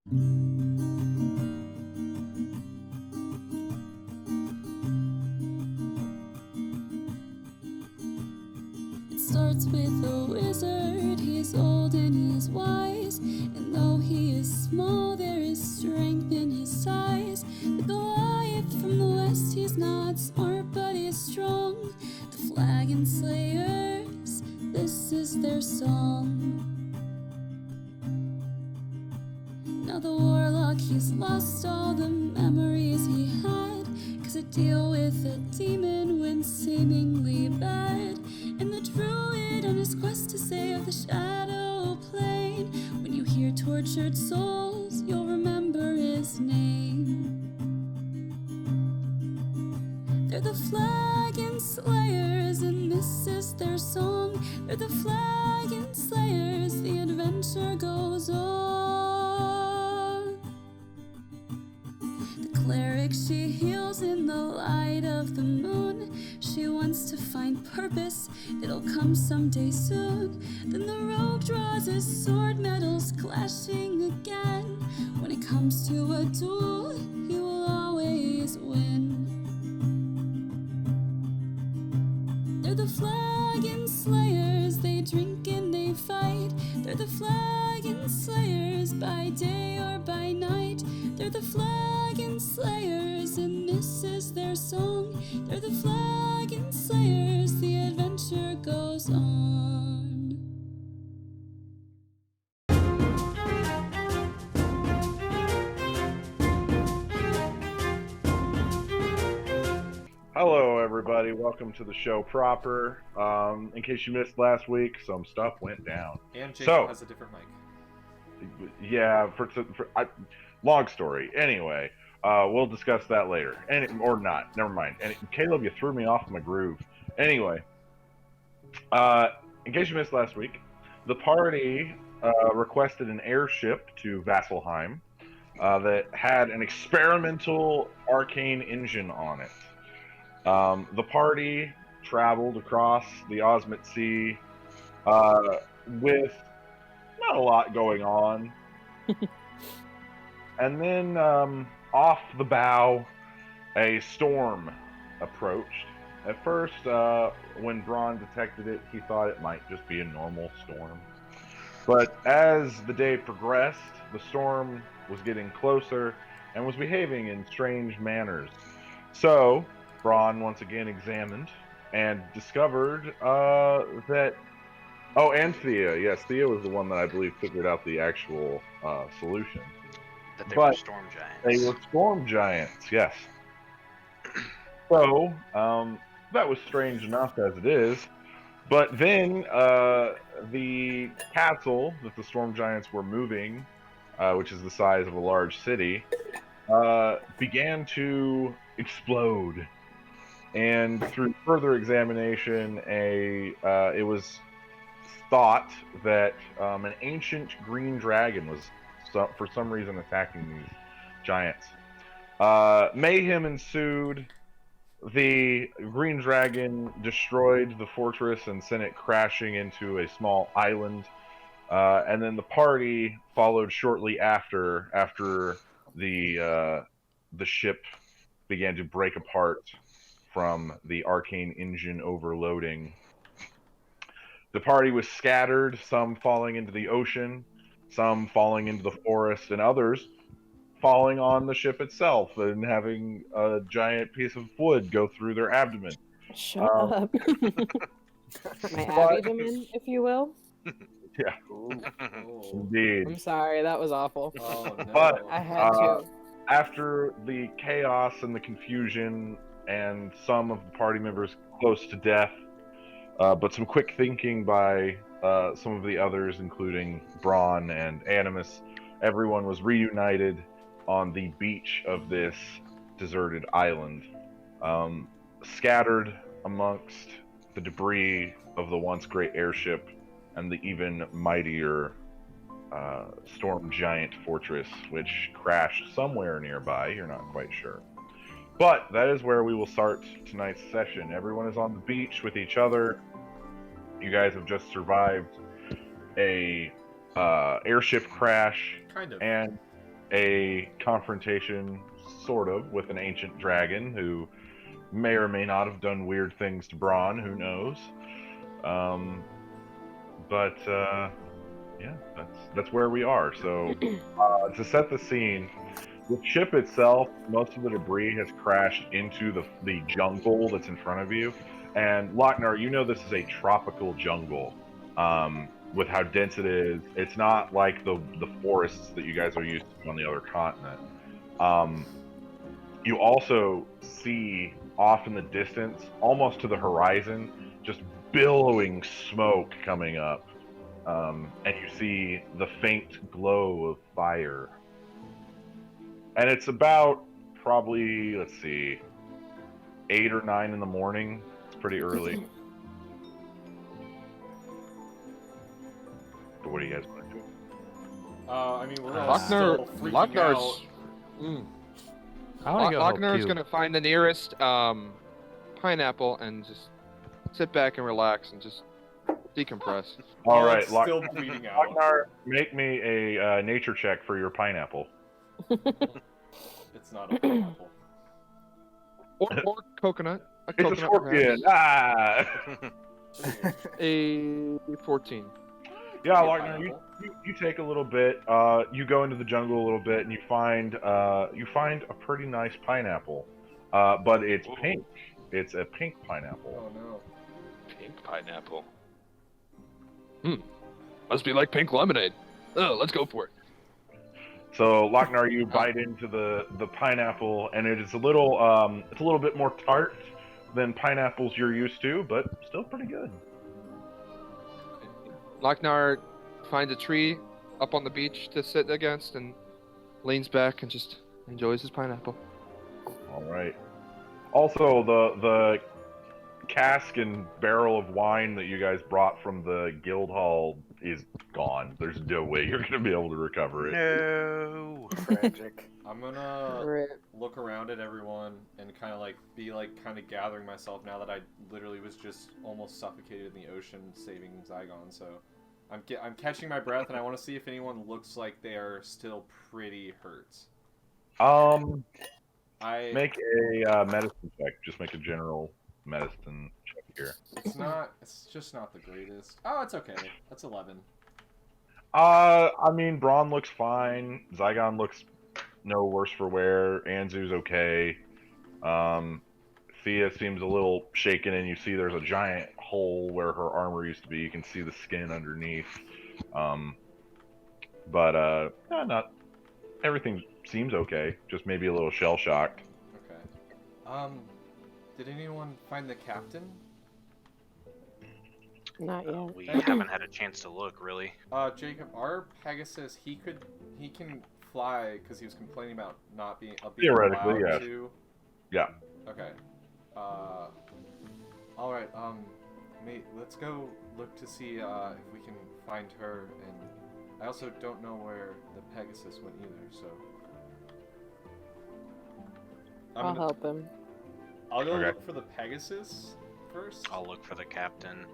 It starts with a wizard. He's old and he's wise, and though he is small, there is strength in his size. The Goliath from the west, he's not smart, but he's strong. The Flagon Slayers, this is their song. Now the Warlock, he's lost all the memories he had, 'cause to deal with a demon went seemingly bad. And the druid on his quest to save the shadow plane. When you hear tortured souls, you'll remember his name. They're the Flagon Slayers, and this is their song. They're the Flagon Slayers, the adventure goes on. The cleric, she heals in the light of the moon. She wants to find purpose, it'll come someday soon. Then the rogue draws his sword, metals clashing again. When it comes to a duel, he will always win. They're the Flagon Slayers, they drink and they fight. They're the Flagon Slayers, by day or by night. They're the Flagon Slayers, and this is their song. They're the Flagon Slayers, the adventure goes on. Hello, everybody. Welcome to the show proper. In case you missed last week, some stuff went down. And Jacob has a different mic. Yeah, long story. Anyway, we'll discuss that later. Or not. Never mind. And Caleb, you threw me off my groove. Anyway, in case you missed last week, the party requested an airship to Vasselheim that had an experimental arcane engine on it. The party traveled across the Osmit Sea with not a lot going on. And then off the bow, a storm approached. At first, when Braun detected it, he thought it might just be a normal storm. But as the day progressed, the storm was getting closer and was behaving in strange manners. So Braun once again examined and discovered that... Oh, and Thea. Yes, Thea was the one that I believe figured out the actual solution. That they were storm giants. They were storm giants, yes. So, that was strange enough as it is. But then, the castle that the storm giants were moving, which is the size of a large city, began to explode. And through further examination, it was thought that an ancient green dragon was, for some reason, attacking these giants. Mayhem ensued. The green dragon destroyed the fortress and sent it crashing into a small island. And then the party followed shortly after the ship began to break apart from the arcane engine overloading. The party was scattered, some falling into the ocean, some falling into the forest, and others falling on the ship itself and having a giant piece of wood go through their abdomen. Shut up. My abdomen, if you will. Yeah. Oh. Indeed. I'm sorry, that was awful. Oh, no. But I had to. after the chaos and the confusion and some of the party members close to death, but some quick thinking by some of the others, including Braun and Animus, everyone was reunited on the beach of this deserted island, scattered amongst the debris of the once great airship and the even mightier storm giant fortress, which crashed somewhere nearby. You're not quite sure. But that is where we will start tonight's session. Everyone is on the beach with each other. You guys have just survived a airship crash. Kind of. And a confrontation, sort of, with an ancient dragon who may or may not have done weird things to Braun. Who knows? Yeah, that's where we are. So, to set the scene, the ship itself, most of the debris has crashed into the jungle that's in front of you. And Locknar, you know this is a tropical jungle. With how dense it is, it's not like the forests that you guys are used to on the other continent. You also see off in the distance, almost to the horizon, just billowing smoke coming up. And you see the faint glow of fire. And it's about probably, let's see, 8 or 9 in the morning. It's pretty early. But what do you guys want to do? I mean, we're all still freaking Locknar's. out. Locknar's gonna find the nearest pineapple and just sit back and relax and just decompress. All right, Still bleeding out. Locknar, make me a nature check for your pineapple. It's not a pineapple. Or coconut. It's a coconut, scorpion. perhaps. Ah! A 14. Yeah, Okay, Locknar, pineapple. you take a little bit. You go into the jungle a little bit, and you find a pretty nice pineapple. But it's pink. It's a pink pineapple. Oh no. Pink pineapple. Must be like pink lemonade. Oh, let's go for it. So Locknar, you bite into the pineapple, and it is a little bit more tart than pineapples you're used to, but still pretty good. Locknar finds a tree up on the beach to sit against and leans back and just enjoys his pineapple. All right. Also, the cask and barrel of wine that you guys brought from the guild hall is gone. There's no way you're gonna be able to recover it. No. Tragic. I'm gonna Rip. look around at everyone and kind of like be like kind of gathering myself now that I literally was just almost suffocated in the ocean saving Zygon. So I'm catching my breath and I want to see if anyone looks like they are still pretty hurt. Make a medicine check. Just make a general medicine check here. It's just not the greatest. Oh, it's okay. That's 11. I mean, Braun looks fine. Zygon looks no worse for wear. Anzu's okay. Thea seems a little shaken, and you see there's a giant hole where her armor used to be. You can see the skin underneath. Not everything seems okay. Just maybe a little shell shocked. Okay. Did anyone find the captain? Not yet. We haven't had a chance to look, really. Jacob, our Pegasus, he can fly because he was complaining about not being Theoretically, allowed yes. to. Yeah. Okay. All right. Mate, let's go look to see if we can find her. And I also don't know where the Pegasus went either. So I'll help him. I'll go Okay. look for the Pegasus first. I'll look for the captain.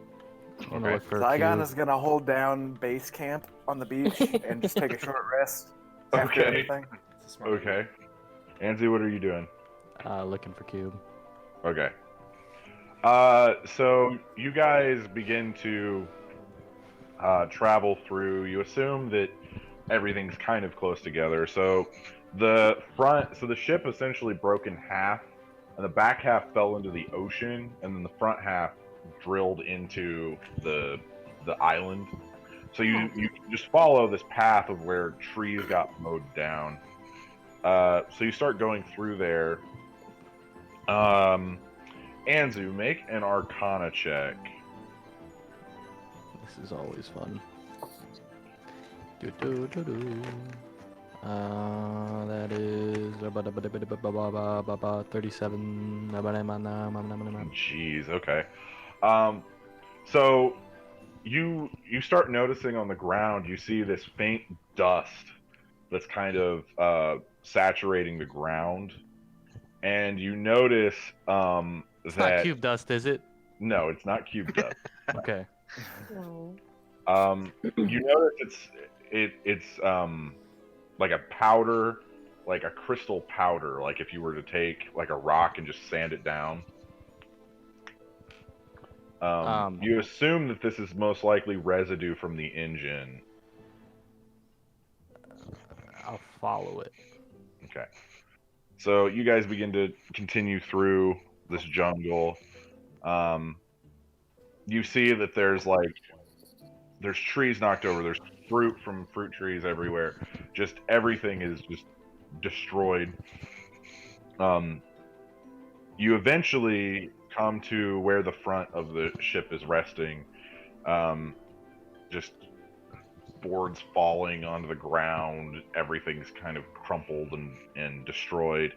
Okay. Zygon is gonna hold down base camp on the beach and just take a short rest. After Okay. everything. It's a smart Okay. Anzu, what are you doing? Looking for Cube. Okay. So you guys begin to travel through. You assume that everything's kind of close together. So the ship essentially broke in half, and the back half fell into the ocean, and then the front half drilled into the island. So you just follow this path of where trees got mowed down. So you start going through there. Anzu, make an Arcana check. This is always fun. That is 37. Jeez, okay. So you start noticing on the ground, you see this faint dust that's kind of saturating the ground, and you notice It's that not cube dust, is it? no, it's not cube dust. Okay. No. You notice it's like a powder, like a crystal powder, like if you were to take like a rock and just sand it down. You assume that this is most likely residue from the engine. I'll follow it. Okay. So you guys begin to continue through this jungle. You see that there's trees knocked over. There's fruit from fruit trees everywhere. Just everything is just destroyed. You eventually come to where the front of the ship is resting. Just boards falling onto the ground. Everything's kind of crumpled and destroyed.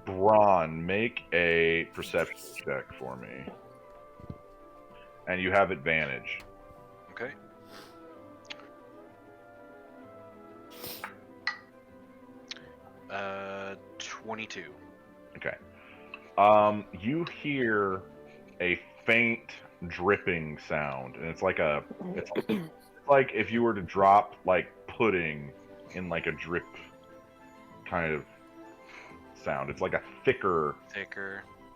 Braun, make a perception check for me. And you have advantage. Okay. Uh, 22. Okay. You hear a faint dripping sound, and it's like if you were to drop like pudding in like a drip kind of sound. It's like a thicker.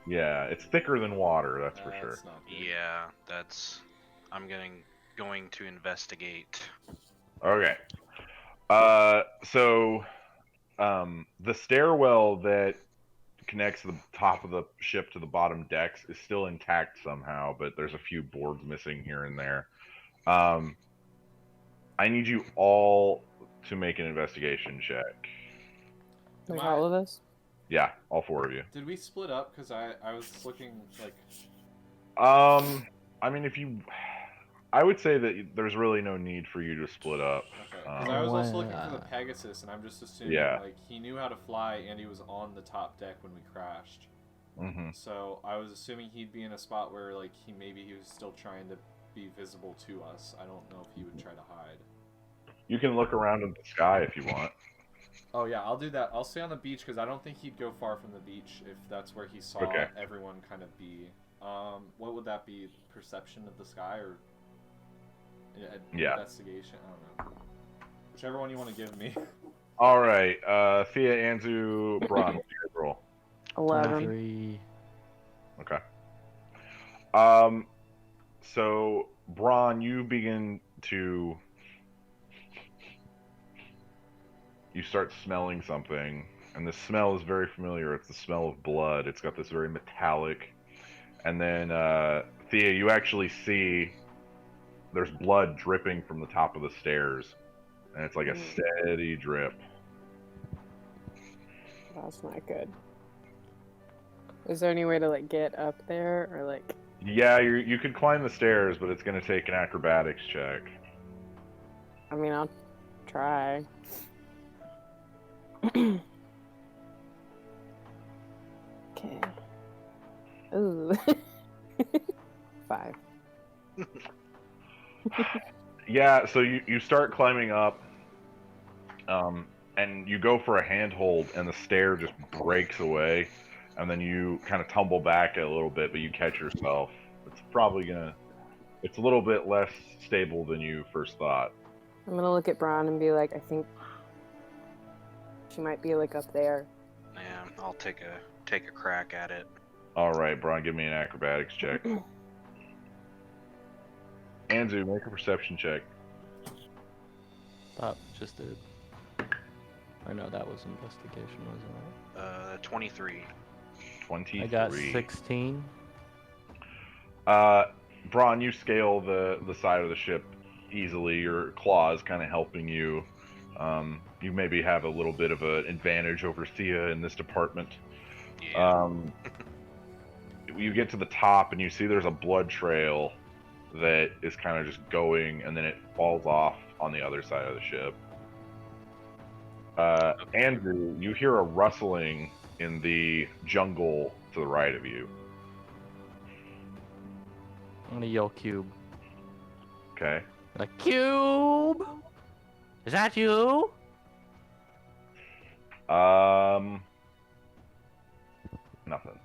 Yeah, it's thicker than water, that's for sure. Not good. Yeah, that's. I'm going to investigate. Okay. So the stairwell that connects the top of the ship to the bottom decks is still intact somehow, but there's a few boards missing here and there. I need you all to make an investigation check. Like all of us? Yeah, all 4 of you. Did we split up? Because I was looking like. I mean, I would say that there's really no need for you to split up. Okay. Because I was also looking for the Pegasus, and I'm just assuming like he knew how to fly and he was on the top deck when we crashed. Mm-hmm. So I was assuming he'd be in a spot where like he was still trying to be visible to us. I don't know if he would try to hide. You can look around in the sky if you want. Oh yeah, I'll do that. I'll stay on the beach because I don't think he'd go far from the beach if that's where he saw everyone kind of be. What would that be? Perception of the sky or investigation? I don't know. Whichever one you want to give me. All right, Thea, Anzu, Braun, what's your roll? 11. 23. Okay. So Braun, you begin to. You start smelling something, and the smell is very familiar. It's the smell of blood. It's got this very metallic. And then, Thea, you actually see there's blood dripping from the top of the stairs. And it's like a steady drip. That's not good. Is there any way to, like, get up there, or, like... Yeah, you could climb the stairs, but it's going to take an acrobatics check. I mean, I'll try. Okay. Ooh. 5. Yeah, so you start climbing up, and you go for a handhold, and the stair just breaks away, and then you kind of tumble back a little bit, but you catch yourself. It's a little bit less stable than you first thought. I'm gonna look at Braun and be like, I think she might be, like, up there. Yeah, I'll take a crack at it. All right, Braun, give me an acrobatics check. Anzu, make a perception check. Just did. I know that was investigation, wasn't it? 23. 23. I got 16. Braun, you scale the side of the ship easily. Your claws kind of helping you. You maybe have a little bit of an advantage over Thea in this department. Yeah. You get to the top and you see there's a blood trail that is kind of just going, and then it falls off on the other side of the ship. Andrew, you hear a rustling in the jungle to the right of you. I'm gonna yell cube. Okay. Like, Cube! Is that you? Nothing.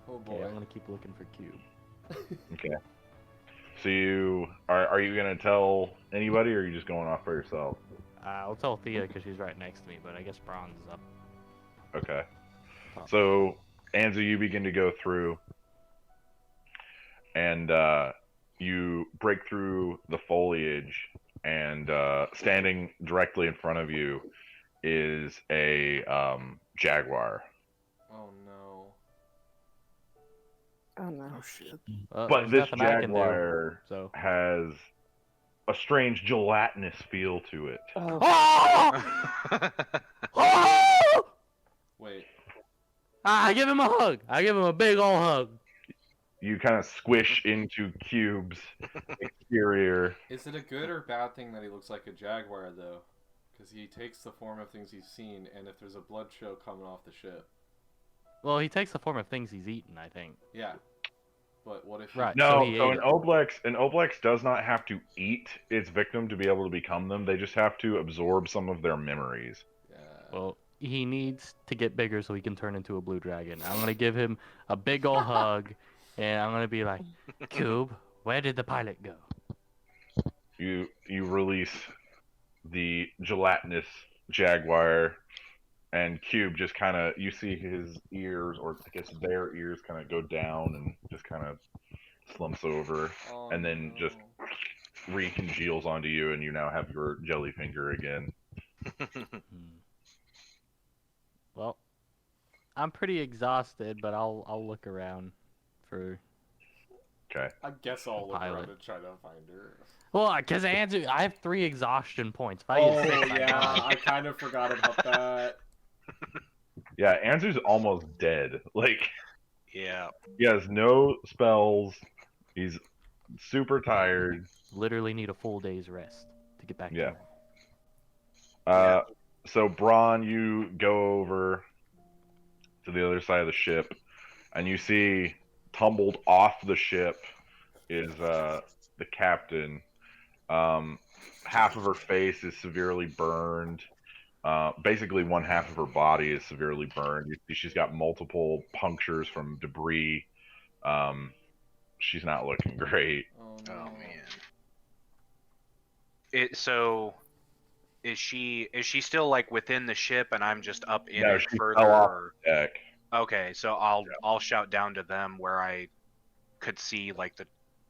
Oh boy. Okay, I'm gonna keep looking for Cube. Okay. So are you gonna tell anybody, or are you just going off by yourself? I'll tell Thea because she's right next to me, but I guess Bronze is up. Okay. top. So Anzu, you begin to go through, and you break through the foliage, and standing directly in front of you is a jaguar. Oh no. Oh no. Oh shit. But There's this nothing I can do, jaguar so. has a strange gelatinous feel to it. Oh. Wait. I give him a hug. I give him a big old hug. You kind of squish into Cube's exterior. Is it a good or bad thing that he looks like a jaguar, though? Because he takes the form of things he's seen, and if there's a blood trail coming off the ship. Well, he takes the form of things he's eaten, I think. Yeah. But what if... Right. No, he so ate an Oblex does not have to eat its victim to be able to become them. They just have to absorb some of their memories. Yeah. Well, he needs to get bigger so he can turn into a blue dragon. I'm gonna give him a big old hug, and I'm gonna be like, Cube, where did the pilot go? You release the gelatinous jaguar, and Cube just kind of, you see his ears, or I guess their ears, kind of go down and just kind of slumps over, Oh, and then no. just recongeals onto you, and you now have your jelly finger again. Well, I'm pretty exhausted, but I'll look around for. Okay. I guess I'll look Pilot. around and try to find her. Well, because I have 3 exhaustion points. If I Oh, get 6, yeah. I'm I kind of forgot about that. Yeah, Anzu's almost dead. Like, Yeah. he has no spells. He's super tired. literally need a full day's rest to get back Yeah. to normal. So Braun, you go over to the other side of the ship, and you see tumbled off the ship is the captain. Half of her face is severely burned. Basically, one half of her body is severely burned. You see she's got multiple punctures from debris. She's not looking great. Oh, Oh no. man. So is she still like within the ship and I'm just up in No, it she further? fell off Or... the deck. Okay, so I'll shout down to them where I could see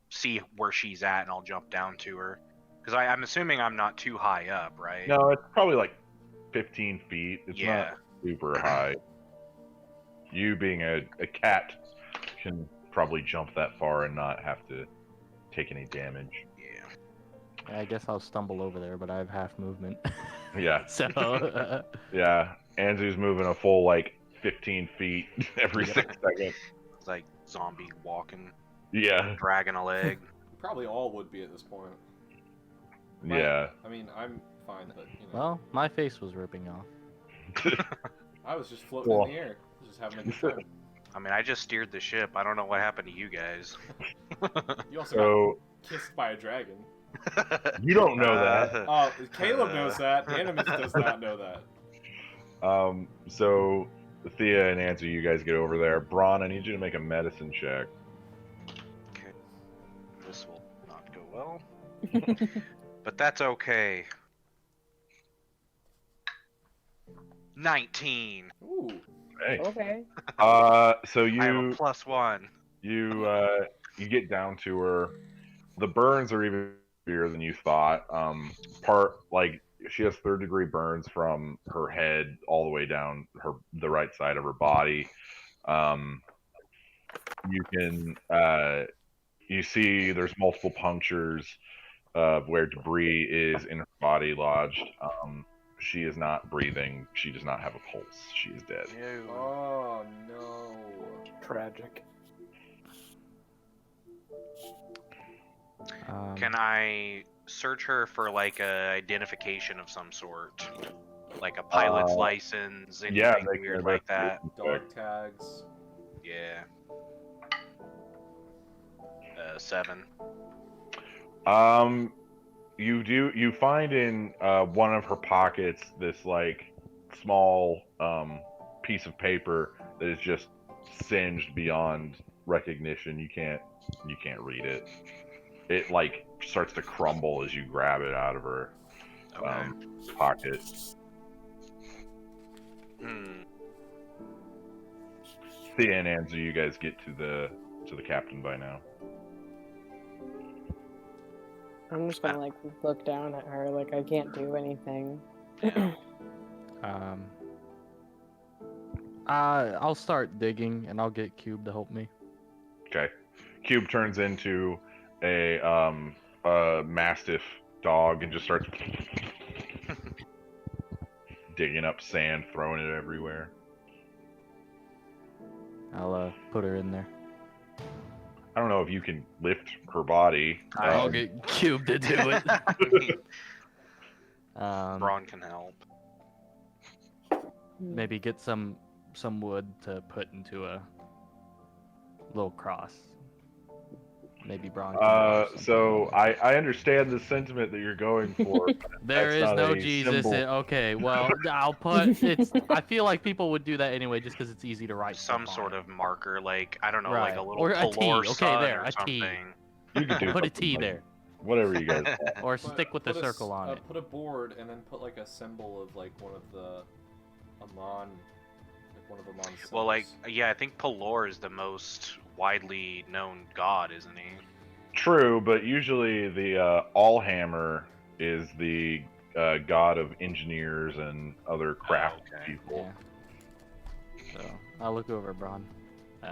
see where she's at, and I'll jump down to her. Because I'm assuming I'm not too high up, right? No, it's probably like 15 feet. It's Yeah. not super high. You being a cat can probably jump that far and not have to take any damage. Yeah. I guess I'll stumble over there, but I have half movement. Yeah. So, Yeah. Anzu's moving a full like 15 feet every 6 seconds. It's like zombie walking, Yeah. dragging a leg. We probably all would be at this point. Yeah. I mean, I'm fine, but, you know. well, my face was ripping off. I was just floating Cool. in the air. Just having a good time. I mean, I just steered the ship. I don't know what happened to you guys. You also So got kissed by a dragon. you don't know that. Oh, Caleb knows that. Animus does not know that. So Thea and Anzu, you guys get over there. Braun, I need you to make a medicine check. Okay. This will not go well. But that's okay. 19. Ooh. Hey. Okay. So I have a you +1. you get down to her. The burns are even bigger than you thought. She has 3rd-degree burns from her head all the way down the right side of her body. You can you see there's multiple punctures where debris is in her body lodged. She is not breathing. She does not have a pulse. She is dead. No. Oh, no. Tragic. Can I search her for like a identification of some sort? Like a pilot's license, anything Yeah, they weird can like that? Dog tags. Yeah. 7. You find in one of her pockets this like small piece of paper that is just singed beyond recognition. You can't read it. it like starts to crumble as you grab it out of her Okay. pocket. See, and Anzu, you guys get to the captain by now. I'm just gonna like look down at her, like I can't do anything. I'll start digging and I'll get Cube to help me. Okay. Cube turns into a mastiff dog and just starts digging up sand, throwing it everywhere. I'll put her in there. I don't know if you can lift her body. I'll get Cube to do it. Braun can help. Maybe get some wood to put into a little cross. Maybe Braun. So I understand the sentiment that you're going for. There is not no a Jesus. symbol. Okay, well I'll put it's. I feel like people would do that anyway, just because it's easy to write. Some sort of marker, like I don't know, Right. like a little Or a T. Pelor Okay, sun there, or a T. something. You could do Put a something T like- there, Whatever you guys want. or stick with the Put circle on it. Put a board and then put like a symbol of like one of the Amon, like one of Amon's. Well, like symbols. yeah, I think Pelor is the most widely known god, isn't he? True, but usually the Allhammer is the god of engineers and other craft okay. people. Yeah. So I'll look over Braun. Is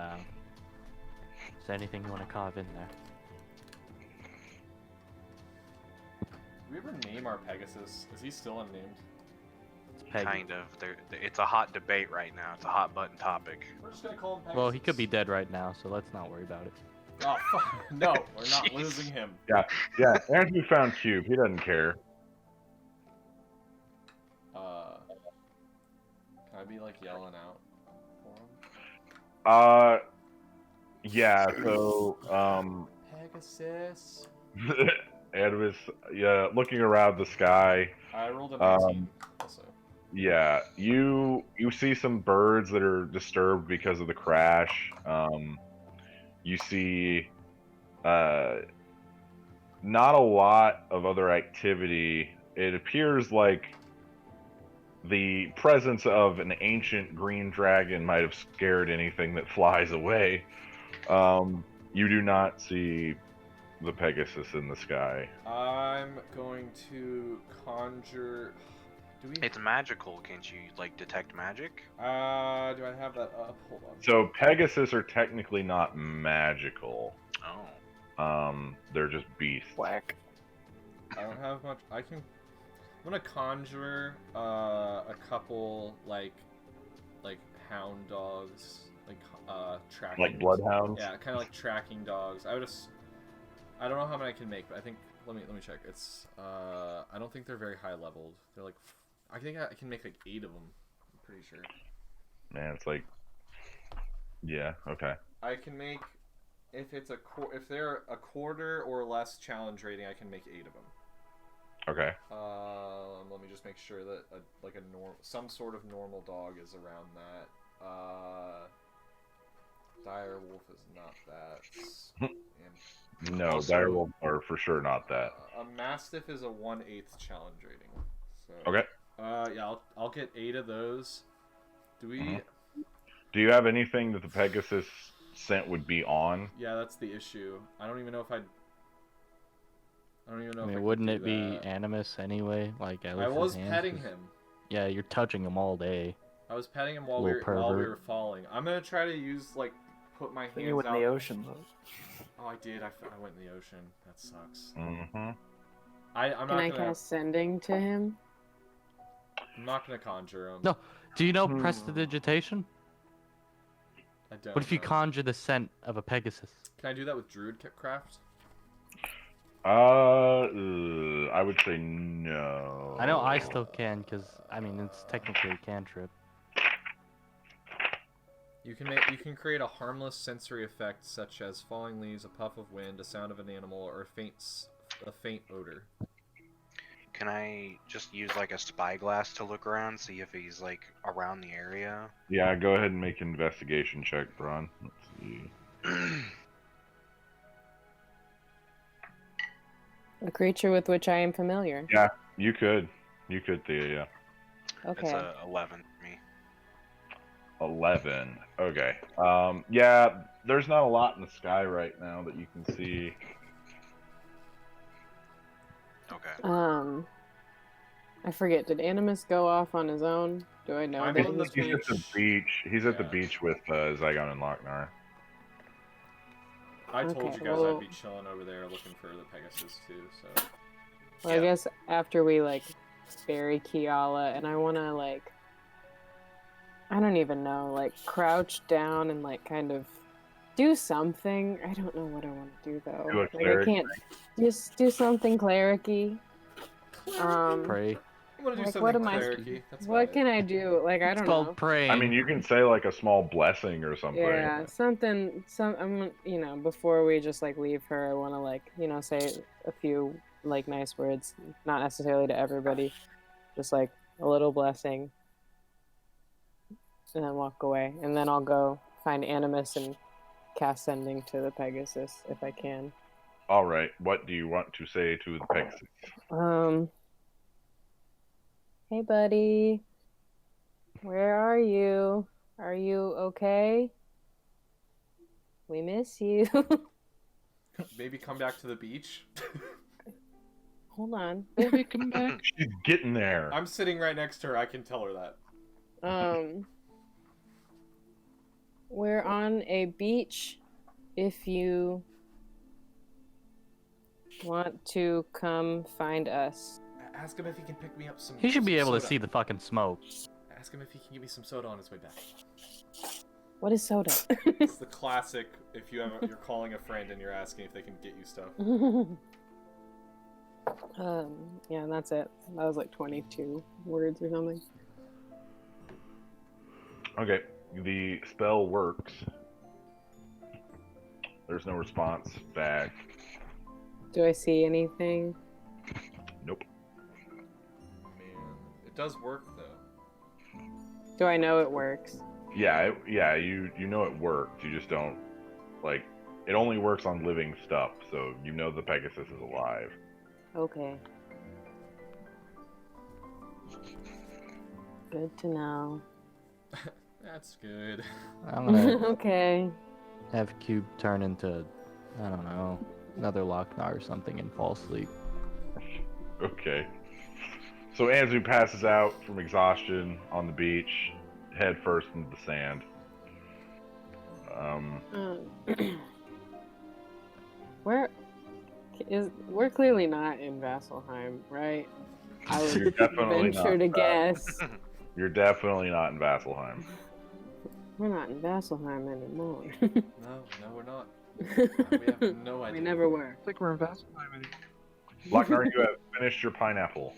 there anything you want to carve in there? Did we ever name our Pegasus? Is he still unnamed? It's Peggy. Kind of. It's a hot debate right now. It's a hot button topic. We're just gonna call him Pegasus. Well, he could be dead right now, so let's not worry about it. Oh fuck! No, we're not Jeez. losing him. Yeah, Andrew found Cube. He doesn't care. Can I be like yelling out for him? Yeah. So Pegasus. and was looking around the sky. I rolled a 19 also. Yeah, you see some birds that are disturbed because of the crash. You see not a lot of other activity. It appears like the presence of an ancient green dragon might have scared anything that flies away. You do not see the Pegasus in the sky. I'm going to conjure. Do we? It's magical. Can't you like detect magic? Do I have that up? Hold on. So Pegasus are technically not magical. Oh. They're just beasts. Whack. I don't have much. I'm gonna conjure a couple like hound dogs, like tracking. Like bloodhounds. Yeah, kind of like tracking dogs. I don't know how many I can make, but I think let me check. It's I don't think they're very high leveled. They're like I think I can make like 8 of them. I'm pretty sure. Man, it's like, yeah, okay. I can make if they're a quarter or less challenge rating, I can make 8 of them. Okay. Let me just make sure that some sort of normal dog is around that. Dire wolf is not that. And No, also, direwolves are for sure not that. a mastiff is a 1/8 challenge rating. So, Okay. Yeah, I'll get 8 of those. Do we? Do you have anything that the Pegasus scent would be on? Yeah, that's the issue. I don't even know if I I could mean, wouldn't do it be that. animus anyway? Like at I least was his hands, petting 'cause- him. Yeah, you're touching him all day. I was petting him while Little we pervert. were falling. I'm gonna try to use put my Then hands you went in out. the ocean, though. Oh, I did. I went in the ocean. That sucks. Mm-hmm. I'm Can not I gonna. cast sending to him? I'm not gonna conjure him. No. Do you know prestidigitation? I don't. What if you know. conjure the scent of a Pegasus? Can I do that with Druidcraft? I would say no. I know I still can, because, I mean, it's technically a cantrip. You can create a harmless sensory effect such as falling leaves, a puff of wind, a sound of an animal, or a faint odor. Can I just use like a spyglass to look around, see if he's like around the area? Yeah, go ahead and make an investigation check, Braun. Let's see. A creature with which I am familiar. Yeah, you could, Thea. Yeah. Okay. It's a 11 for me. 11. Okay. Yeah, there's not a lot in the sky right now that you can see. Okay. I forget. Did Animus go off on his own? Do I know I'm that on the he's He's trying? at the beach. He's at the Yeah. beach with Zygon and Locknar. I told Okay, you guys well- I'd be chilling over there looking for the Pegasus too. So Well, I guess after we like bury Kiala, and I want to like, I don't even know, like crouch down and like kind of do something. I don't know what I want to do though. Do a Like I cleric can't just do something cleric-y. Pray. I'm gonna do Like, something what am I- cleric-y. That's What about can I do? Like I It's don't called know. praying. I mean, you can say like a small blessing or something. Yeah, something. I'm before we just like leave her, I want to like say a few like nice words, not necessarily to everybody, just like a little blessing, and then walk away. And then I'll go find Animus and cast sending to the Pegasus if I can. All right. What do you want to say to the Pegasus? Hey buddy, where are you? Are you okay? We miss you. Maybe come back to the beach. Hold on. Baby, come back. She's getting there. I'm sitting right next to her. I can tell her that. We're on a beach. If you want to come find us. Ask him if he can pick me up some. He should be some able to soda. see the fucking smoke. Ask him if he can give me some soda on his way back. What is soda? It's the classic. If you're calling a friend and you're asking if they can get you stuff. Yeah, that's it. That was like 22 words or something. Okay. The spell works. There's no response back. Do I see anything? Nope. Man, it does work though. Do I know it works? Yeah, you know it worked. You just don't like. It only works on living stuff, so you know the Pegasus is alive. Okay. Good to know. That's good. I'm gonna Okay. have Cube turn into, I don't know, another Locknar or something and fall asleep. Okay. So Anzu passes out from exhaustion on the beach, head first into the sand. We're clearly not in Vasselheim, right? I You're would definitely venture to not. guess. You're definitely not in Vasselheim. We're not in Vasselheim anymore. No, we're not. We have no idea. We never were. I think we're in Vasselheim anymore. Locknar, you have finished your pineapple.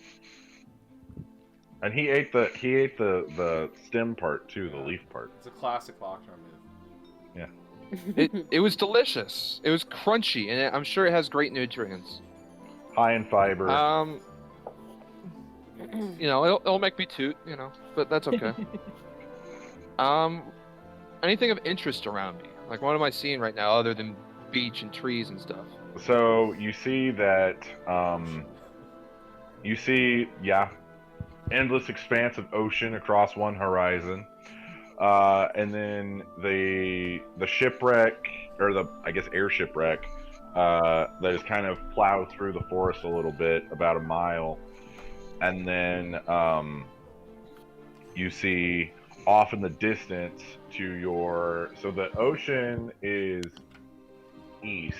And he ate the stem part too, the leaf part. It's a classic Locknar move. It was delicious. It was crunchy, and I'm sure it has great nutrients. High in fiber. It'll make me toot, but that's okay. Anything of interest around me? Like, what am I seeing right now other than beach and trees and stuff? So you see that endless expanse of ocean across one horizon. And then the shipwreck, or the air shipwreck, that is kind of plowed through the forest a little bit, about a mile. And then you see off in the distance so the ocean is east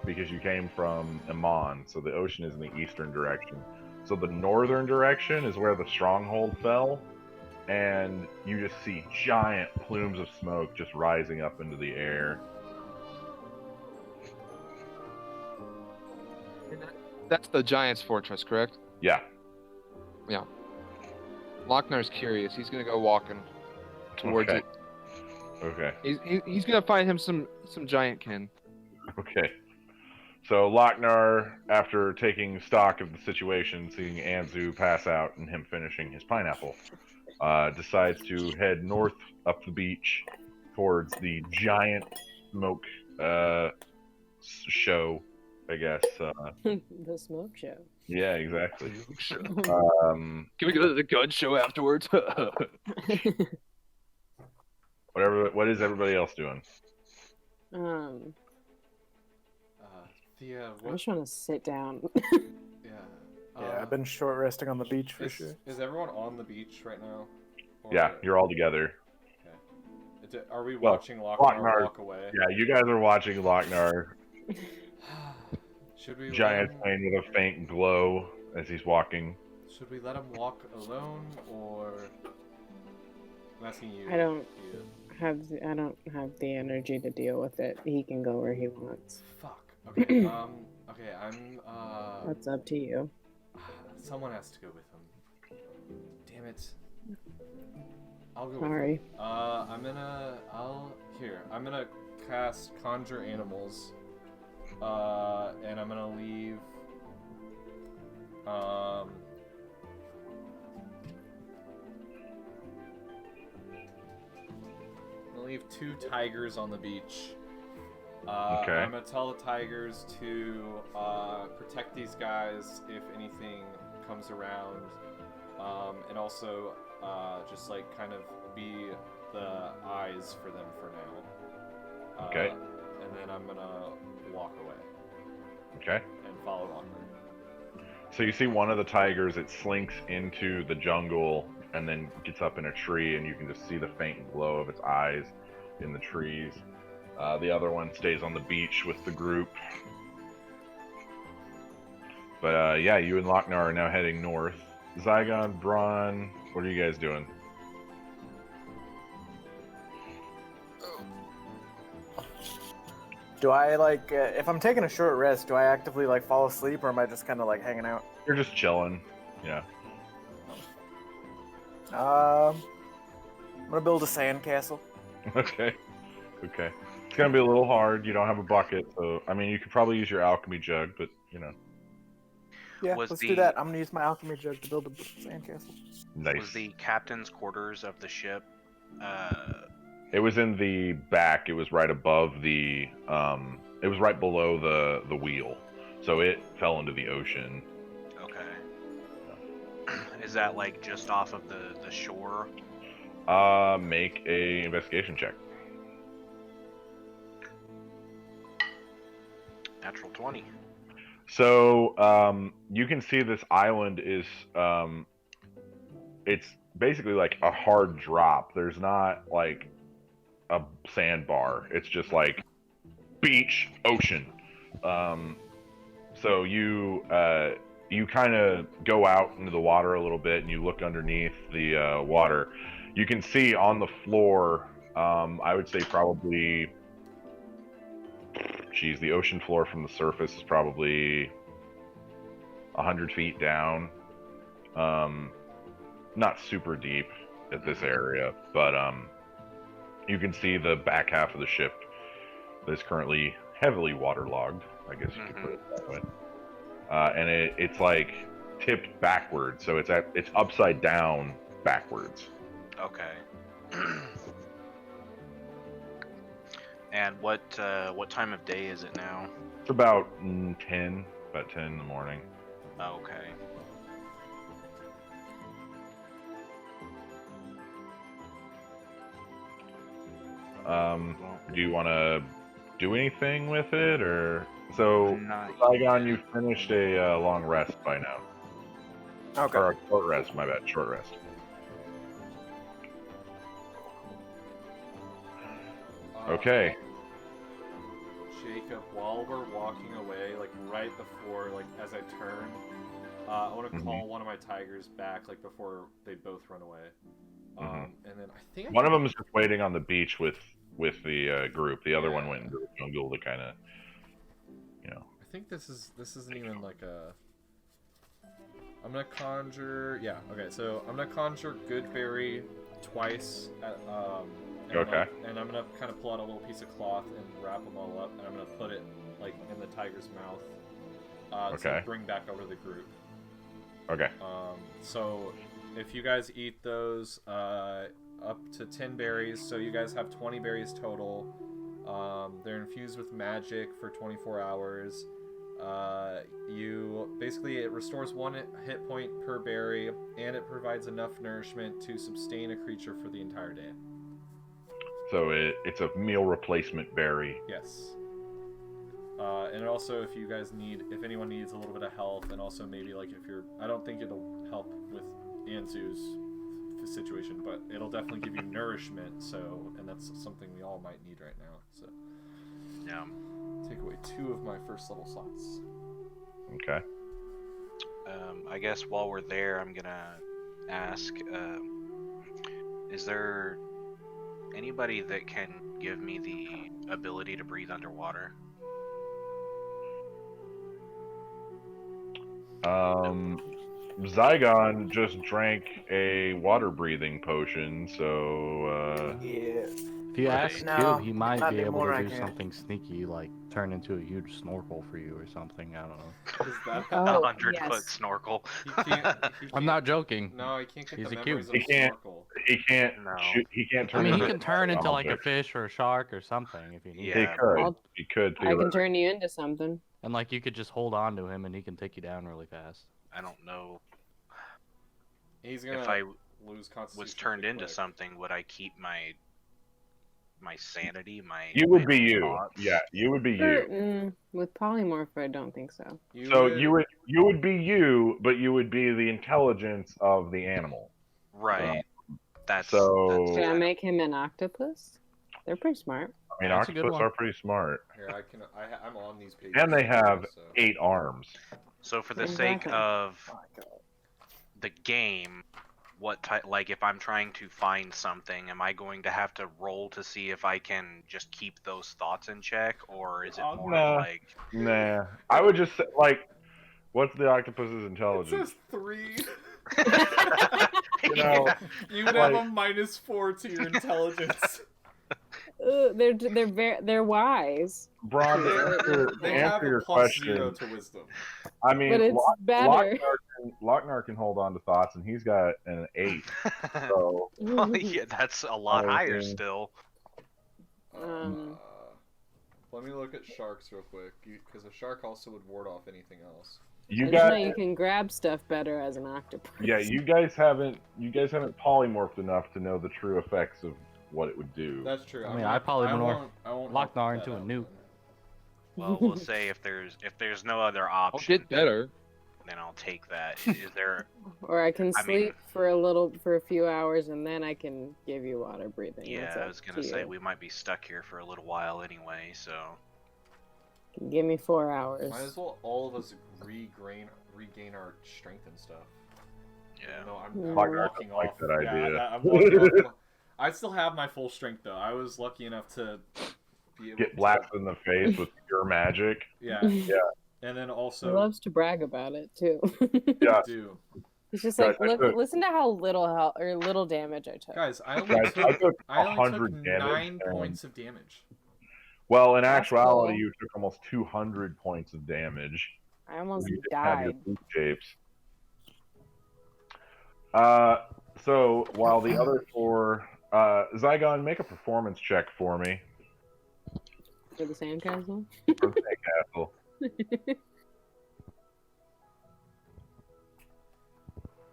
because you came from Amon, so the ocean is in the eastern direction. So the northern direction is where the stronghold fell, and you just see giant plumes of smoke just rising up into the air. That's the Giant's Fortress, correct? Yeah. Yeah. Locknar's curious. He's gonna go walking towards Okay. it. Okay. He's gonna find him some giantkin. Okay. So Locknar, after taking stock of the situation, seeing Anzu pass out and him finishing his pineapple, decides to head north up the beach towards the giant smoke show, I guess. The smoke show. Yeah, exactly. Can we go to the gun show afterwards? What is everybody else doing? Thea, I'm what? just trying to sit down. Yeah. Yeah, I've been short resting on the beach for sure. Is everyone on the beach right now? Or- Yeah, you're all together. Are we Well, watching Locknar Locknar- walk away? Yeah, you guys are watching Locknar, Should we giant let him, plane with a faint glow as he's walking. Should we let him walk alone, or I'm asking you? I don't Thea. I don't have the energy to deal with it. He can go where he wants. Fuck. Okay. Okay. I'm. That's up to you. Someone has to go with him. Damn it. I'll go. Sorry. With him. I'm gonna cast Conjure Animals. And I'm gonna leave. I'm gonna leave 2 tigers on the beach. Okay. I'm gonna tell the tigers to protect these guys if anything comes around, and also just like kind of be the eyes for them for now. Okay. And then I'm gonna walk away Okay. and follow Locknar. So you see one of the tigers, it slinks into the jungle and then gets up in a tree, and you can just see the faint glow of its eyes in the trees. The other one stays on the beach with the group. But yeah, you and Locknar are now heading north. Zygon, Braun, what are you guys doing? Do I like if I'm taking a short rest? Do I actively like fall asleep, or am I just kind of like hanging out? You're just chilling. Yeah. I'm gonna build a sandcastle. Okay. Okay. It's gonna be a little hard. You don't have a bucket, so I mean, you could probably use your alchemy jug, but you know. Yeah, Was let's the- do that. I'm gonna use my alchemy jug to build a sandcastle. Nice. Was the captain's quarters of the ship? It was in the back. It was right above the. It was right below the wheel, so it fell into the ocean. Okay. Is that like just off of the shore? Make a investigation check. Natural 20. So you can see this island is it's basically like a hard drop. There's not like a sandbar. It's just like beach, ocean. So you kind of go out into the water a little bit and you look underneath the water. You can see on the floor, I would say probably, geez, the ocean floor from the surface is probably 100 feet down. Not super deep at this area, but you can see the back half of the ship that is currently heavily waterlogged, I guess you could put it that way. And it's like tipped backwards, so it's upside down backwards. Okay. And what time of day is it now? It's about 10 in the morning. Okay. Do you want to do anything with it, or so? Not Flagon, you finished a long rest by now. Okay. Or a short rest, my bad, short rest. Okay. Jacob, while we're walking away, like right before, like as I turn, I want to call one of my tigers back, like before they both run away. And then I think One of them is just waiting on the beach with the group. The other one went into the jungle to kind of, you know. I think this isn't even like a. I'm gonna conjure. Yeah. Okay. So I'm gonna conjure Goodberry twice. And Okay. And I'm gonna kind of pull out a little piece of cloth and wrap them all up, and I'm gonna put it like in the tiger's mouth. Okay. To bring back over the group. Okay. So if you guys eat those, up to 10 berries, so you guys have 20 berries total. They're infused with magic for 24 hours. it restores 1 hit point per berry, and it provides enough nourishment to sustain a creature for the entire day. So it's a meal replacement berry. Yes. And also, if anyone needs a little bit of health, and also maybe like I don't think it'll help with Anzu's situation, but it'll definitely give you nourishment. And that's something we all might need right now. So. Yeah. Take away 2 of my first level slots. Okay. I guess while we're there, I'm gonna ask, is there anybody that can give me the ability to breathe underwater? Zygon just drank a water breathing potion, so Yeah. If you Right. ask No, Cube, he might not be able anymore, to I do can't. something sneaky, like turn into a huge snorkel for you or something. I don't know. Is that Oh, 100-foot yes. snorkel. I'm not joking. No, he can't get He's the a memories cube. of He can't. snorkel. he can't No. shoot. He can't turn. I mean, he into can turn into like a object. fish or a shark or something if you need. Yeah. He could. I'll- He could. I can turn you into something. And like you could just hold on to him and he can take you down really fast. I don't know He's gonna if I lose concentration. was turned pretty into quick. something. Would I keep my sanity? You would my be you. thoughts? Yeah, you would be you. With polymorph, I don't think so. So you would be you, but you would be the intelligence of the animal. Right. That's So- Should I make him an octopus? They're pretty smart. I mean, That's a good octopus one. are pretty smart, Here, I'm on these pages. and they have so. 8 arms. so for the sake Exactly. of Oh my God. the game, what type? Like, if I'm trying to find something, am I going to have to roll to see if I can just keep those thoughts in check, or is it more No. like? Nah, I would just say, like, what's the octopus's It intelligence? says 3. You know, You would have a -4 to your intelligence. They're wise, Braun, to They answer have a your +0 question, to wisdom. I mean, but it's better. Locknar can hold on to thoughts, and he's got an 8. So Well, yeah, that's a lot I higher think- still. Let me look at sharks real quick, because a shark also would ward off anything else. you I got, know you can grab stuff better as an octopus. yeah, you guys haven't polymorphed enough to know the true effects of what it would do. That's true. I mean, I probably won't Locknar help into that a out nuke. then. Well, we'll say if there's no other I'll option, get better. then I'll take that. Is there? Or I can I mean- sleep for a few hours and then I can give you water breathing. Yeah, That's I up was gonna to say you. we might be stuck here for a little while anyway. So Give me 4 hours. Might as well all of us regain our strength and stuff. yeah. No, I'm Locknar walking doesn't like off. that Yeah, idea. I'm walking off. I still have my full strength though. I was lucky enough to be able Get to blasted in the face with pure magic. Yeah, Yeah. and then He also loves to brag about it too. Yeah. do He's just Guys, like, I look, took- listen to how little damage I took. guys. I only Guys, I took took I only 100 took damage. 9 and- points of damage. Well, in That's actuality, cool. you took almost 200 points of damage. I almost You didn't have your died. boot shapes. So while the other 4, Zygon, make a performance check for me For the sandcastle. for the castle.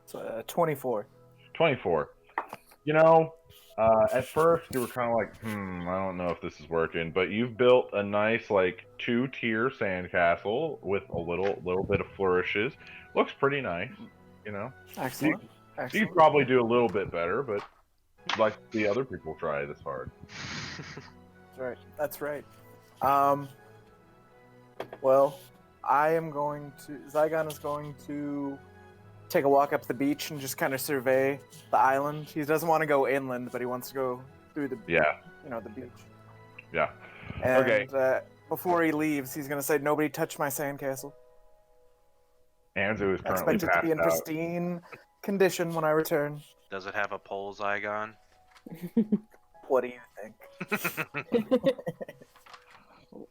It's 24. 24. You know, at first you were kind of like, I don't know if this is working, but you've built a nice like 2-tier sandcastle with a little bit of flourishes. Looks pretty nice, you know. Excellent. You Excellent. could probably do a little bit better, but like the other people try this hard. That's right. That's right. Well, I am going to. Zygon is going to take a walk up the beach and just kind of survey the island. He doesn't want to go inland, but he wants to go through the Yeah, the beach. yeah. And Okay. before he leaves, he's going to say, "Nobody touch my sandcastle. Anzu is I currently expect it to be in passed out. pristine condition when I return." Does it have a pole, Zygon? What do you think?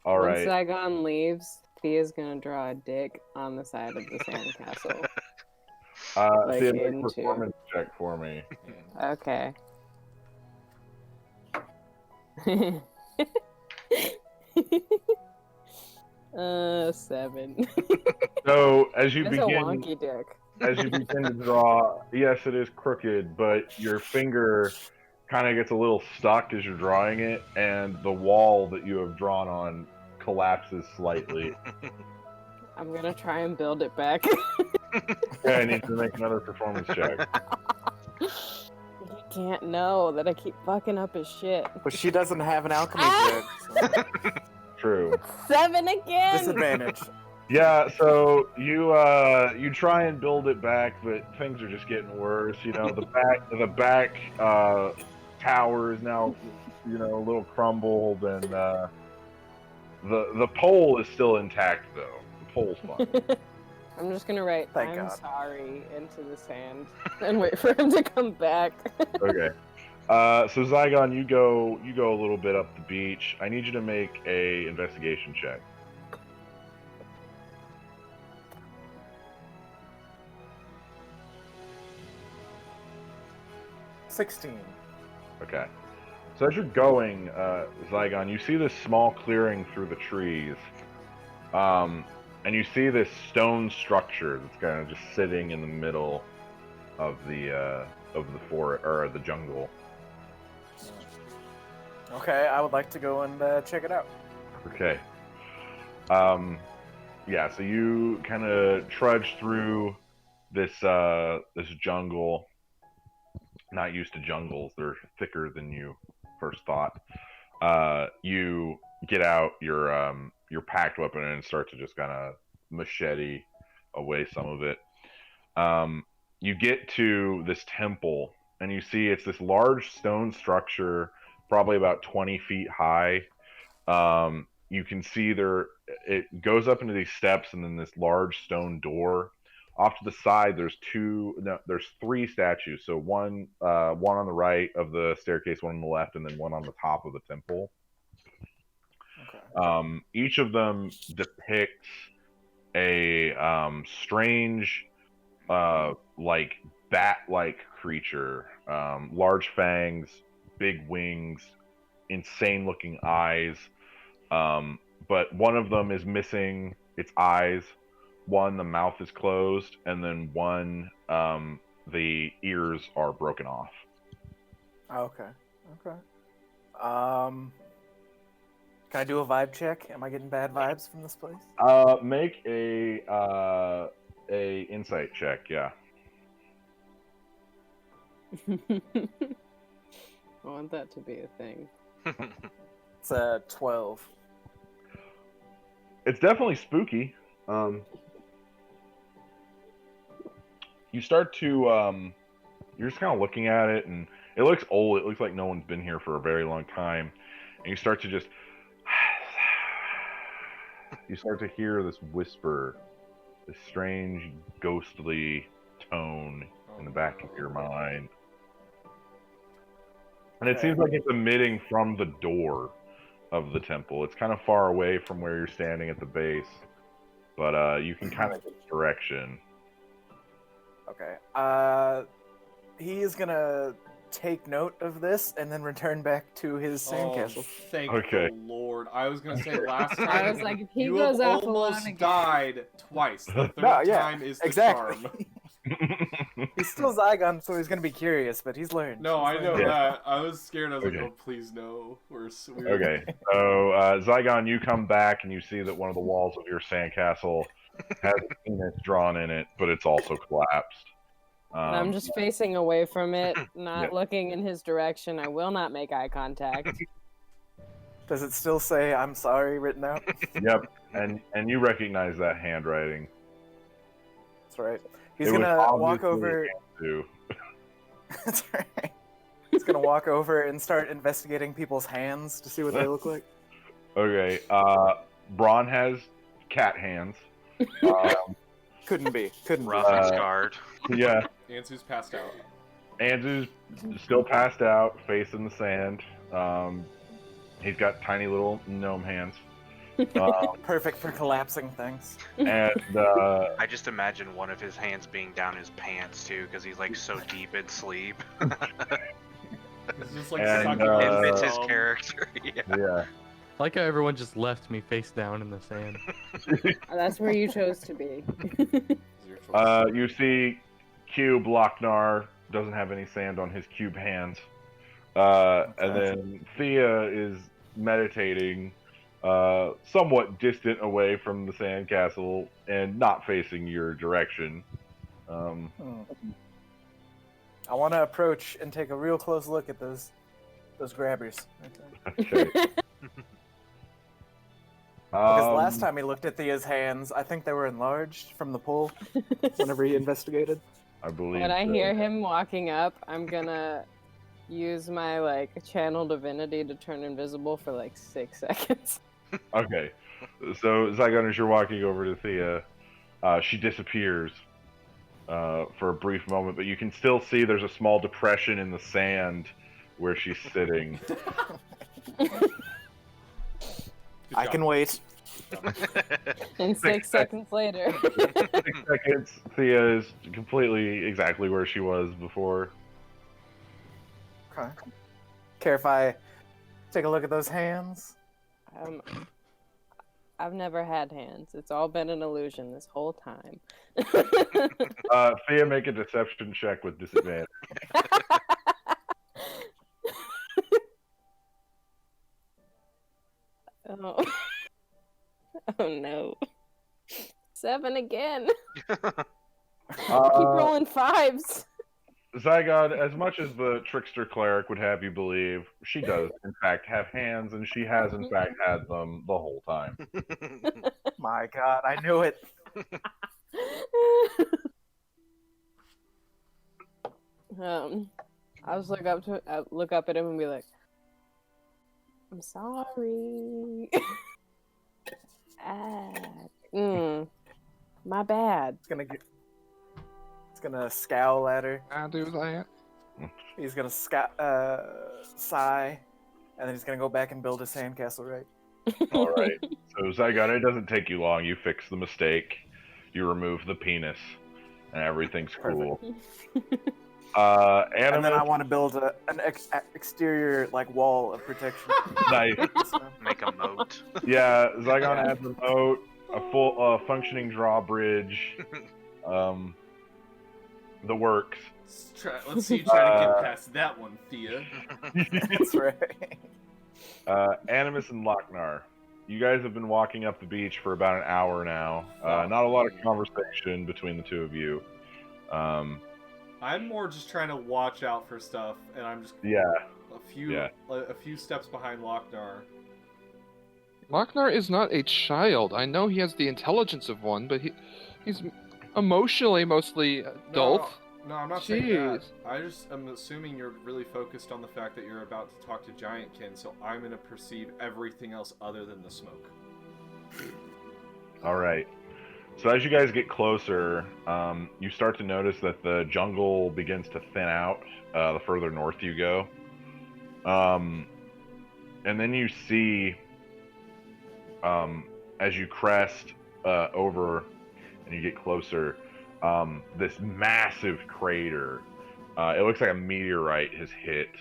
All Once right. Saigon leaves, Thea's gonna draw a dick on the side of the sandcastle. like Thea, make a into- performance check for me. Okay. 7. So as you That's a begin, wonky dick. as you begin to draw, yes, it is crooked, but your finger kind of gets a little stuck as you're drawing it, and the wall that you have drawn on collapses slightly. I'm gonna try and build it back. Yeah, I need to make another performance check. You can't know that I keep fucking up his shit. But she doesn't have an alchemy Ah! grid. So. True. 7 again. Disadvantage. Yeah, so you try and build it back, but things are just getting worse. You know, the back tower is now, you know, a little crumbled, and the pole is still intact though. The pole's fine. I'm just gonna write Thank "I'm God. sorry" into the sand and wait for him to come back. Okay. So Zygon, you go a little bit up the beach. I need you to make a investigation check. $16. Okay. So as you're going, Zygon, you see this small clearing through the trees, and you see this stone structure that's kind of just sitting in the middle of the forest or the jungle. Okay, I would like to go and check it out. Okay. Yeah. So you kind of trudge through this jungle. Not used to jungles; they're thicker than you first thought. You get out your packed weapon and start to just kind of machete away some of it. You get to this temple, and you see it's this large stone structure, probably about 20 feet high. You can see it goes up into these steps, and then this large stone door. Off to the side, there's 3 statues. So one on the right of the staircase, one on the left, and then one on the top of the temple. Okay. Each of them depicts a strange, like bat-like creature, large fangs, big wings, insane-looking eyes. But one of them is missing its eyes. One, the mouth is closed, and then one, the ears are broken off. Okay. Can I do a vibe check? Am I getting bad vibes from this place? Make a insight check. Yeah. I want that to be a thing. It's 12. It's definitely spooky. You start to you're just kind of looking at it, and it looks old. It looks like no one's been here for a very long time, and you start to just you start to hear this whisper, this strange ghostly tone in the back of your mind, and it seems like it's emitting from the door of the temple. It's kind of far away from where you're standing at the base, but you can kind of get direction. Okay. He is gonna take note of this and then return back to his sandcastle. Thank Okay. the Lord. I was gonna say last time. I was like, if he you goes have off alone almost again. died twice. The third No, yeah, time is the exactly. charm. He's still Zygon, so he's gonna be curious, but he's learned. No, I He's know learned. that. I was scared. I was Okay. like, oh, please no. We're Okay, so Zygon, you come back and you see that one of the walls of your sandcastle has a penis drawn in it, but it's also collapsed. And I'm just facing away from it, not Yeah. looking in his direction. I will not make eye contact. Does it still say "I'm sorry" written out? Yep, and you recognize that handwriting. That's right. He's It was gonna walk obviously over. Andrew. That's right. He's gonna walk over and start investigating people's hands to see what they look like. Okay, Braun has cat hands. Couldn't be. Rough and scarred. Yeah, Ansu's passed out. Andrew's still passed out, face in the sand. He's got tiny little gnome hands. Perfect for collapsing things. And I just imagine one of his hands being down his pants too, because he's like so deep in sleep. He's just like And, sucking uh, on It fits his his thumb. character. Yeah. yeah, I like how everyone just left me face down in the sand. That's where you chose to be. Is your choice. You see Cube Locknar doesn't have any sand on his cube hands. And then Thea is meditating somewhat distant away from the sandcastle and not facing your direction. I want to approach and take a real close look at those grabbers. Okay. Because last time he looked at Thea's hands, I think they were enlarged from the pull whenever he investigated. I believe When I so. hear him walking up, I'm gonna use my like channel divinity to turn invisible for like 6 seconds. Okay. So, Zygon, as you're walking over to Thea, she disappears for a brief moment, but you can still see there's a small depression in the sand where she's sitting. I can wait. And 6 seconds later. 6 seconds, Thea is completely exactly where she was before. Okay. Care if I take a look at those hands? I've never had hands. It's all been an illusion this whole time. Thea, make a deception check with disadvantage. Oh. Oh no. 7 again. Keep rolling 5s. Zygon, as much as the trickster cleric would have you believe, she does in fact have hands, and she has in fact had them the whole time. My God, I knew it. I was look up at him and be like, "I'm sorry." My bad. It's gonna scowl at her. I do that. He's gonna sigh, and then he's gonna go back and build a sandcastle, right? All right. So Zygon, it doesn't take you long. You fix the mistake. You remove the penis, and everything's cool. And then I want to build an exterior like wall of protection. Nice. Make a moat. Yeah, Zygon adds a moat, a full functioning drawbridge, the works. Let's see you try to get past that one, Thea. That's right. Animus and Locknar, you guys have been walking up the beach for about an hour now. Not a lot of conversation between the two of you. I'm more just trying to watch out for stuff, and I'm just a few steps behind Locknar. Locknar is not a child. I know he has the intelligence of one, but he's emotionally mostly adult. No, I'm not saying that. I just am assuming you're really focused on the fact that you're about to talk to Giantkin, so I'm going to perceive everything else other than the smoke. All right. So as you guys get closer, you start to notice that the jungle begins to thin out the further north you go. And then you see, as you crest over and you get closer, this massive crater. It looks like a meteorite has hit.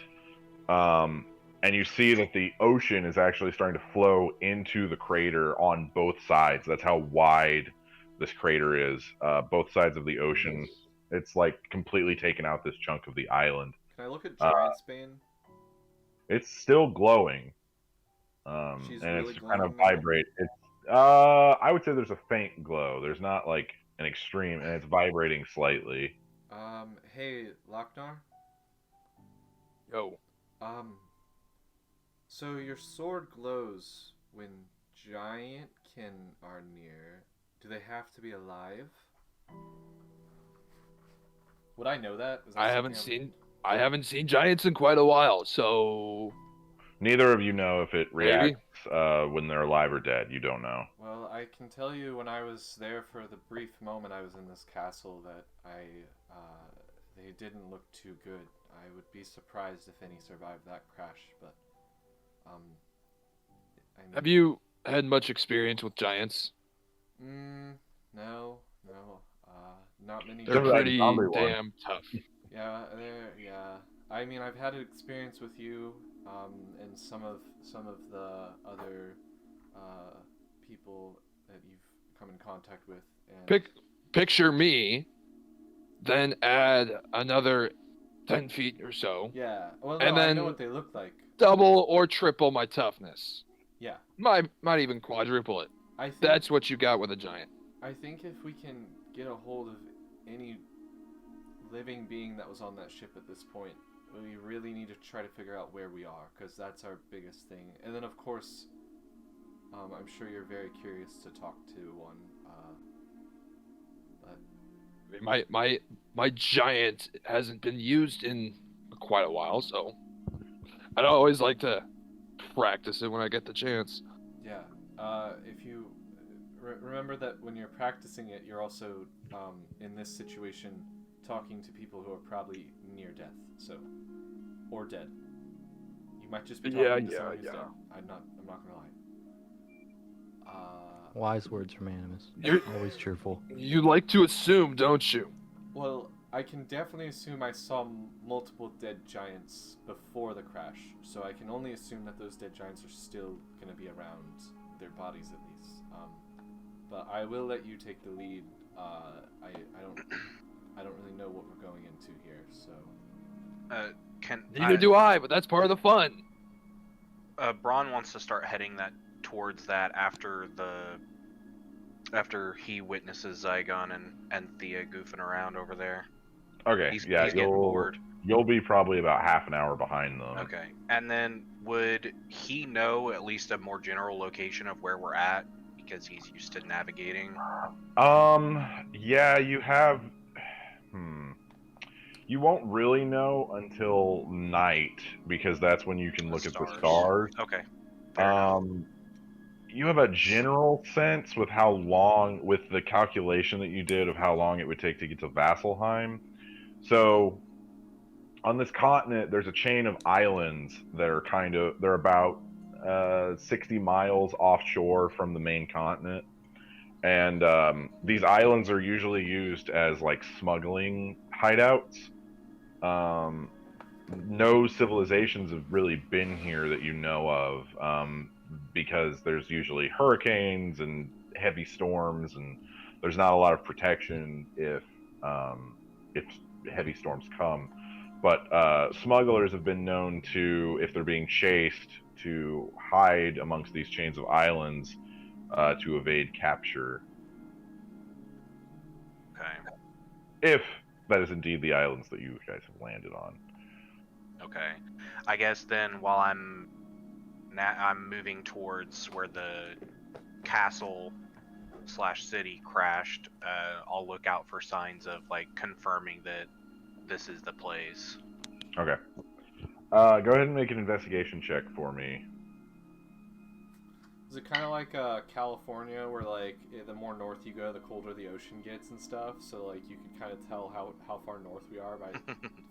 And you see that the ocean is actually starting to flow into the crater on both sides. That's how wide this crater is. Both sides of the ocean. It's like completely taken out this chunk of the island. Can I look at Giantsbane? It's still glowing. She's and really it's kind of glowing now? vibrate. It's I would say there's a faint glow. There's not like an extreme, and it's vibrating slightly. Hey, Locknar? Yo. So your sword glows when Giantkin are near. Do they have to be alive? Would I know that? Is that I haven't seen giants in quite a while, so Neither of you know if it reacts when they're alive or dead. You don't know. Well, I can tell you when I was there for the brief moment I was in this castle that they didn't look too good. I would be surprised if any survived that crash, but I mean, have you had much experience with giants? No. Not many. They're Except for that pretty zombie one. damn tough. Yeah. I mean, I've had an experience with you. and some of the other people that you've come in contact with. And Picture me, then add another 10 feet or so. yeah, well, no, And I then know what they look like. double or triple my toughness. Yeah, Might even quadruple it. I think That's what you got with a giant. I think if we can get a hold of any living being that was on that ship at this point, we really need to try to figure out where we are, because that's our biggest thing. And then, of course, I'm sure you're very curious to talk to one. But My giant hasn't been used in quite a while, so I'd always like to practice it when I get the chance. yeah, if you remember that when you're practicing it, you're also in this situation talking to people who are probably near death, or dead. You might just be talking to someone who's dead. I'm not gonna lie. Wise words from Animus. Always cheerful. You like to assume, don't you? Well, I can definitely assume I saw multiple dead giants before the crash, so I can only assume that those dead giants are still gonna be around, their bodies at least. But I will let you take the lead. I don't really know what we're going into here, so. Neither do I, but that's part of the fun. Braun wants to start heading towards that after he witnesses Zygon and Thea goofing around over there. Okay, He's getting bored. You'll be probably about half an hour behind them. Okay, and then would he know at least a more general location of where we're at because he's used to navigating? Yeah, you have. You won't really know until night because that's when you can look at the stars. Okay. Fair enough. You have a general sense with how long, with the calculation that you did of how long it would take to get to Vasselheim. So, on this continent, there's a chain of islands that are they're about 60 miles offshore from the main continent. And these islands are usually used as like smuggling hideouts. No civilizations have really been here that you know of, because there's usually hurricanes and heavy storms, and there's not a lot of protection if heavy storms come. But smugglers have been known to, if they're being chased, to hide amongst these chains of islands to evade capture. Okay. If that is indeed the islands that you guys have landed on. Okay. I guess then while I'm moving towards where the castle/city crashed, I'll look out for signs of like confirming that this is the place. Okay. Go ahead and make an investigation check for me. Is it kind of like California, where like the more north you go, the colder the ocean gets and stuff? So like you can kind of tell how far north we are by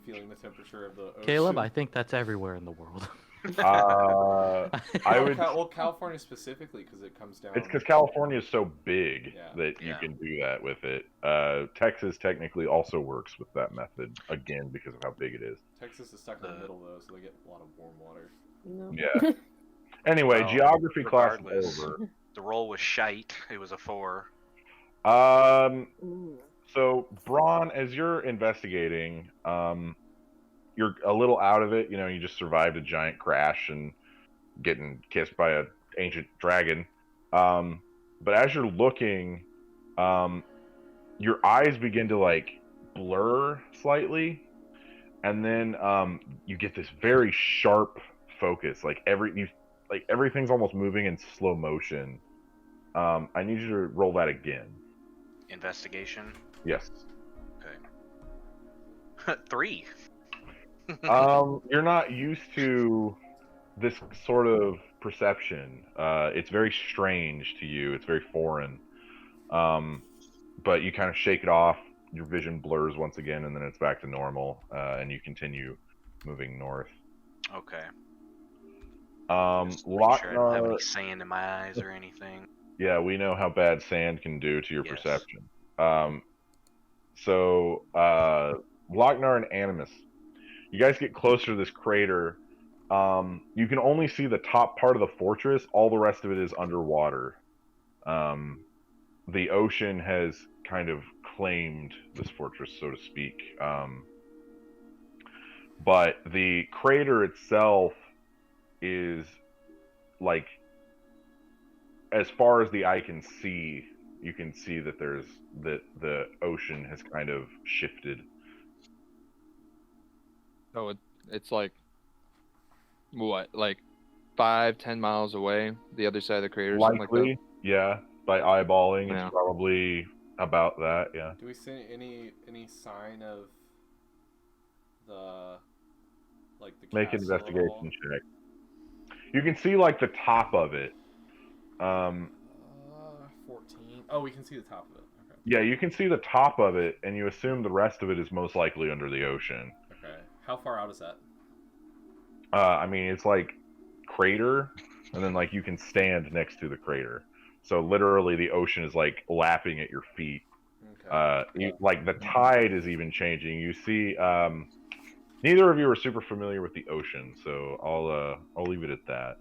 feeling the temperature of the ocean. Caleb, I think that's everywhere in the world. I would. Well, California specifically, because it comes down. It's because California is so big that you Yeah. can do that with it. Texas technically also works with that method, again, because of how big it is. Texas is stuck in the middle though, so they get a lot of warm water. No. Yeah. Anyway, Well, geography class regardless, is over. The roll was shite. It was a 4. Ooh. So Braun, as you're investigating, you're a little out of it. You know, you just survived a giant crash and getting kissed by an ancient dragon. But as you're looking, your eyes begin to like blur slightly, and then you get this very sharp focus. Like everything's almost moving in slow motion. I need you to roll that again. Investigation. Yes. Okay. 3. You're not used to this sort of perception. It's very strange to you. It's very foreign. But you kind of shake it off. Your vision blurs once again, and then it's back to normal, and you continue moving north. Okay. Locknar, Sure I don't have any sand in my eyes or anything. yeah, we know how bad sand can do to your Yes. perception. So Locknar and Animus, you guys get closer to this crater, You can only see the top part of the fortress. All the rest of it is underwater. The ocean has kind of claimed this fortress, so to speak. But the crater itself is like, as far as the eye can see, you can see that the ocean has kind of shifted. Oh, it's like what, like 5-10 miles away, the other side of the crater, or something like that. Likely, yeah. By eyeballing, Yeah. it's probably about that. Yeah. Do we see any sign of the Make an castle at investigation all? check. You can see like the top of it. 14. Oh, we can see the top of it. Okay. Yeah, you can see the top of it, and you assume the rest of it is most likely under the ocean. Okay. How far out is that? I mean, it's like crater, and then like you can stand next to the crater. So literally, the ocean is like lapping at your feet. Okay. Like the tide is even changing. You see, neither of you are super familiar with the ocean, so I'll leave it at that.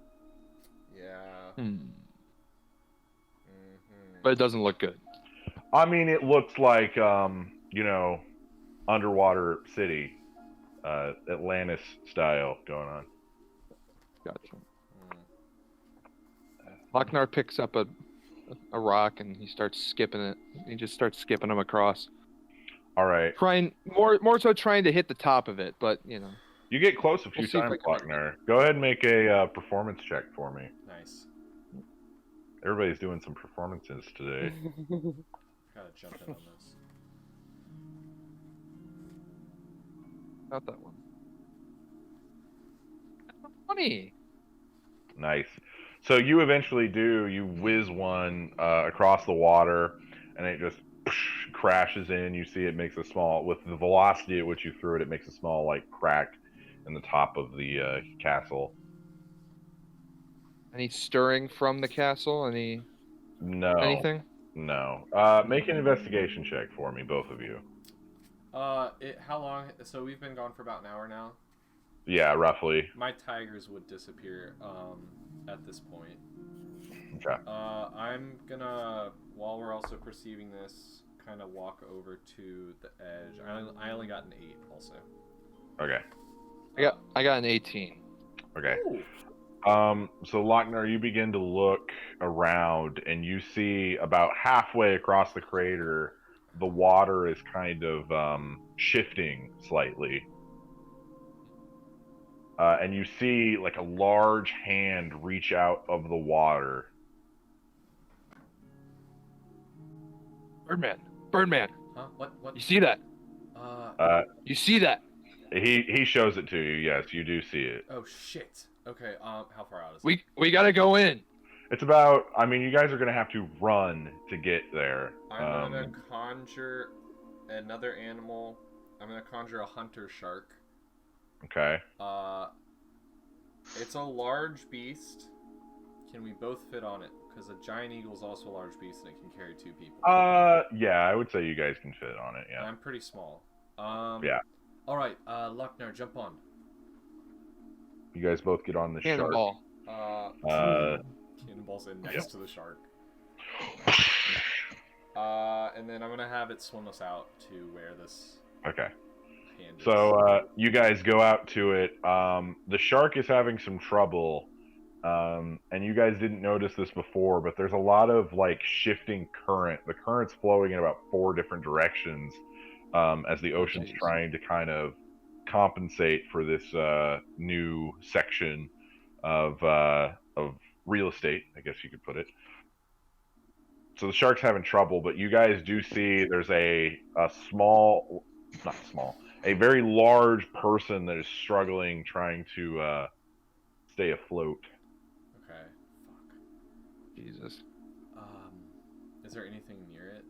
Yeah. But it doesn't look good. I mean, it looks like underwater city, Atlantis style going on. Gotcha. Locknar picks up a rock and he starts skipping it. He just starts skipping them across. All right. Trying more so trying to hit the top of it, but you know. You get close a few We'll see if times, I can- Locknar. Go ahead and make a performance check for me. Nice. Everybody's doing some performances today. Gotta jump in on this. Not that one. 20. Nice. So you eventually you whiz one across the water, and it just crashes in. You see it makes a small, with the velocity at which you threw it, it makes a small like crack in the top of the castle. Any stirring from the castle? Anything? No. Make an investigation check for me, both of you. How long? So we've been gone for about an hour now. Yeah, roughly. My tigers would disappear at this point. Okay. I'm gonna, while we're also perceiving this, kind of walk over to the edge. I only got an 8 also. Okay. I got an 18. Okay. Ooh. So Locknar, you begin to look around, and you see about halfway across the crater, the water is kind of shifting slightly. And you see like a large hand reach out of the water. Birdman. Huh? What? You see that? You see that? He shows it to you. Yes, you do see it. Oh shit. Okay. How far out is it? We gotta go in. It's about. I mean, you guys are gonna have to run to get there. I'm gonna conjure another animal. I'm gonna conjure a hunter shark. Okay. It's a large beast. Can we both fit on it? Because a giant eagle is also a large beast and it can carry 2 people. Yeah, I would say you guys can fit on it. Yeah. I'm pretty small. Yeah. All right, Locknar, jump on. You guys both get on the shark. Cannonball. Cannonball's in next to the shark. And then I'm gonna have it swim us out to where this Okay. hand is. So you guys go out to it. The shark is having some trouble, and you guys didn't notice this before, but there's a lot of like shifting current. The current's flowing in about 4 different directions as the ocean's trying to kind of compensate for this new section of real estate, I guess you could put it. So the shark's having trouble, but you guys do see there's a very large person that is struggling, trying to stay afloat. Okay. Fuck. Jesus. Is there anything near it?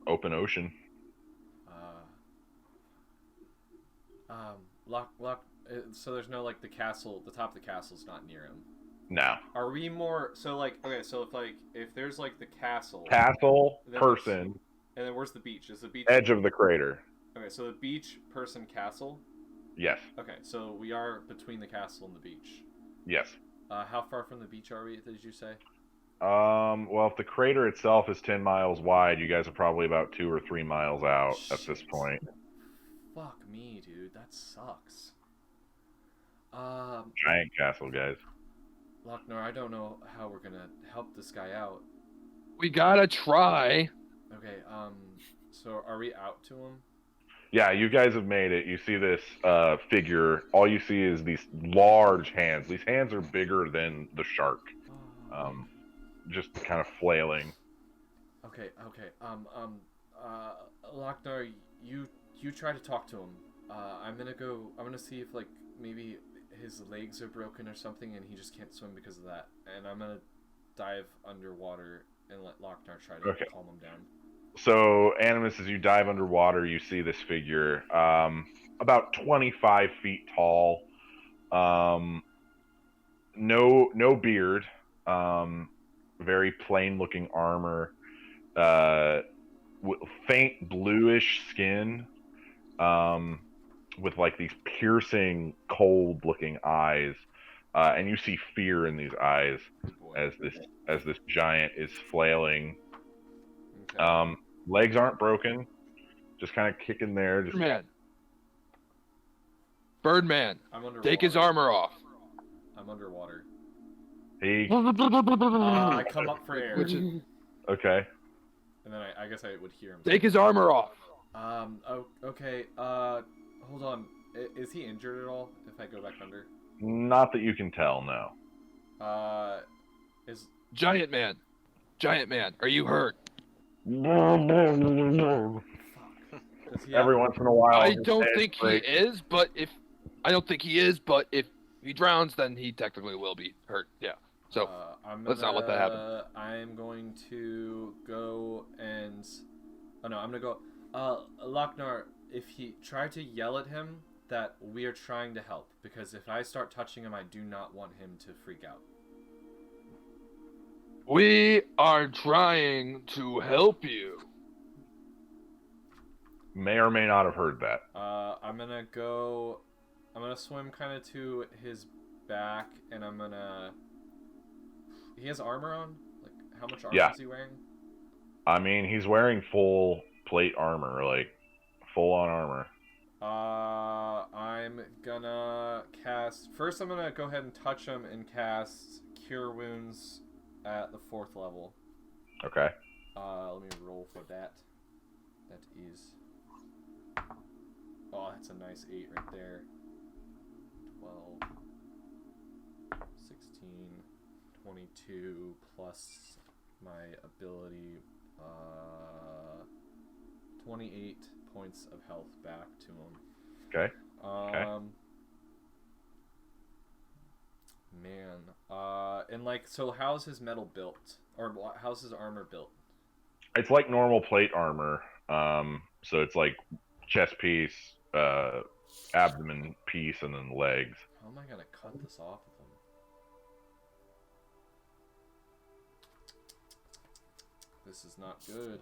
Open ocean. So there's no like the castle. The top of the castle's not near him. No. Are we more so like okay? So if there's like the castle, then person, and then where's the beach? Is the beach edge of the crater. Okay, so the beach, person, castle. Yes. Okay, so we are between the castle and the beach. Yes. How far from the beach are we, did you say? Well, if the crater itself is 10 miles wide, you guys are probably about 2 or 3 miles out at this Shit. point. Fuck me, dude. That sucks. Giant castle, guys. Locknar, I don't know how we're gonna help this guy out. We gotta try. Okay, so are we out to him? Yeah, you guys have made it. You see this figure. All you see is these large hands. These hands are bigger than the shark. Just kind of flailing. Okay. Locknar, you try to talk to him. I'm gonna see if like maybe his legs are broken or something and he just can't swim because of that. And I'm gonna dive underwater and let Locknar try to calm him down. So, Animus, as you dive underwater, you see this figure, about 25 feet tall, no beard, very plain-looking armor, faint bluish skin, with like these piercing, cold-looking eyes, and you see fear in these eyes as this giant is flailing. Okay. Legs aren't broken, just kind of kicking there. Just Birdman, I'm underwater. take his armor off. I'm underwater. He I come up for air. okay. And then I guess I would hear him. Take his armor off. Oh, okay. Hold on. Is he injured at all if I go back under? Not that you can tell, no. Is Giant man, are you hurt? Every once in a while. I don't think he is, but if he drowns, then he technically will be hurt. Yeah. So let's not let that happen. I'm going to go and. Oh no, I'm gonna go. Locknar, if he try to yell at him that we are trying to help, because if I start touching him, I do not want him to freak out. We are trying to help you. May or may not have heard that. I'm gonna swim kind of to his back, and I'm gonna. He has armor on. Like, how much armor is he wearing? I mean, he's wearing full plate armor, like full on armor. I'm gonna cast. First, I'm gonna go ahead and touch him and cast Cure Wounds at the 4th level. Okay. Let me roll for that. That is. Oh, that's a nice 8 right there. 12, 16, 22 plus my ability. 28 points of health back to him. Okay. Man. And like, so how's his metal built? Or how's his armor built? It's like normal plate armor. So it's like chest piece, abdomen piece, and then legs. How am I gonna cut this off of him? This is not good.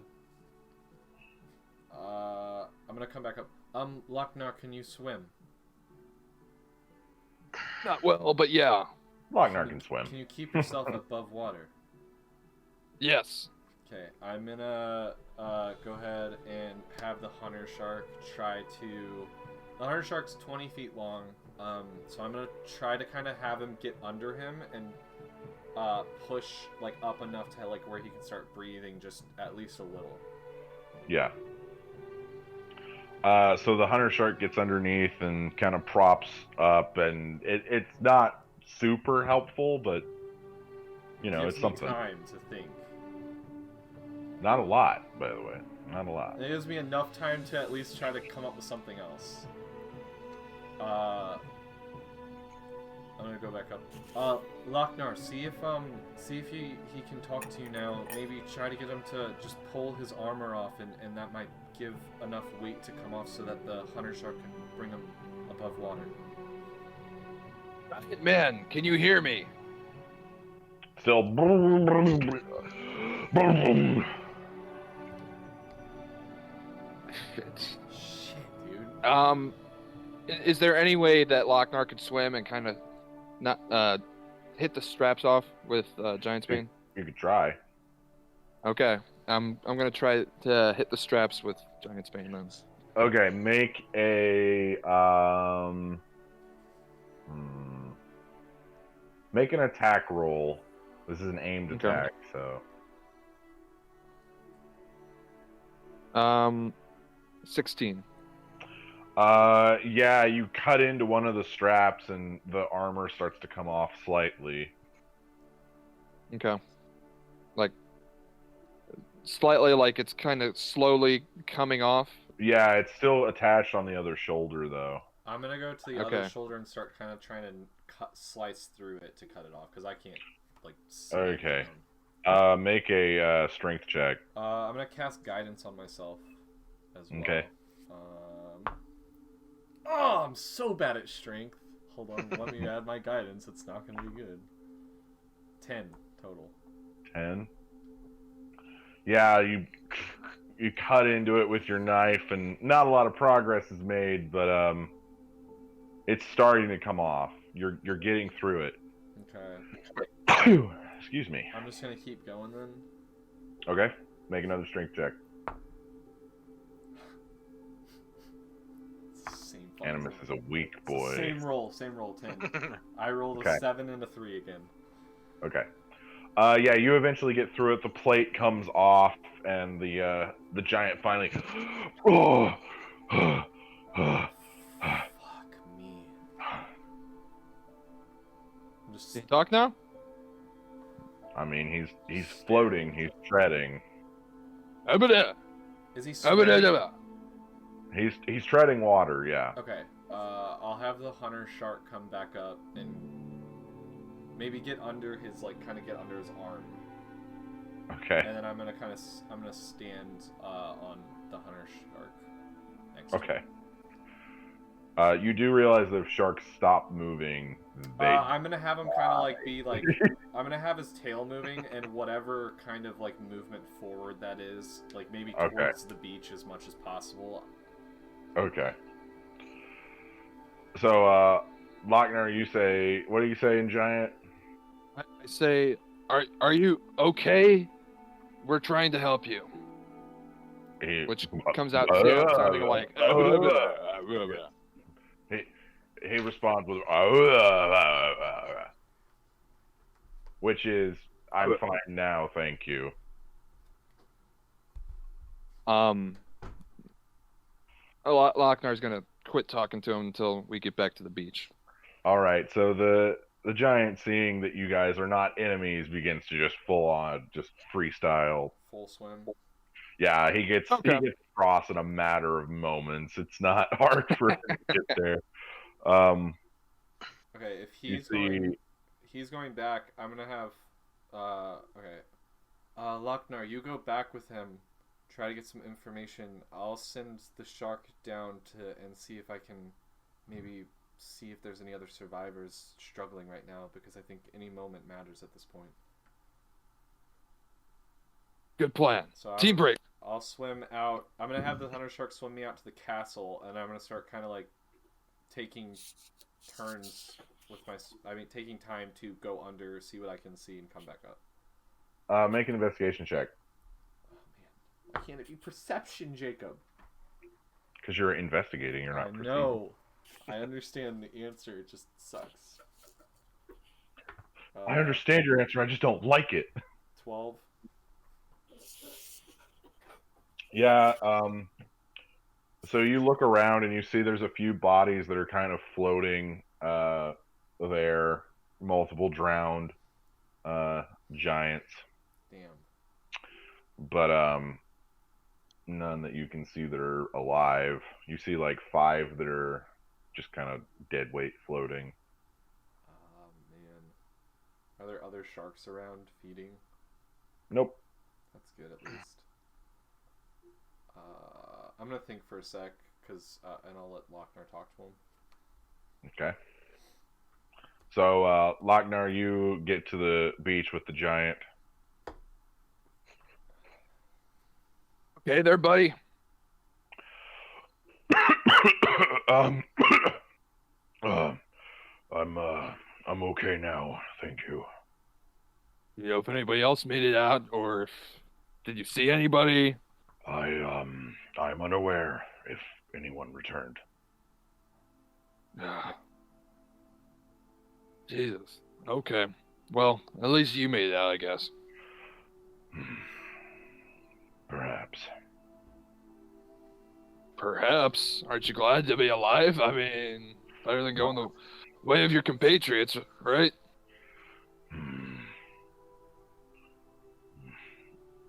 I'm gonna come back up. Locknar, can you swim? Not well, but yeah. Locknar can swim. Can you keep yourself above water? Yes. Okay, I'm gonna go ahead and have the hunter shark try to. The hunter shark's 20 feet long, so I'm gonna try to kind of have him get under him and push like up enough to like where he can start breathing just at least a little. Yeah. So the hunter shark gets underneath and kind of props up, and it's not super helpful, but you know, Gives it's something. me time to think. Not a lot, by the way. Not a lot. It gives me enough time to at least try to come up with something else. I'm gonna go back up. Locknar, see if he can talk to you now. Maybe try to get him to just pull his armor off, and that might give enough weight to come off so that the hunter shark can bring him above water. Man, can you hear me? Still. Shit. Shit, dude. Is there any way that Locknar could swim and kind of not hit the straps off with Giant's Bane? You could try. Okay, I'm gonna try to hit the straps with Giant's Bane then. Okay, make a make an attack roll. This is an aimed Okay. attack, so 16. yeah, you cut into one of the straps and the armor starts to come off slightly. Okay. Like slightly, like it's kind of slowly coming off. Yeah, it's still attached on the other shoulder though. I'm gonna go to the other Okay. shoulder and start kind of trying to slice through it to cut it off because I can't like. See Okay. it. Make a strength check. I'm gonna cast guidance on myself as well. Okay. Oh, I'm so bad at strength. Hold on, let me add my guidance. It's not gonna be good. 10 total. 10. Yeah, you cut into it with your knife, and not a lot of progress is made, but it's starting to come off. You're getting through it. Okay. Excuse me. I'm just gonna keep going then. Okay, make another strength check. Same fucking Animus roll. is a weak boy. Same roll, 10. I rolled a Okay. 7 and a 3 again. Okay. Yeah, you eventually get through it. The plate comes off, and the giant finally. Oh, Fuck me. I'm just. Can you talk now? I mean, he's floating. He's treading. Is he swimming? He's treading water. Yeah. Okay. I'll have the hunter shark come back up and maybe get under his kind of get under his arm, Okay. and then I'm gonna stand on the hunter shark next to Okay. him. You do realize that if sharks stop moving, they. I'm gonna have him kind of I'm gonna have his tail moving and whatever kind of movement forward that is, maybe Okay. towards the beach as much as possible. Okay. So, Locknar, you say, what do you say in giant? I say, are you okay? We're trying to help you. Which comes out sounding like. He responds with, which is, I'm fine now, thank you. Locknar's gonna quit talking to him until we get back to the beach. All right, so the giant, seeing that you guys are not enemies, begins to just full on just freestyle. Full swim. Yeah, he gets across in a matter of moments. It's not hard for him to get there. Okay, if You he's going back, I'm gonna have Locknar, you go back with him, try to get some information. I'll send the shark down and see if I can maybe see if there's any other survivors struggling right now, because I think any moment matters at this point. Good plan. So Team break. I'll swim out. I'm gonna have the hunter shark swim me out to the castle, and I'm gonna start kind of taking turns with taking time to go under, see what I can see, and come back up. make an investigation check. Oh man, I can't do perception, Jacob. Because you're investigating, you're not I perceiving. know. I understand the answer. It just sucks. I understand your answer, I just don't like it. 12. Yeah, so you look around and you see there's a few bodies that are kind of floating there, multiple drowned giants, Damn. but none that you can see that are alive. You see 5 that are just kind of dead weight floating. Oh man. Are there other sharks around feeding? Nope. That's good at least. I'm gonna think for a sec, and I'll let Locknar talk to him. Okay. So, Locknar, you get to the beach with the giant. Okay, there, buddy. I'm okay now. Thank you. You know if anybody else made it out, or did you see anybody? I'm unaware if anyone returned. Jesus. Okay. Well, at least you made it out, I guess. Perhaps. Perhaps. Aren't you glad to be alive? I mean, better than going the way of your compatriots, right?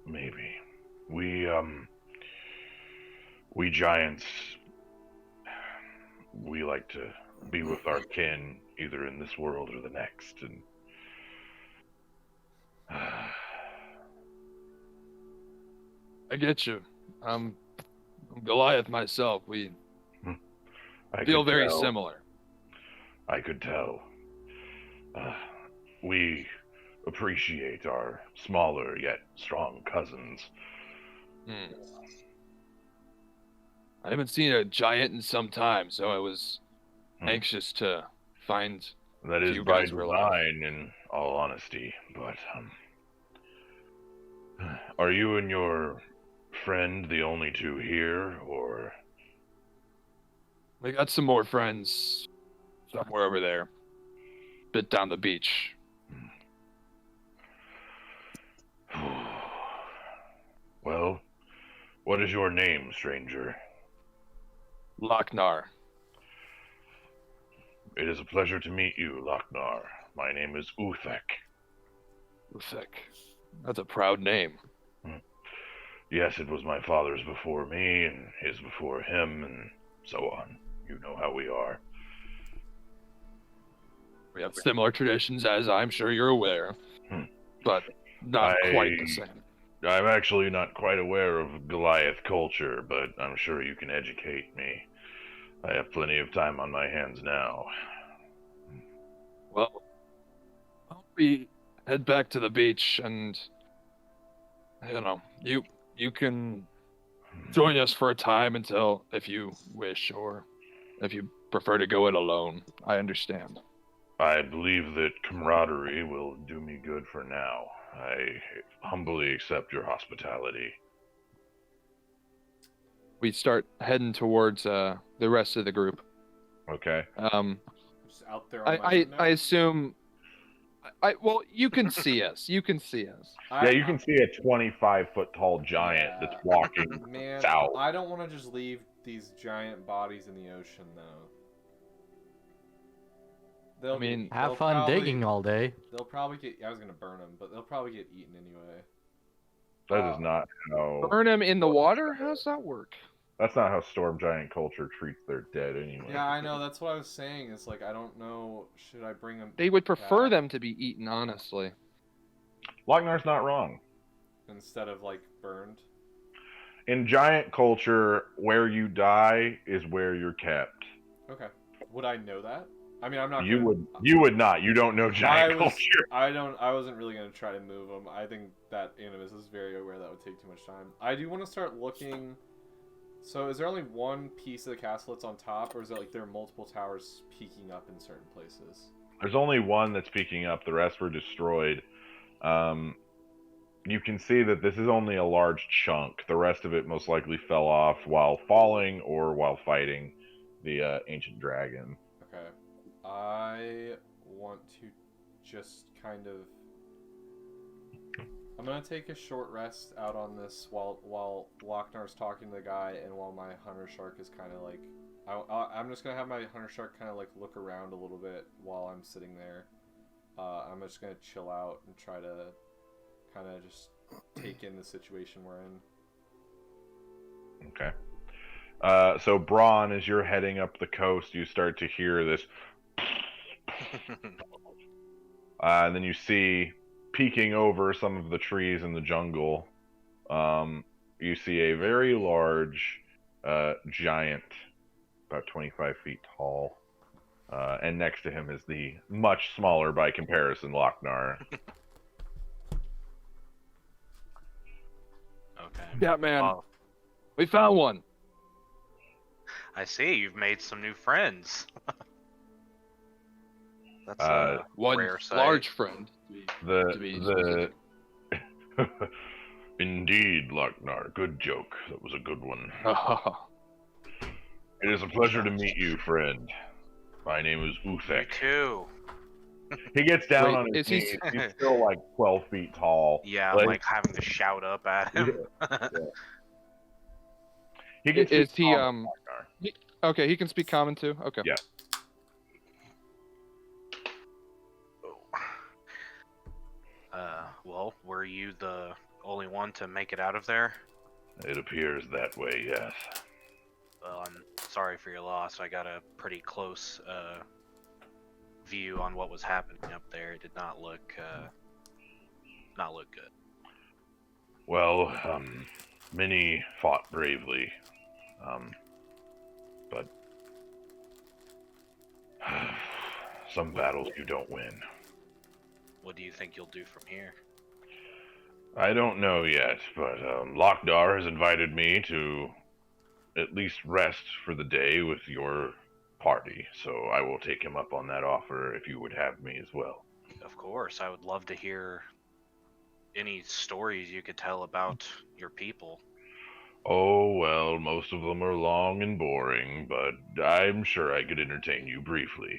Maybe. We giants, we like to be with our kin either in this world or the next, and I get you. I'm Goliath myself. We I feel could very tell. similar. I could tell. We appreciate our smaller yet strong cousins. I haven't seen a giant in some time, so I was anxious to find That is you by guys were alive. design, in all honesty. But are you and your friend the only two here, or? We got some more friends somewhere over there. Bit down the beach. Well, what is your name, stranger? Locknar. It is a pleasure to meet you, Locknar. My name is Uthek. Uthek. That's a proud name. Yes, it was my father's before me, and his before him, and so on. You know how we are. We have similar traditions, as I'm sure you're aware, but not quite the same. I'm actually not quite aware of Goliath culture, but I'm sure you can educate me. I have plenty of time on my hands now. Well, we head back to the beach, and you can join us for a time until, if you wish, or if you prefer to go it alone. I understand. I believe that camaraderie will do me good for now. I humbly accept your hospitality. We start heading towards the rest of the group. Okay. Just out there on my I own now? assume. Well, you can see us. You can see us. Yeah, you can see a 25-foot tall giant that's walking Man, south. I don't want to just leave these giant bodies in the ocean, though. Have fun digging all day. They'll probably get. I was gonna burn them, but they'll probably get eaten anyway. That is not how. Burn them in the water? How does that work? That's not how storm giant culture treats their dead anyway. Yeah, I know. That's what I was saying. It's like I don't know. Should I bring them? They would prefer back them to be eaten, honestly. Locknar's not wrong. instead of like burned? In giant culture, where you die is where you're kept. Okay. Would I know that? I mean, I'm not. You would not. You don't know giant culture. I wasn't really gonna try to move them. I think that Animus is very aware that would take too much time. I do want to start looking. So, is there only one piece of the castle that's on top, or is it like there are multiple towers peeking up in certain places? There's only one that's peeking up. The rest were destroyed. You can see that this is only a large chunk. The rest of it most likely fell off while falling or while fighting the ancient dragon. Okay. I want to just kind of... I'm going to take a short rest out on this while Locknar's talking to the guy and while my Hunter Shark is kind of like... I'm just going to have my Hunter Shark kind of like look around a little bit while I'm sitting there. I'm just going to chill out and try to kind of just take in the situation we're in. Okay. So Braun, as you're heading up the coast, you start to hear this... and then you see, peeking over some of the trees in the jungle, you see a very large giant, about 25 feet tall. And next to him is the much smaller, by comparison, Locknar. Okay. Yeah, man. Well, We found one. I see you've made some new friends. That's a One rare sight. large friend. To be The Indeed, Locknar. Good joke. That was a good one. It is a pleasure to meet you, friend. My name is You Uthek. too. He gets down Wait, on his is he knees. He's still like 12 feet tall. Yeah, I'm like having to shout up at him. He can Is speak he common, Locknar. Okay, he can speak common too. Okay. Yeah. Well, were you the only one to make it out of there? It appears that way, yes. Well, I'm sorry for your loss. I got a pretty close view on what was happening up there. It did not look good. Well, many fought bravely, but some battles you don't win. What do you think you'll do from here? I don't know yet, but Locknar has invited me to at least rest for the day with your party, so I will take him up on that offer if you would have me as well. Of course, I would love to hear any stories you could tell about your people. Oh, well, most of them are long and boring, but I'm sure I could entertain you briefly.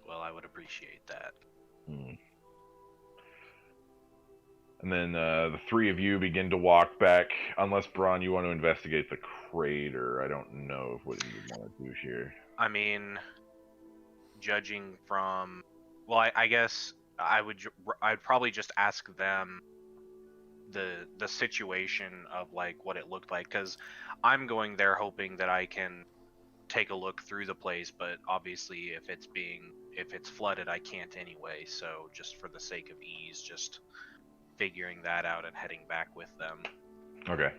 Well, I would appreciate that. And then the three of you begin to walk back, unless, Braun, you want to investigate the crater. I don't know what you would want to do here. I mean, judging from... Well, I guess I'd probably just ask them the situation of, like, what it looked like, because I'm going there hoping that I can take a look through the place, but obviously if it's flooded, I can't anyway, so just for the sake of ease, just figuring that out and heading back with them. Okay.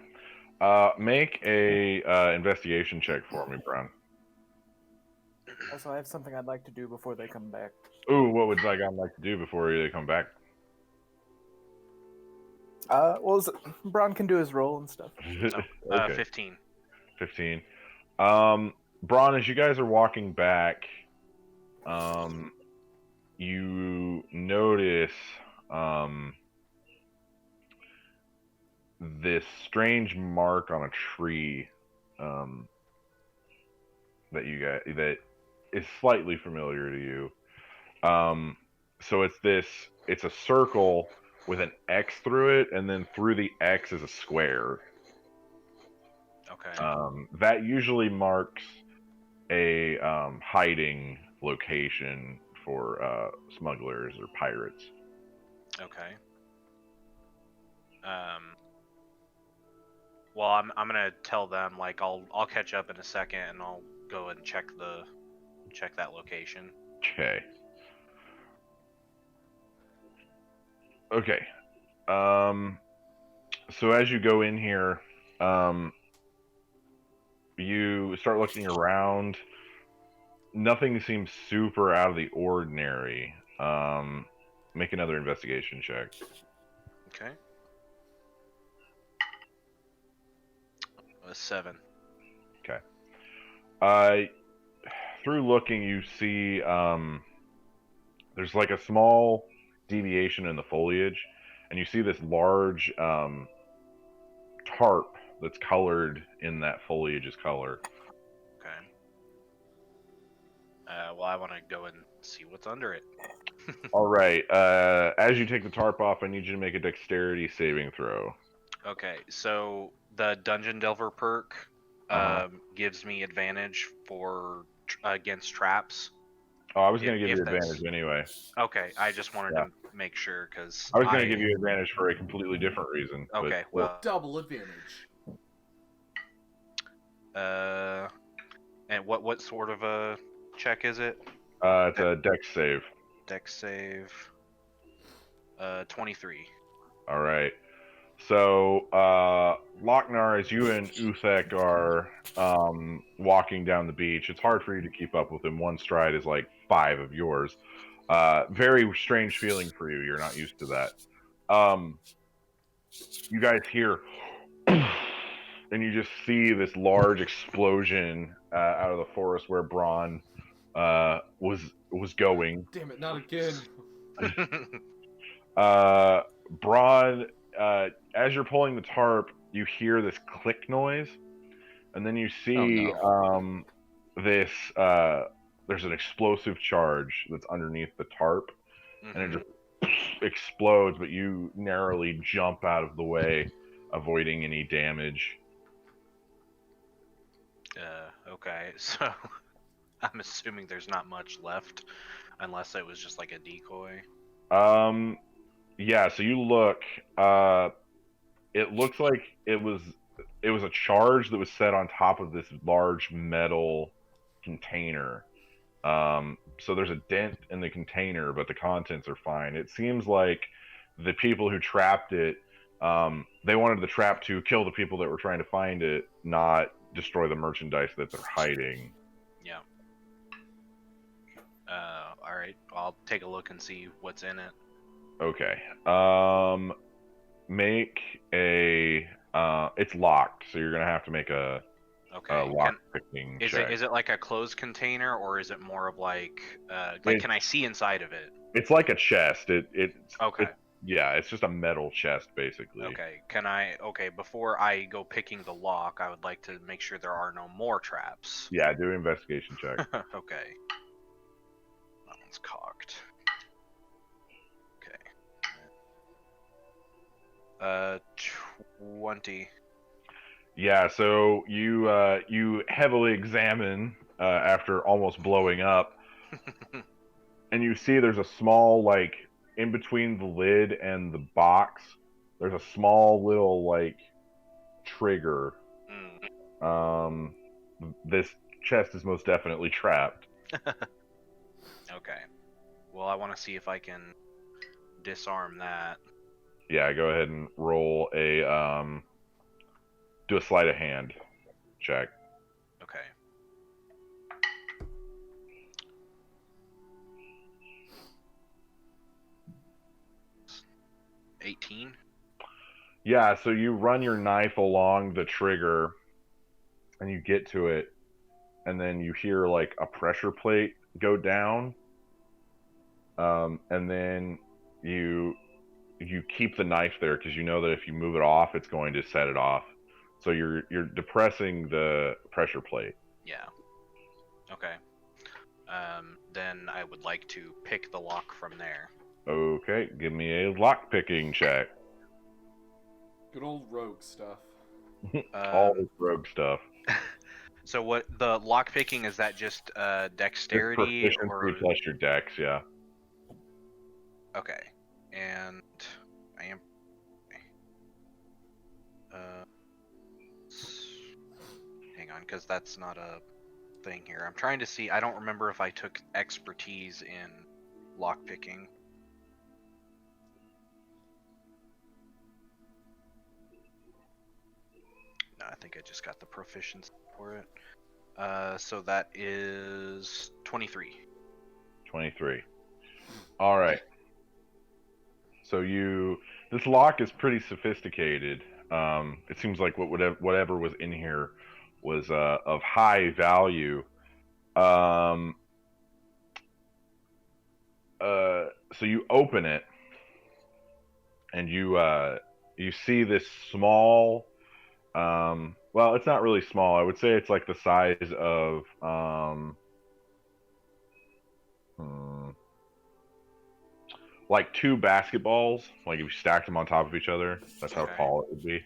Make a investigation check for me, Braun. Also, I have something I'd like to do before they come back. Ooh, what would Zygon like to do before they come back? Braun can do his roll and stuff. Okay. 15. 15. Braun, as you guys are walking back, you notice this strange mark on a tree that is slightly familiar to you. So it's a circle with an X through it, and then through the X is a square. Okay. That usually marks a hiding location for smugglers or pirates. Okay. Well, I'm gonna tell them, like, I'll catch up in a second and I'll go and check that location. Okay. Okay. So as you go in here, you start looking around. Nothing seems super out of the ordinary. Make another investigation check. Okay. A 7. Okay. Through looking, you see there's like a small deviation in the foliage, and you see this large tarp that's colored in that foliage's color. Okay. Well, I want to go and see what's under it. All right. As you take the tarp off, I need you to make a dexterity saving throw. Okay, so the Dungeon Delver perk gives me advantage against traps. Oh, I was going to give If you that's- advantage anyway. Okay, I just wanted to make sure, because I was going to give you advantage for a completely different reason. but- Okay, well, Double advantage. and what sort of a check is it? It's a dex save. Dex save. 23. All right. So, Locknar, as you and Uthek are walking down the beach, it's hard for you to keep up with him. One stride is like 5 of yours. Very strange feeling for you. You're not used to that. You guys hear and you just see this large explosion out of the forest where Braun was going. Damn it, not again. Braun, as you're pulling the tarp, you hear this click noise, and then you see this. There's an explosive charge that's underneath the tarp, and it just explodes, but you narrowly jump out of the way, avoiding any damage. Okay, so I'm assuming there's not much left, unless it was just like a decoy. Yeah, so you look, it looks like it was a charge that was set on top of this large metal container. So there's a dent in the container, but the contents are fine. It seems like the people who trapped it, they wanted the trap to kill the people that were trying to find it, not destroy the merchandise that they're hiding. Yeah. Alright, I'll take a look and see what's in it. Okay. Make a, it's locked, so you're gonna have to make a lock picking check. Is it like a closed container, or is it more of like can I see inside of it? It's like a chest. Okay. Yeah, it's just a metal chest, basically. Okay, before I go picking the lock, I would like to make sure there are no more traps. Yeah, do an investigation check. Okay. That one's cocked. Okay. 20. Yeah, so you heavily examine after almost blowing up, and you see there's a small, like, in between the lid and the box, there's a small little, like, trigger. This chest is most definitely trapped. Okay. Well, I want to see if I can disarm that. Yeah, go ahead and roll a, do a sleight of hand check. Okay. $18. Yeah, so you run your knife along the trigger, and you get to it, and then you hear like a pressure plate go down, and then you keep the knife there because you know that if you move it off, it's going to set it off. So you're depressing the pressure plate. Yeah. Okay. Then I would like to pick the lock from there. Okay, give me a lock picking check. Good old rogue stuff. All this rogue stuff. So what the lock picking is, that just dexterity It's proficiency plus your dex, yeah. Okay. And I am hang on, because that's not a thing here. I'm trying to see. I don't remember if I took expertise in lockpicking. No, I think I just got the proficiency for it. So that is 23. 23. All right. So this lock is pretty sophisticated. It seems like whatever was in here was of high value. So you open it, and you see this small. Well, it's not really small. I would say it's like the size of like 2 basketballs. Like if you stacked them on top of each other, that's how tall it would be.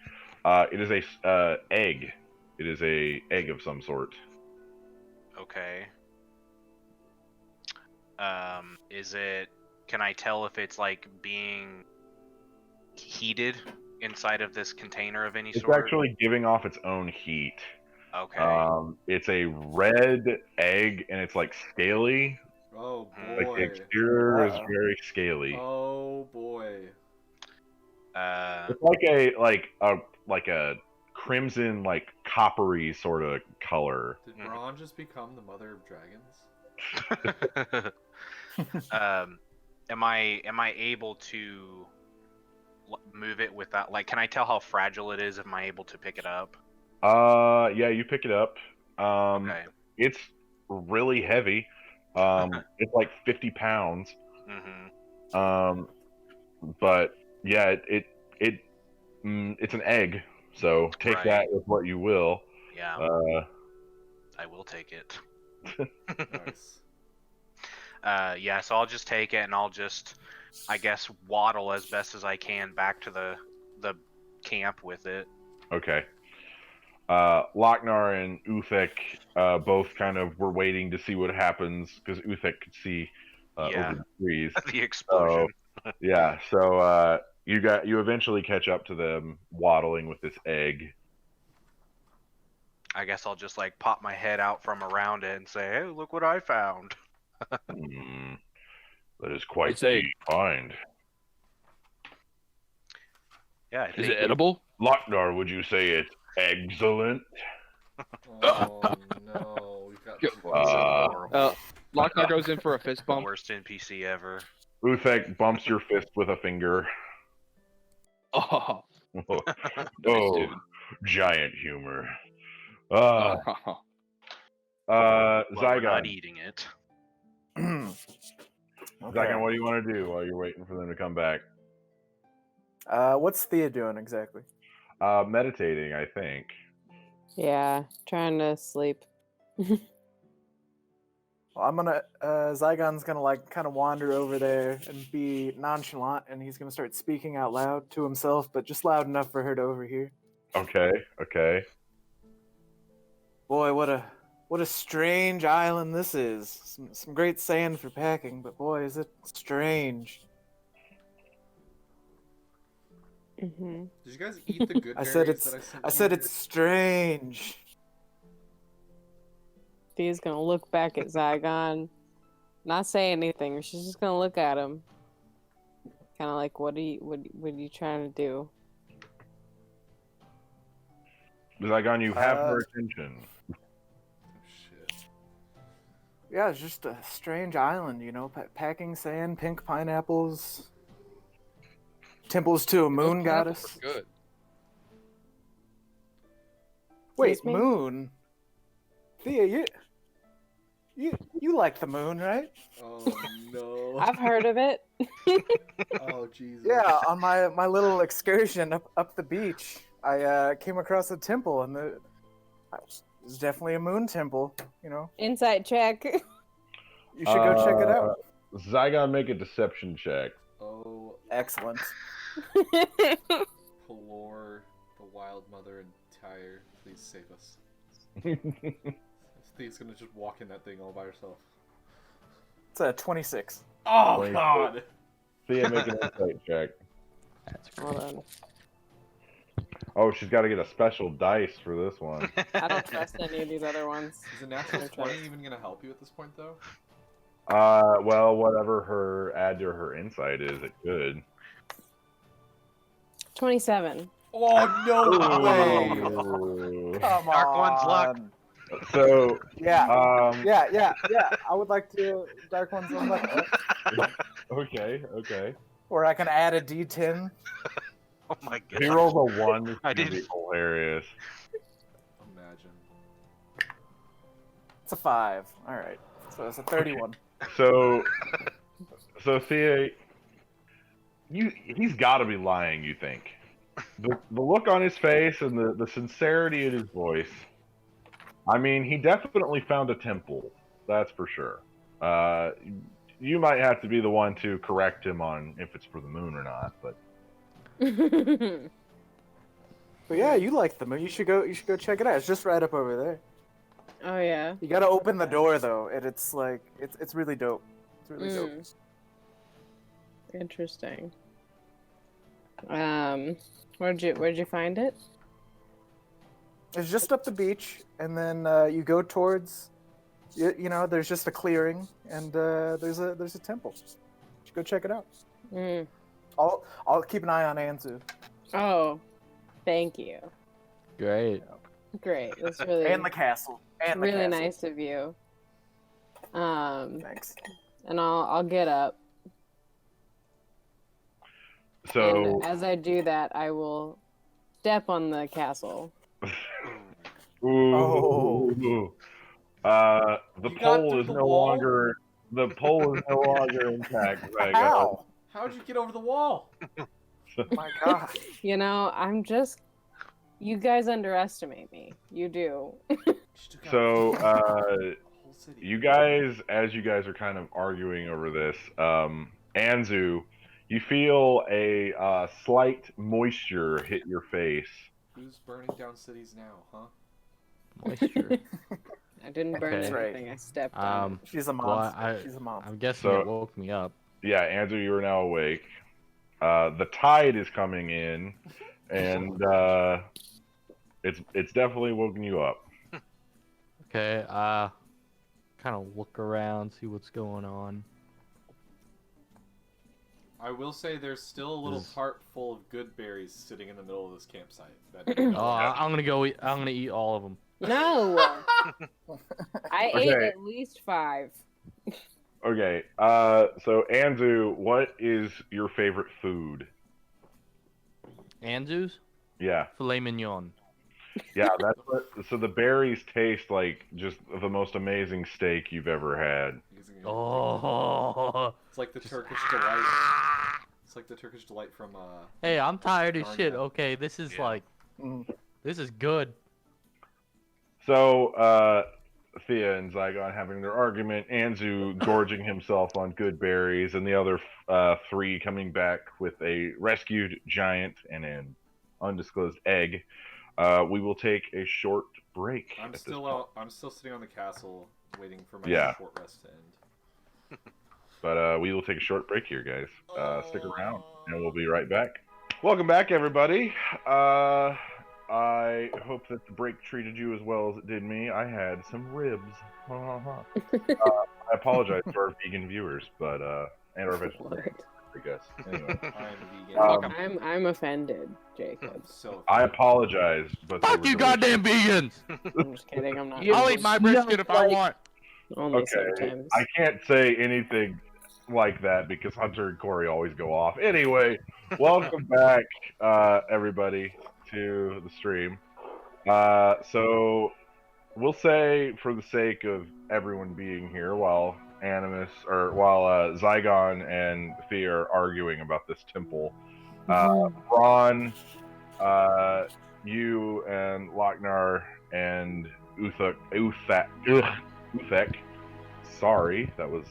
It is a egg. It is a egg of some sort. Okay. Is it? Can I tell if it's like being heated inside of this container of any sort? It's actually giving off its own heat. Okay. It's a red egg, and it's like scaly. Oh boy. Like the exterior is very scaly. Oh boy. It's like a crimson, like coppery sort of color. Did Braun just become the mother of dragons? Am I able to move it without, like, can I tell how fragile it is? Am I able to pick it up? Yeah, you pick it up. Okay. It's really heavy. It's like 50 pounds. Mm-hmm. But yeah, it's an egg. So take Right. that with what you will. Yeah, I will take it. Nice. Yeah, so I'll just take it and I'll just, I guess, waddle as best as I can back to the camp with it. Okay. Locknar and Uthek both kind of were waiting to see what happens because Uthek could see Yeah. over the trees. The explosion. Yeah, so you eventually catch up to them waddling with this egg. I guess I'll just like pop my head out from around it and say, "Hey, look what I found." That is quite It's egg. the find. Yeah, I Is think it edible? Locknar, would you say it's excellent? Oh no, we've got. horrible. Locknar goes in for a fist bump. Worst NPC ever. Uthek bumps your fist with a finger. Oh, Oh, nice, dude. giant humor. Oh. Well, we're Zygon. not eating it. Zygon, what do you want to do while you're waiting for them to come back? What's Thea doing exactly? Meditating, I think. Yeah, trying to sleep. Well, I'm gonna Zygon's gonna like kind of wander over there and be nonchalant, and he's gonna start speaking out loud to himself, but just loud enough for her to overhear. Okay. Boy, what a strange island this is. Some great sand for packing, but boy, is it strange. Mm-hmm. Did you guys eat the good I berries said that it's I sent I you? said it's strange. Thea's gonna look back at Zygon, not say anything. She's just gonna look at him, kind of like, what are you trying to do? Zygon, you have her Uh, attention. Oh, shit. Yeah, it's just a strange island, you know, packing sand, pink pineapples, temples to a moon goddess. Good. Wait, Excuse me? moon? Thea, you like the moon, right? Oh no. I've heard of it. Oh Jesus. Yeah, on my little excursion up the beach, I came across a temple, and it was definitely a moon temple. You know, Insight check. you should go check it out. Zygon, make a deception check. Oh, Excellent. Pelor, the Wild Mother, and Tyre, please save us. Thea's gonna just walk in that thing all by herself. It's a 26. Oh 26. God. Thea, make an insight check. That's Hold great. on. Oh, she's got to get a special dice for this one. I don't trust any of these other ones. Is a natural Okay. 20 even gonna help you at this point though? Well, whatever her add to her insight is, it could. 27. Oh no way! Ooh. Come Dark one's luck. on. So, Yeah, yeah. I would like to Dark One's on luck, okay. or I can add a D10. Oh my god. If he rolls a 1, this I is gonna be didn't- hilarious. Imagine. It's a 5. All right, so it's a 31. So Thea, he's got to be lying. You think the look on his face and the sincerity in his voice. I mean, he definitely found a temple. That's for sure. You might have to be the one to correct him on if it's for the moon or not. But But yeah, you like the moon. You should go check it out. It's just right up over there. Oh yeah. You gotta open the door though, and it's like it's really dope. It's really dope. Interesting. Where'd you find it? It's just up the beach, and then you go towards, you know, there's just a clearing, and there's a temple. You should go check it out. Mm. I'll keep an eye on Anzu. Oh, thank you. Great. Great. That's really And the castle. And the really castle. nice of you. Thanks. And I'll get up. so And as I do that, I will step on the castle. Ooh. Oh. The You got pole through is the no wall? longer. The pole is no longer intact. Zygon. How? How'd you get over the wall? Oh my god. You know, I'm just. You guys underestimate me. You do. She took out So, the whole city. you guys, as you guys are kind of arguing over this, Anzu, you feel a slight moisture hit your face. Who's burning down cities now, huh? Moisture. I didn't burn Okay. anything. I stepped on it. She's a Well, monster. She's a monster. I'm guessing So- it woke me up. Yeah, Anzu, you are now awake. The tide is coming in, and it's definitely woken you up. Okay, kind of look around, see what's going on. I will say there's still a little Is- cart full of good berries sitting in the middle of this campsite. Oh, I'm gonna go. I'm gonna eat all of them. No! I ate Okay. at least 5. Okay, so Anzu, what is your favorite food? Anzus, Yeah, filet mignon. yeah, that's what. So the berries taste like just the most amazing steak you've ever had. Oh. It's like the Just- Turkish delight. It's like the Turkish delight from Hey, I'm tired as Darn shit. it. Okay, this is Yeah. like, Mm. this is good. So, Thea and Zygon having their argument, Anzu gorging himself on good berries, and the other 3 coming back with a rescued giant and an undisclosed egg. We will take a short break. I'm at this still point. out, I'm still sitting on the castle waiting for my Yeah. short rest to end. But we will take a short break here, guys. Stick around, and we'll be right back. Welcome back, everybody. I hope that the break treated you as well as it did me. I had some ribs. I apologize to our vegan viewers, but and our vegetarian, Lord. I guess. Anyway, I'm vegan. Um, I'm offended, Jacob. So I apologize, but they Fuck were you, delicious. goddamn vegans! I'm just kidding. I'm not. You- I'll eat my brisket if I want. Only Okay, sometimes. I can't say anything like that because Hunter and Corey always go off. Anyway, welcome back, everybody, to the stream. So we'll say, for the sake of everyone being here, while Zygon and Thea are arguing about this temple, Braun, you and Locknar and Uthek, sorry, that was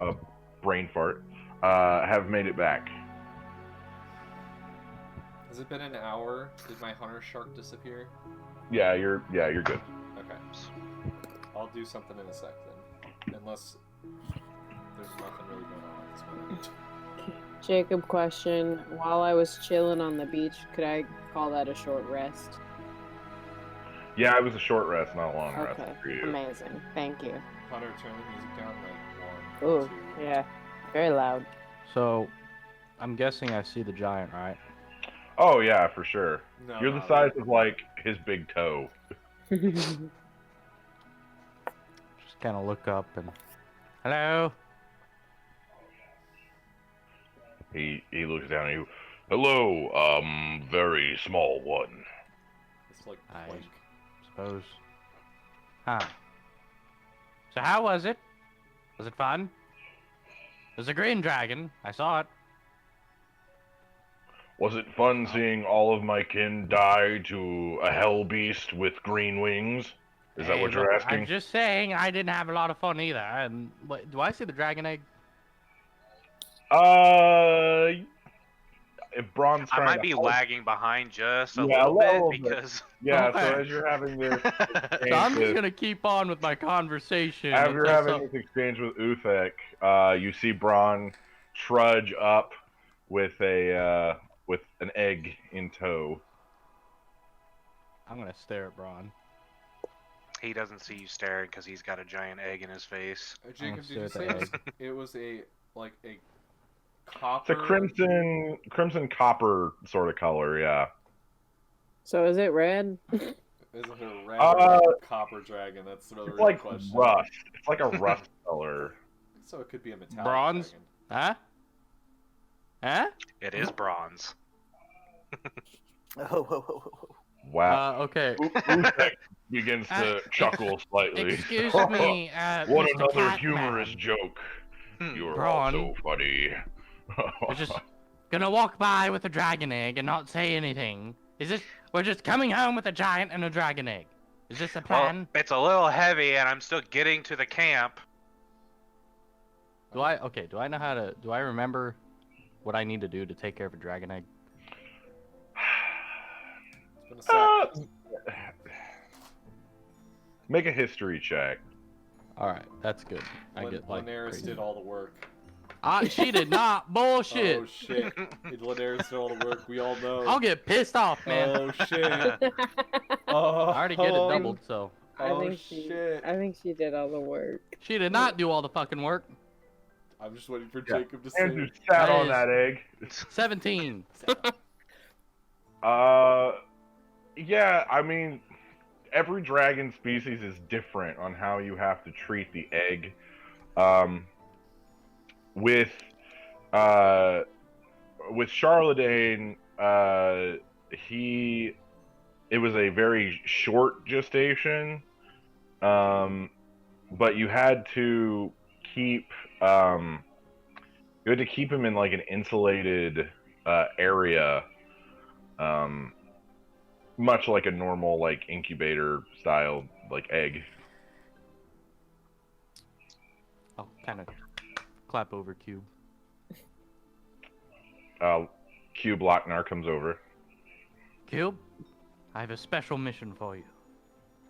a brain fart, have made it back. has it been an hour? Did my hunter shark disappear? Yeah, you're good. Okay. I'll do something in a sec then. Unless there's nothing really going on at this moment. Jacob, question. While I was chilling on the beach, could I call that a short rest? Yeah, it was a short rest, not a long rest Okay. for you. Amazing. Thank you. Hunter, turn the music down like 1, Ooh, 2. yeah. Very loud. So, I'm guessing I see the giant, right? Oh yeah, for sure. No, You're the not size really. of like his big toe. Just kind of look up and, hello. He looks down at you. Hello, very small one. It's like I- blank. Suppose. Huh. So how was it? Was it fun? There's a green dragon. I saw it. Was it fun seeing all of my kin die to a hell beast with green wings? Is that Hey, what you're look, asking? I'm just saying I didn't have a lot of fun either. And what, do I see the dragon egg? If Braun's I trying might to be help- lagging behind just a Yeah, a little bit little bit. because Yeah, so Okay. as you're having this So I'm just exchange gonna keep on with my conversation. as you're until having some- this exchange with Uthek, you see Braun trudge up with a with an egg in tow. I'm gonna stare at Braun. he doesn't see you staring because he's got a giant egg in his face. Jacob, did stare you at the say it was a like a It's copper? a crimson copper sort of color, yeah. So is it red? Is it a red Uh, or a copper dragon? That's the It's real like question. rust. It's like a rust color. So it could be a metallic Bronze? dragon. Huh? Huh? It is bronze. Oh, whoa, whoa, whoa, whoa. Wow. Okay. Uthek, begins to chuckle slightly. Excuse me, What Mr. another humorous Catman. joke. You're Braun. all so funny. We're just gonna walk by with a dragon egg and not say anything. We're just coming home with a giant and a dragon egg. Is this a plan? Well, it's a little heavy, and I'm still getting to the camp. Do I know how to, do I remember what I need to do to take care of a dragon egg? It's been a sec. Make a history check. Alright, that's good. I get like Linares crazy. did all the work. She did not. Bullshit. Oh shit. Linares did all the work. We all know. I'll get pissed off, man. Oh shit. Oh, I already get it doubled, so. Oh shit. I think she did all the work. She did not do all the fucking work. I'm just waiting for Yeah. Jacob to say Andrew it. sat That on is- that egg. 17. Yeah, I mean, every dragon species is different on how you have to treat the egg. With Charlemagne, it was a very short gestation, but you had to keep him in like an insulated area, much like a normal like incubator style like egg. I'll kind of clap over Cube. Cube Locknar comes over. Cube, I have a special mission for you.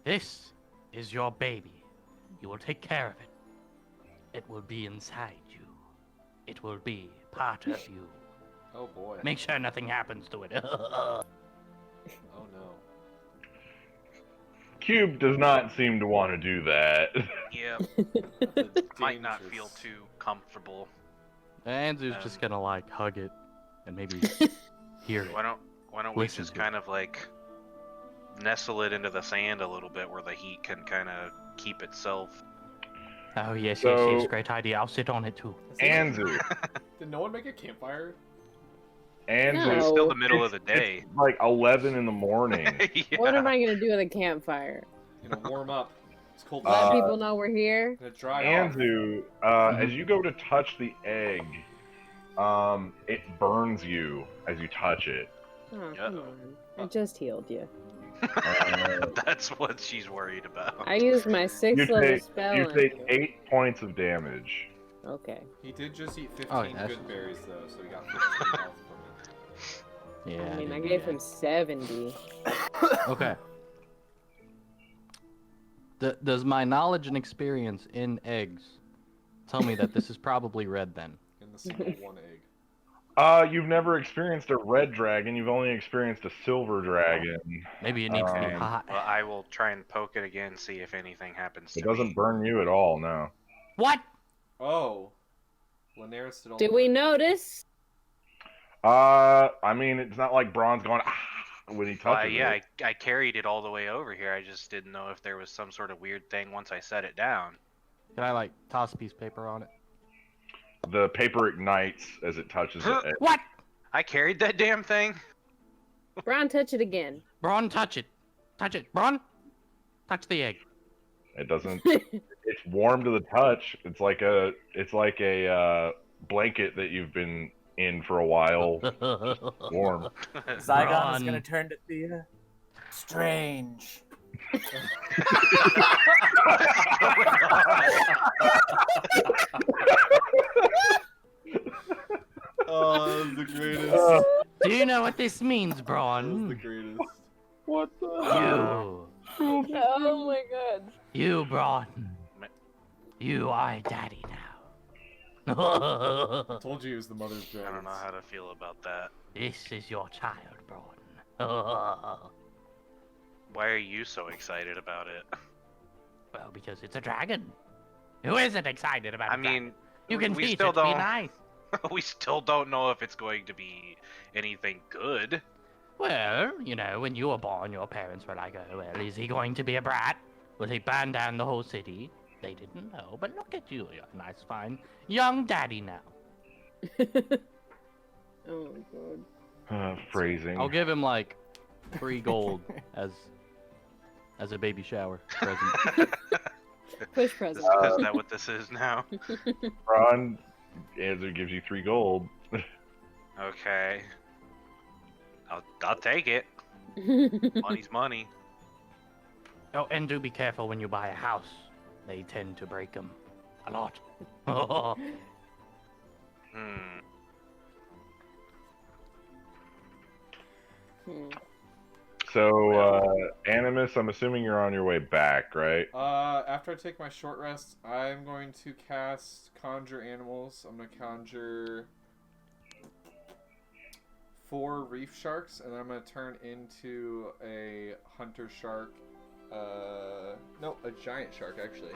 This is your baby. You will take care of it. It will be inside you. It will be part of you. Oh boy. Make sure nothing happens to it. Oh no. Cube does not seem to want to do that. Yeah, That's might not dangerous. feel too comfortable. Andrew's just gonna like hug it and maybe hear it. Why don't we Listen just to it. kind of like nestle it into the sand a little bit where the heat can kind of keep itself. Oh yes, So- yes, great idea. I'll sit on it too. Andrew. Did no one make a campfire? Andrew. No. It's still the middle It's- of the day. It's like 11 in the morning. Yeah. What am I gonna do with a campfire? You know, warm up. It's cold. Let Uh, people know we're here. Gonna dry off. Andrew, as you go to touch the egg, it burns you as you touch it. Oh, Yeah. come on. I just healed you. That's what she's worried about. I used my 6th You level take, spell. you on take you. 8 points of damage. Okay. He did just eat 15 Oh, yeah, good that's- berries though, so he got 15 health from it. Yeah. I mean, I did gave that. him 70. Okay. Does my knowledge and experience in eggs tell me that this is probably red then? In the single one egg. You've never experienced a red dragon, you've only experienced a silver dragon. Maybe it needs to be Um, hot. Well, I will try and poke it again, see if anything happens to It doesn't me. burn you at all, no. What? Oh. Linares did all Did the we work. notice? I mean, it's not like Braun's going, ah, when he touches Yeah, it. I carried it all the way over here. I just didn't know if there was some sort of weird thing once I set it down. Can I like toss a piece of paper on it? The paper ignites as it touches it. What? I carried that damn thing. Brian, touch it again. Braun, touch it. Touch it. Braun, touch the egg. It doesn't. It's warm to the touch. It's like a blanket that you've been in for a while. Warm. Zygon Run. is gonna turn to Thea. Strange. Oh, that was the greatest. Do you know what this means, That was the Braun? greatest. What the? You. Oh my god. You, Braun. You are daddy now. I told you he was the mother's I dragon. don't know how to feel about that. This is your child, Braun. Why are you so excited about it? Well, because it's a dragon. Who isn't excited about I a dragon? mean, You can we teach still it to be don't. nice. We still don't know if it's going to be anything good. Well, you know, when you were born, your parents were like, oh, well, is he going to be a brat? Will he burn down the whole city? They didn't know, but look at you. You're a nice, fine young daddy now. Oh my god. Phrasing. I'll give him like 3 gold as as a baby shower present. Push Is present. that what this is now? Ron answer gives you 3 gold. Okay. I'll take it. Money's money. Oh, and do be careful when you buy a house. They tend to break them a lot. Hmm. So, Animus, I'm assuming you're on your way back, right? After I take my short rest, I'm going to cast Conjure Animals. I'm going to conjure 4 reef sharks, and then I'm going to turn into a hunter shark. No, a giant shark, actually.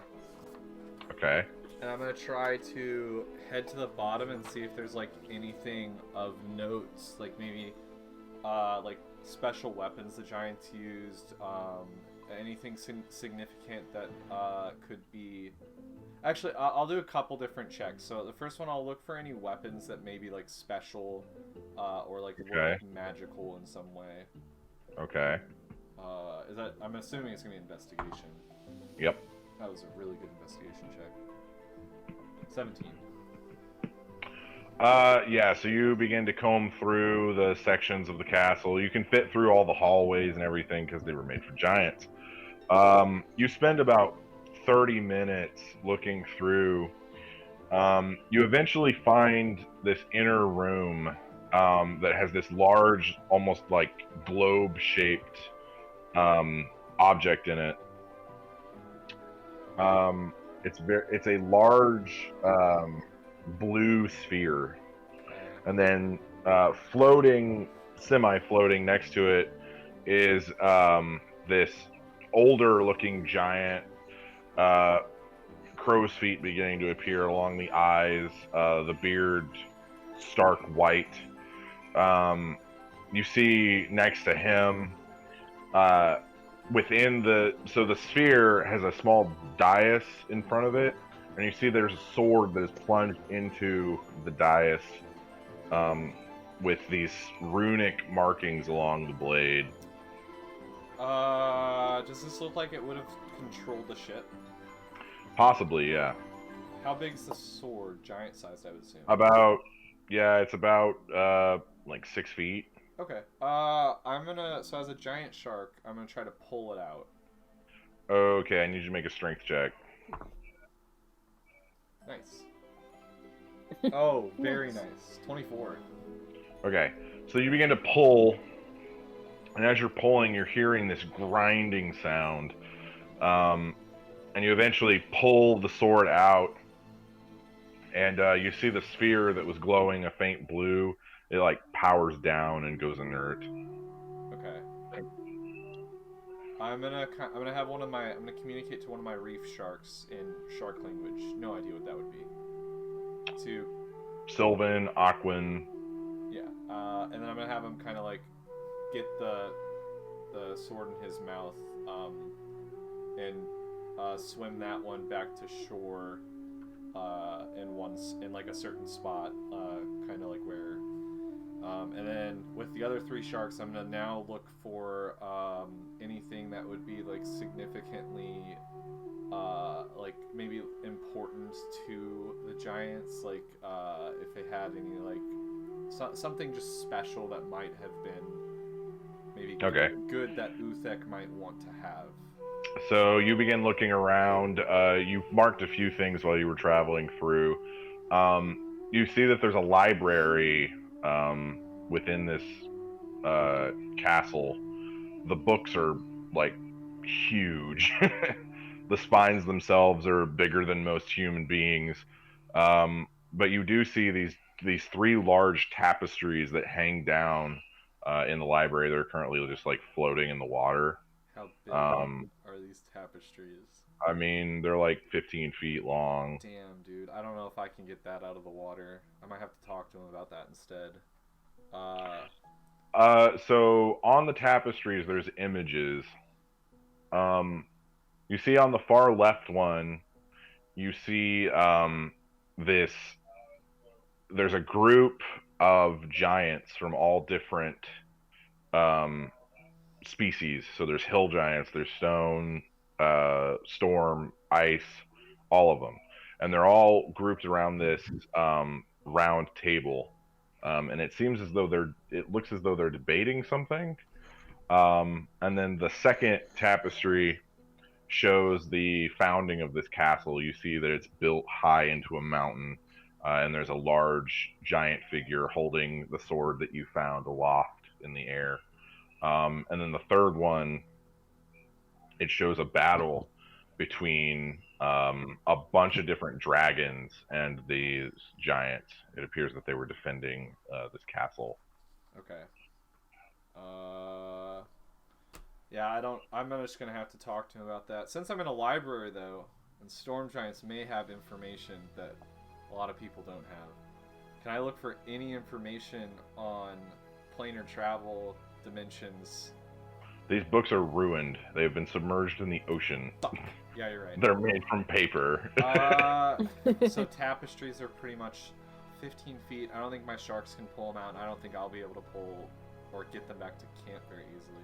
Okay. And I'm going to try to head to the bottom and see if there's, like, anything of notes, like maybe, like, special weapons the giants used, anything significant that could be... Actually, I'll do a couple different checks. So the first one, I'll look for any weapons that may be, like, special, or, like, Okay. look magical in some way. Okay. Is that... I'm assuming it's going to be investigation. Yep. That was a really good investigation check. 17. Yeah, so you begin to comb through the sections of the castle. You can fit through all the hallways and everything because they were made for giants. You spend about 30 minutes looking through. You eventually find this inner room that has this large, almost like globe-shaped object in it. It's a large blue sphere, and then floating, semi-floating next to it is this older-looking giant, crow's feet beginning to appear along the eyes, the beard stark white. You see next to him, within the sphere has a small dais in front of it, and you see there's a sword that is plunged into the dais, with these runic markings along the blade. Does this look like it would have controlled the ship? Possibly, yeah. How big's the sword? Giant sized, I would assume. It's about like 6 feet. Okay. So as a giant shark, I'm gonna try to pull it out. Okay, I need you to make a strength check. Nice. Oh, very nice. 24. Okay, so you begin to pull, and as you're pulling, you're hearing this grinding sound, and you eventually pull the sword out, and you see the sphere that was glowing a faint blue. It like powers down and goes inert. Okay. I'm gonna communicate to one of my reef sharks in shark language. No idea what that would be. To Sylvan, Aquan. Yeah, and then I'm gonna have him kind of like get the sword in his mouth, and swim that one back to shore, in like a certain spot, kind of like where, and then with the other 3 sharks, I'm gonna now look for anything that would be like significantly, like maybe important to the giants, like if they had any like something just special that might have been maybe good that Uthek might want to have. So you begin looking around. You marked a few things while you were traveling through. You see that there's a library within this castle. The books are like huge. The spines themselves are bigger than most human beings. But you do see these 3 large tapestries that hang down in the library. They're currently just like floating in the water. How big are these tapestries? I mean, they're like 15 feet long. Damn, dude. I don't know if I can get that out of the water. I might have to talk to him about that instead. So on the tapestries, there's images. You see on the far left one, you see there's a group of giants from all different species. So there's hill giants, there's stone, storm, ice, all of them, and they're all grouped around this round table. And it seems as though it looks as though they're debating something. And then the second tapestry shows the founding of this castle. You see that it's built high into a mountain, and there's a large giant figure holding the sword that you found aloft in the air. And then the third one, it shows a battle between a bunch of different dragons and these giants. It appears that they were defending this castle. Okay. Yeah, I'm just gonna have to talk to him about that. Since I'm in a library, though, and storm giants may have information that a lot of people don't have. Can I look for any information on planar travel, dimensions? These books are ruined. They have been submerged in the ocean. Fuck. Yeah, you're right. They're made from paper. So tapestries are pretty much 15 feet. I don't think my sharks can pull them out, and I don't think I'll be able to pull or get them back to camp very easily.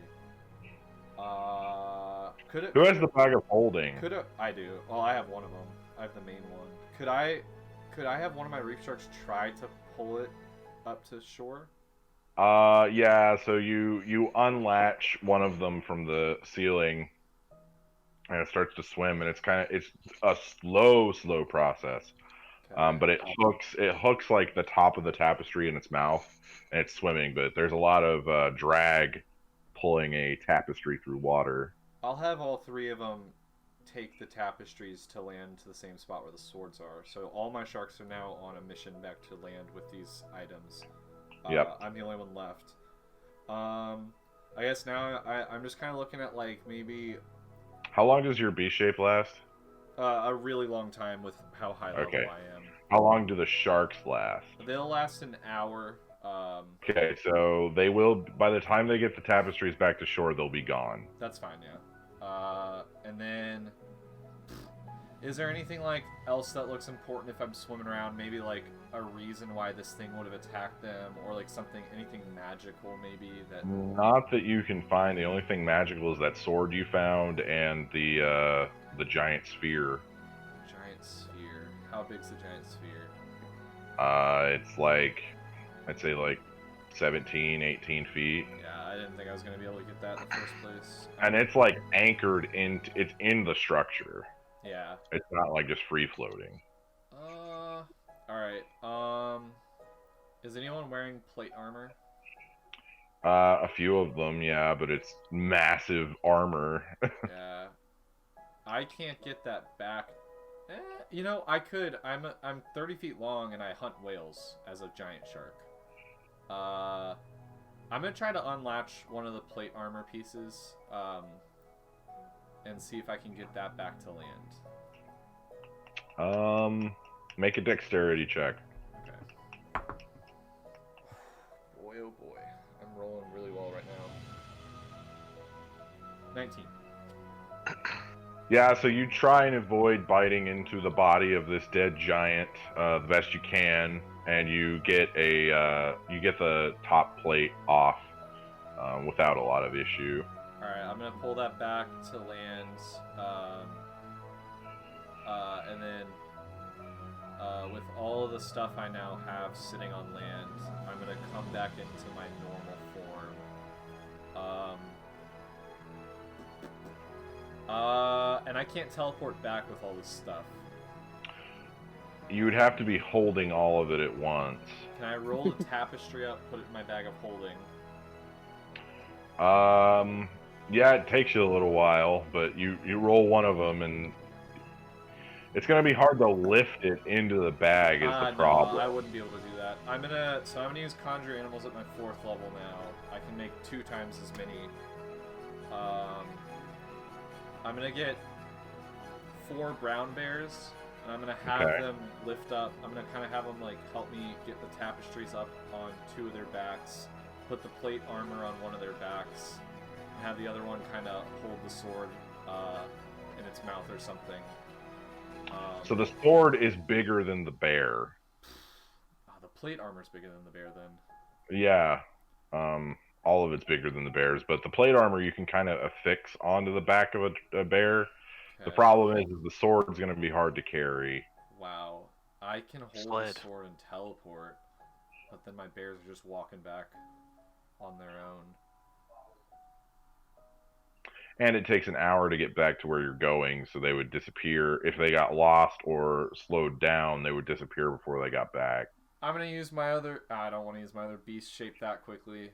Who has the bag of holding? I do. Well, I have one of them. I have the main one. Could I have one of my reef sharks try to pull it up to shore? Yeah. So you unlatch one of them from the ceiling, and it starts to swim, and it's a slow process. Okay. But it hooks like the top of the tapestry in its mouth, and it's swimming. But there's a lot of drag pulling a tapestry through water. I'll have all three of them take the tapestries to land to the same spot where the swords are. So all my sharks are now on a mission back to land with these items. Yep. I'm the only one left. I guess now I'm just kind of looking at like maybe. How long does your B shape last? A really long time with how high level I am. How long do the sharks last? They'll last an hour. Okay, so they will. By the time they get the tapestries back to shore, they'll be gone. That's fine, yeah. And then, is there anything like else that looks important if I'm swimming around? Maybe like a reason why this thing would have attacked them, or like anything magical maybe that. Not that you can find. The only thing magical is that sword you found and the giant sphere. Giant sphere. How big's the giant sphere? It's like, I'd say like 17, 18 feet. Yeah, I didn't think I was gonna be able to get that in the first place. And it's like anchored it's in the structure. Yeah. It's not like just free floating. Alright. Is anyone wearing plate armor? A few of them, yeah, but it's massive armor. Yeah. I can't get that back. You know, I could. I'm 30 feet long and I hunt whales as a giant shark. I'm gonna try to unlatch one of the plate armor pieces, and see if I can get that back to land. Make a dexterity check. Okay. Boy, oh boy, I'm rolling really well right now. 19. Yeah, so you try and avoid biting into the body of this dead giant the best you can, and you get the top plate off without a lot of issue. All right, I'm gonna pull that back to land, and then with all of the stuff I now have sitting on land, I'm gonna come back into my normal form. And I can't teleport back with all this stuff. You would have to be holding all of it at once. Can I roll the tapestry up, put it in my bag of holding? Yeah, it takes you a little while, but you roll one of them, and it's gonna be hard to lift it into the bag. Is the problem? No, I wouldn't be able to do that. I'm gonna use conjure animals at my 4th level now. I can make 2 times as many. I'm gonna get 4 brown bears, and I'm gonna have them lift up. I'm gonna kind of have them like help me get the tapestries up on 2 of their backs, put the plate armor on one of their backs, and have the other one kind of hold the sword in its mouth or something. So the sword is bigger than the bear. The plate armor's bigger than the bear then. Yeah. all of it's bigger than the bear's, but the plate armor you can kind of affix onto the back of a bear. The Okay. problem is the sword's going to be hard to carry. Wow. I can hold Sled. the sword and teleport, but then my bears are just walking back on their own. And it takes an hour to get back to where you're going, so they would disappear. If they got lost or slowed down, they would disappear before they got back. I'm gonna use my other. I don't want to use my other beast shape that quickly.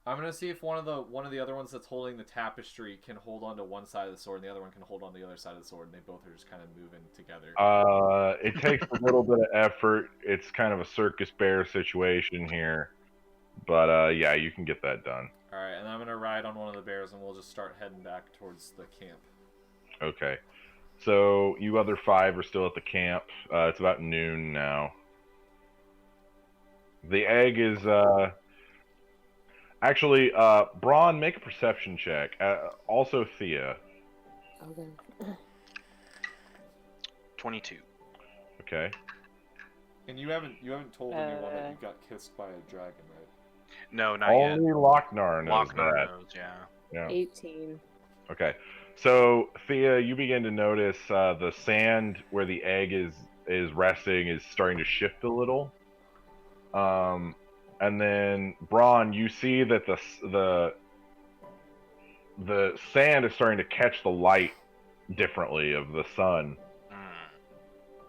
I'm gonna see if one of the other ones that's holding the tapestry can hold on to one side of the sword, and the other one can hold on to the other side of the sword, and they both are just kind of moving together. It takes a little bit of effort. It's kind of a circus bear situation here, but yeah, you can get that done. All right, and I'm gonna ride on one of the bears, and we'll just start heading back towards the camp. Okay, so you other 5 are still at the camp. It's about noon now. The egg is actually Braun. Make a perception check. Also Thea. Okay. 22. Okay. And you haven't told anyone that you got kissed by a dragon, right? No, not yet. Only Locknar knows Locknar that. knows, yeah. Yeah. 18. Okay. So Thea, you begin to notice the sand where the egg is resting is starting to shift a little. And then Braun, you see that the sand is starting to catch the light differently of the sun.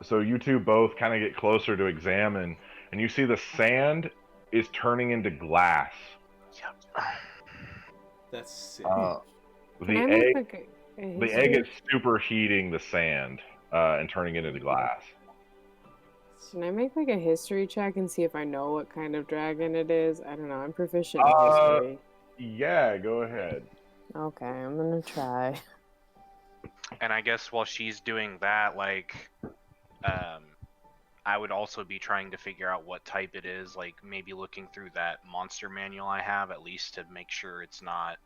So you two both kind of get closer to examine, and you see the sand is turning into glass. That's sick. The egg is superheating the sand and turning it into glass. Can I make like a history check and see if I know what kind of dragon it is? I don't know. I'm proficient in history. Yeah, go ahead. Okay, I'm gonna try. And I guess while she's doing that, like, I would also be trying to figure out what type it is, like maybe looking through that monster manual I have, at least to make sure it's not,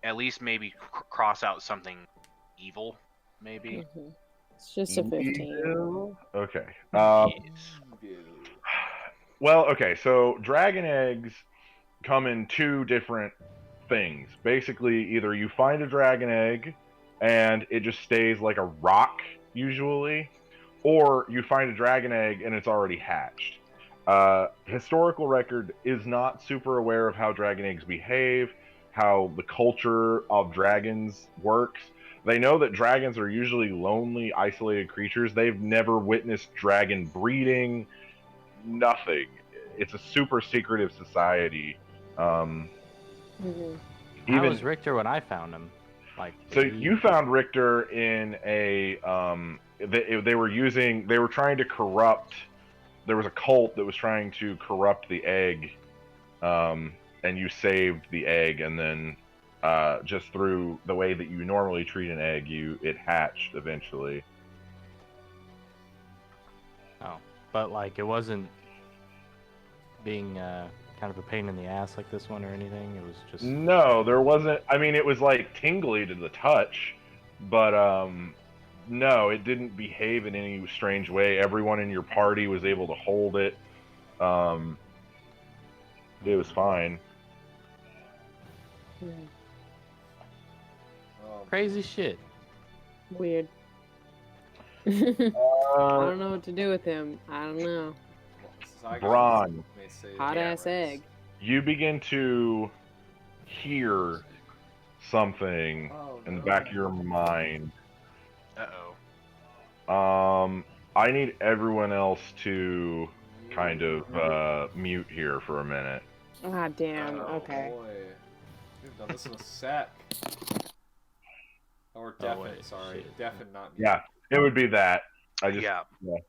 at least maybe cross out something evil, maybe. Mm-hmm. It's just a 15. Okay. Yes. Well, okay, so dragon eggs come in 2 different things. Basically, either you find a dragon egg and it just stays like a rock, usually, or you find a dragon egg and it's already hatched. Historical record is not super aware of how dragon eggs behave, how the culture of dragons works. They know that dragons are usually lonely, isolated creatures. They've never witnessed dragon breeding, nothing. It's a super secretive society. Mm-hmm. How was Richter when I found him? Like, So you found Richter in a they were trying to corrupt. There was a cult that was trying to corrupt the egg, and you saved the egg, and then just through the way that you normally treat an egg, it hatched eventually. Oh, but like it wasn't being kind of a pain in the ass like this one or anything. It was just No, there wasn't. I mean, it was like tingly to the touch, but no, it didn't behave in any strange way. Everyone in your party was able to hold it. It was fine. crazy shit. Weird. I don't know what to do with him. I don't know. Braun, Hot ass egg. you begin to hear something in the back of your mind. Uh-oh. I need everyone else to kind of mute here for a minute. Ah, damn. Okay. Boy. We've done this in a sec. Or deafen, wait, sorry. shit. Deafen, not mute. Yeah, it would be that. Yeah. Okay.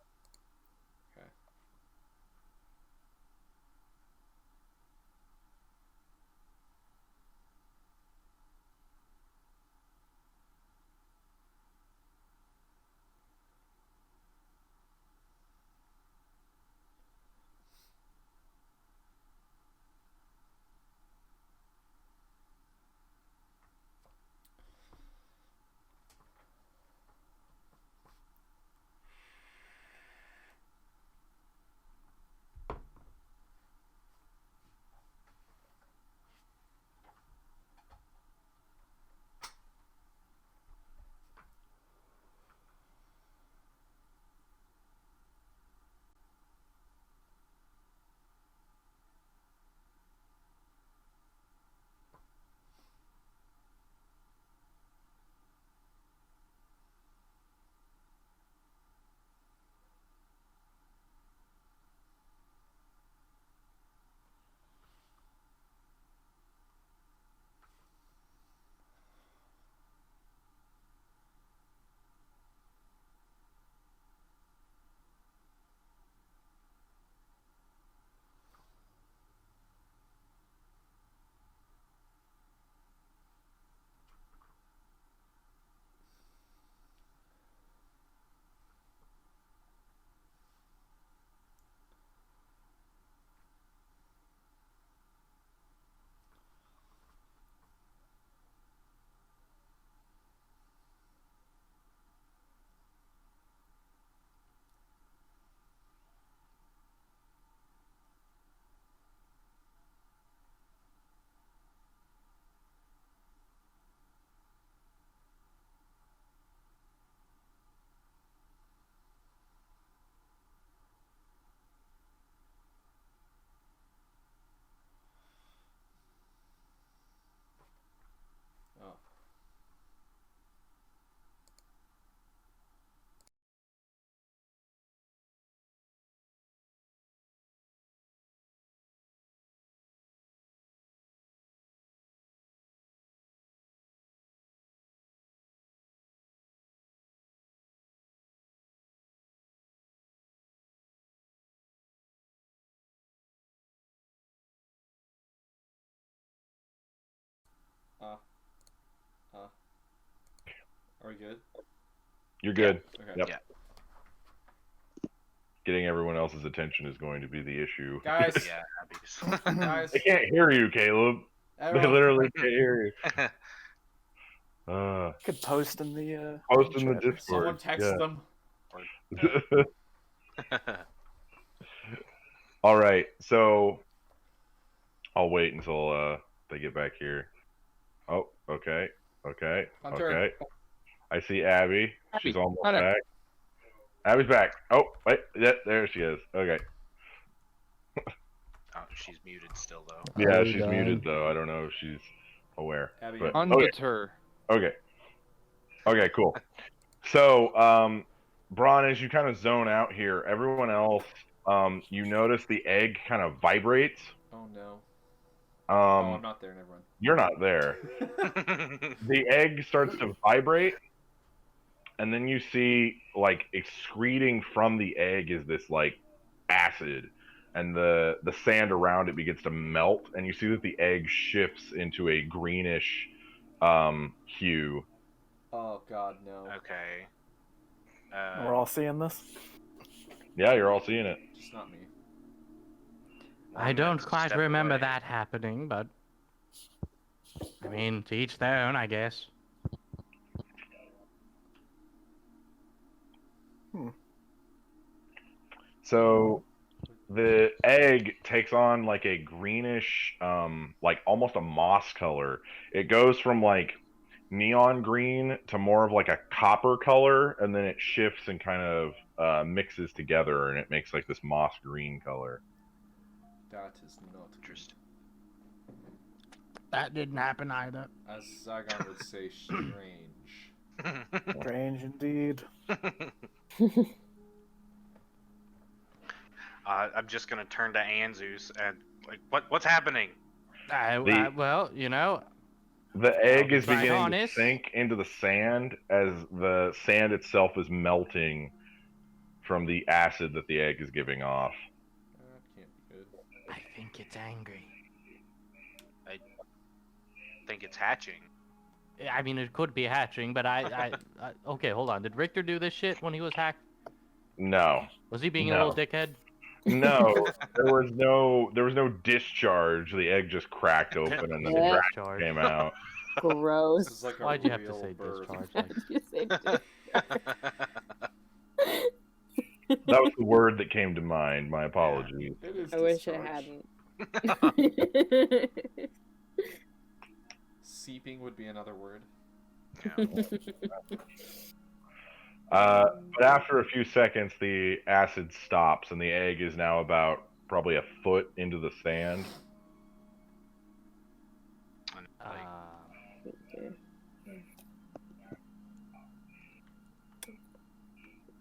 Are we good? You're good. Okay. Yep. Yeah. Getting everyone else's attention is going to be the issue. Guys, Yeah, Abby's. guys, They can't hear you, Caleb. They everyone, literally can't hear you. Could post in the Post in the chat. Discord. someone text them. All right, so I'll wait until they get back here. Oh, okay, Hunter. okay. I see Abby. She's Abby, almost Hunter. back. Abby's back. Oh, wait, yeah, there she is. Okay. Oh, she's muted still though. Yeah, Oh, she's God. muted though. I don't know if she's aware. Abby, But, Abby. okay. Unmute her. Okay. Okay, cool. So, Braun, as you kind of zone out here, everyone else, you notice the egg kind of vibrates. Oh no. Oh, I'm not there. Never mind. You're not there. The egg starts to vibrate, and then you see, like, excreting from the egg is this, like, acid, and the sand around it begins to melt, and you see that the egg shifts into a greenish hue. Oh god, no. Okay. We're all seeing this. Yeah, you're all seeing it. Just not me. I I'm gonna don't quite step remember away. that happening, but I mean, to each their own, I guess. So the egg takes on like a greenish, like almost a moss color. It goes from like neon green to more of like a copper color, and then it shifts and kind of mixes together, and it makes like this moss green color. That is not Interesting. That didn't happen either. As Zygon would say, strange. Strange indeed. I'm just gonna turn to Anzus and like, what's happening? Well, you know, The egg is be quite beginning honest. to sink into the sand as the sand itself is melting from the acid that the egg is giving off. That can't be good. I think it's angry. I think it's hatching. I mean, it could be hatching, but I okay, hold on. Did Richter do this shit when he was hacked? No. Was he being a No. little dickhead? No, there was no discharge. The egg just cracked open and then the Yeah. dragon Discharge. came out. This Gross. is like a Why'd you have to real say birth. discharge? Like, You say dick. That was the word that came to mind. My apologies. It is I wish it discharge. hadn't. Seeping would be another word. Yeah. But after a few seconds, the acid stops, and the egg is now about probably a foot into the sand. And, like, Okay.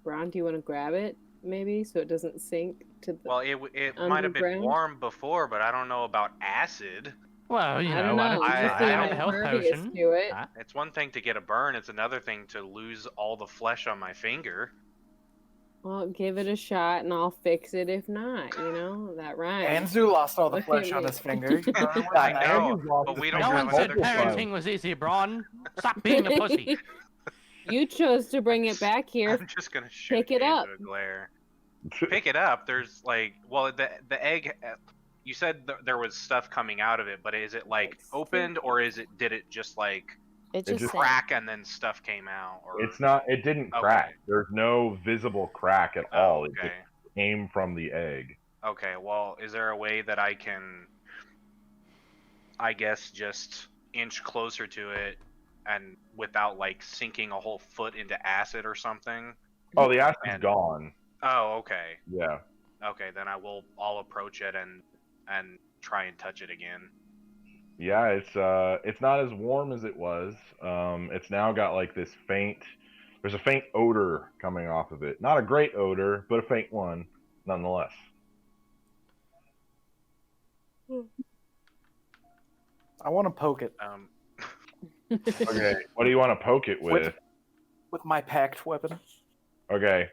Ron, do you want to grab it, maybe, so it doesn't sink to the... well, it might have been Underground? warm before, but I don't know about acid. well, you I know, don't why know. don't you I- Just try being out a don't- health impervious potion? to it. Huh? It's one thing to get a burn; it's another thing to lose all the flesh on my finger. Well, give it a shot, and I'll fix it if not, you know? That rhymes. Anzu lost all the Look at flesh on me. his finger. You know, we're I not- know, but we don't No have one said another. parenting was easy, Braun. Stop being a pussy. You chose to bring it back here. I'm just gonna shoot Pick it into up. a glare. Pick it up. There's like, well, the egg. You said there was stuff coming out of it, but is it like It's opened, or did it just like It just just crack and then stuff came out? Or It's not. It didn't Okay. crack. There's no visible crack at Oh, all. It okay. just came from the egg. Okay. Well, is there a way that I can, I guess, just inch closer to it, and without like sinking a whole foot into acid or something? Oh, the acid's And- gone. Oh, okay. Yeah. Okay, then I'll approach it and try and touch it again. Yeah, it's not as warm as it was. It's now got like this faint. There's a faint odor coming off of it. Not a great odor, but a faint one, nonetheless. I want to poke it Okay, what do you want to poke it with? with my packed weapon. Okay,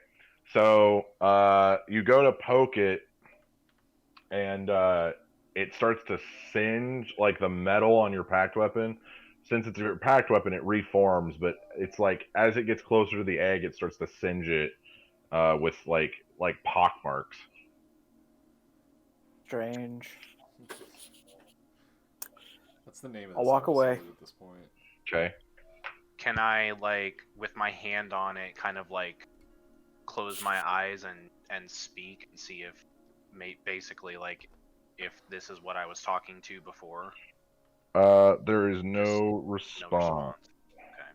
so you go to poke it, and it starts to singe, like the metal on your packed weapon since it's a packed weapon, it reforms, but it's like as it gets closer to the egg, it starts to singe it with like pock marks. Strange. That's the name of I'll this walk away. episode at this point. Okay. Can I, like, with my hand on it, kind of like close my eyes and speak and see if, basically, like, if this is what I was talking to before? There is no No response. response. Okay.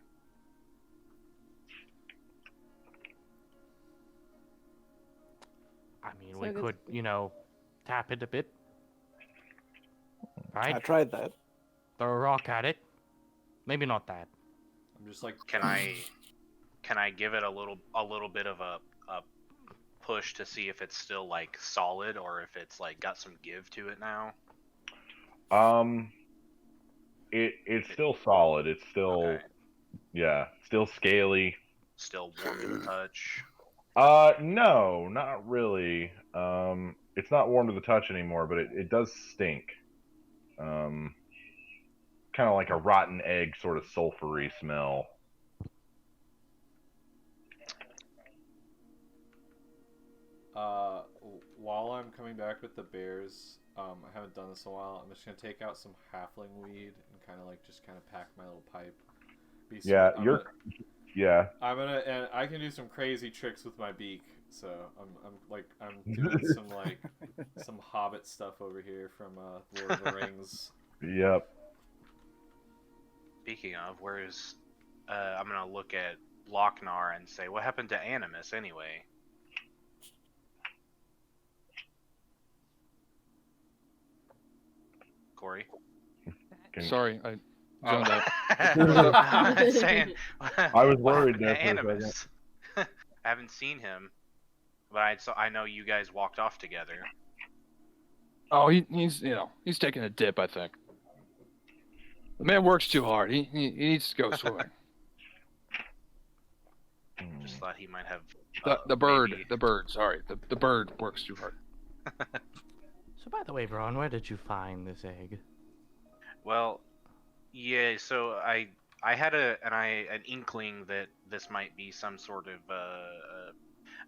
I mean, So we this- could, tap it a bit. I Right? tried that. Throw a rock at it. Maybe not that. I'm just like, Can I give it a little bit of a push to see if it's still like solid or if it's like got some give to it now? It's still solid. It's still Okay. yeah, still scaly. Still warm to the touch. No, not really. It's not warm to the touch anymore, but it does stink. Kind of like a rotten egg, sort of sulfury smell. while I'm coming back with the bears, I haven't done this in a while. I'm just gonna take out some halfling weed and kind of pack my little pipe. Yeah, yeah. And I can do some crazy tricks with my beak. So I'm doing some Hobbit stuff over here from Lord of the Rings. Yep. Speaking of, where's I'm gonna look at Locknar and say, what happened to Animus anyway? Corey? Sorry, I zoned out. I'm saying, I was what worried happened there to for a Animus? I haven't seen him, but I know you guys walked off together. Oh, he's taking a dip, I think. The man works too hard. He needs to go swimming. Just thought he might have. The bird, maybe- the bird works too hard. So, by the way, Braun, where did you find this egg? Well, yeah. So I had an inkling that this might be some sort of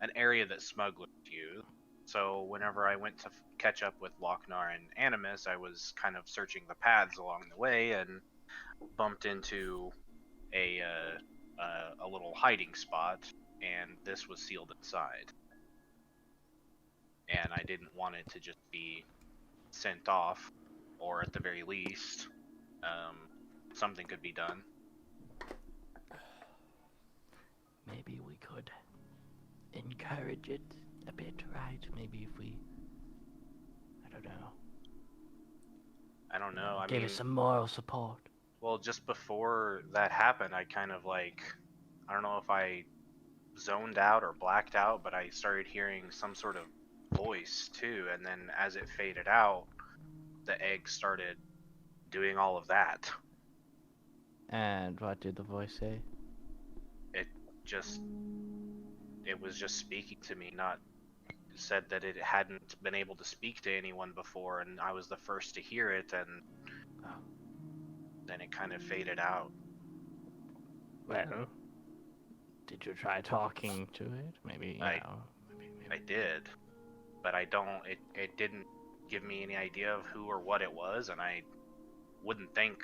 an area that smugglers use. So whenever I went to catch up with Locknar and Animus, I was kind of searching the paths along the way and bumped into a little hiding spot, and this was sealed inside. And I didn't want it to just be sent off, or at the very least, something could be done. Maybe we could encourage it a bit, right? Maybe if we, I don't know, I don't know. I give mean, it some moral support. well, just before that happened, I kind of like, I don't know if I zoned out or blacked out, but I started hearing some sort of voice too, and then as it faded out, the egg started doing all of that. And what did the voice say? It was just speaking to me, not said that it hadn't been able to speak to anyone before, and I was the first to hear it, and then it kind of faded out. Well, did you try talking to it? Maybe, I maybe. did, but it didn't give me any idea of who or what it was, and I wouldn't think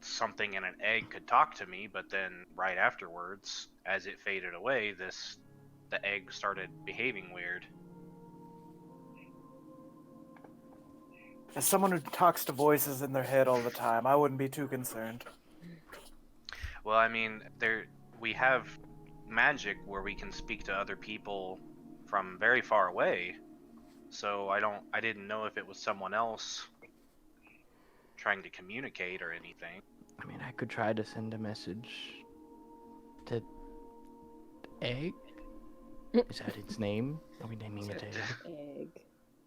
something in an egg could talk to me, but then right afterwards, as it faded away, the egg started behaving weird. As someone who talks to voices in their head all the time, I wouldn't be too concerned. Well, I mean, we have magic where we can speak to other people from very far away, so I didn't know if it was someone else trying to communicate or anything. I mean, I could try to send a message to Egg. Is that its name? Are we naming it Egg? Egg.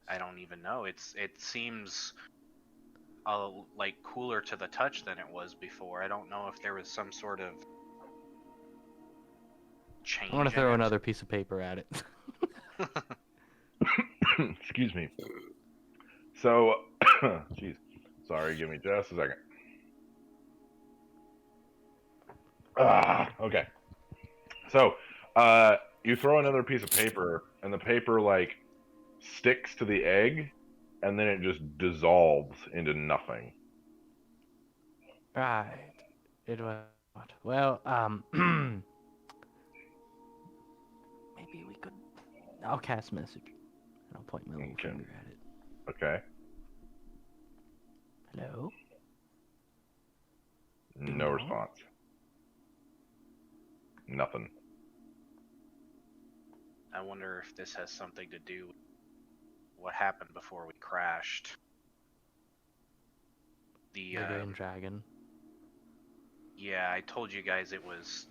I don't even know. It seems like cooler to the touch than it was before. I don't know if there was some sort of change. I want to in throw it. another piece of paper at it. Excuse me. So, jeez. Sorry, give me just a second. Okay. So, you throw another piece of paper, and the paper like sticks to the egg, and then it just dissolves into nothing. Right. It was. Well, maybe we could. I'll cast message. And I'll point my little Okay. finger at it. Okay. Hello? No response. Nothing. I wonder if this has something to do with what happened before we crashed. The Green dragon. yeah, I told you guys it was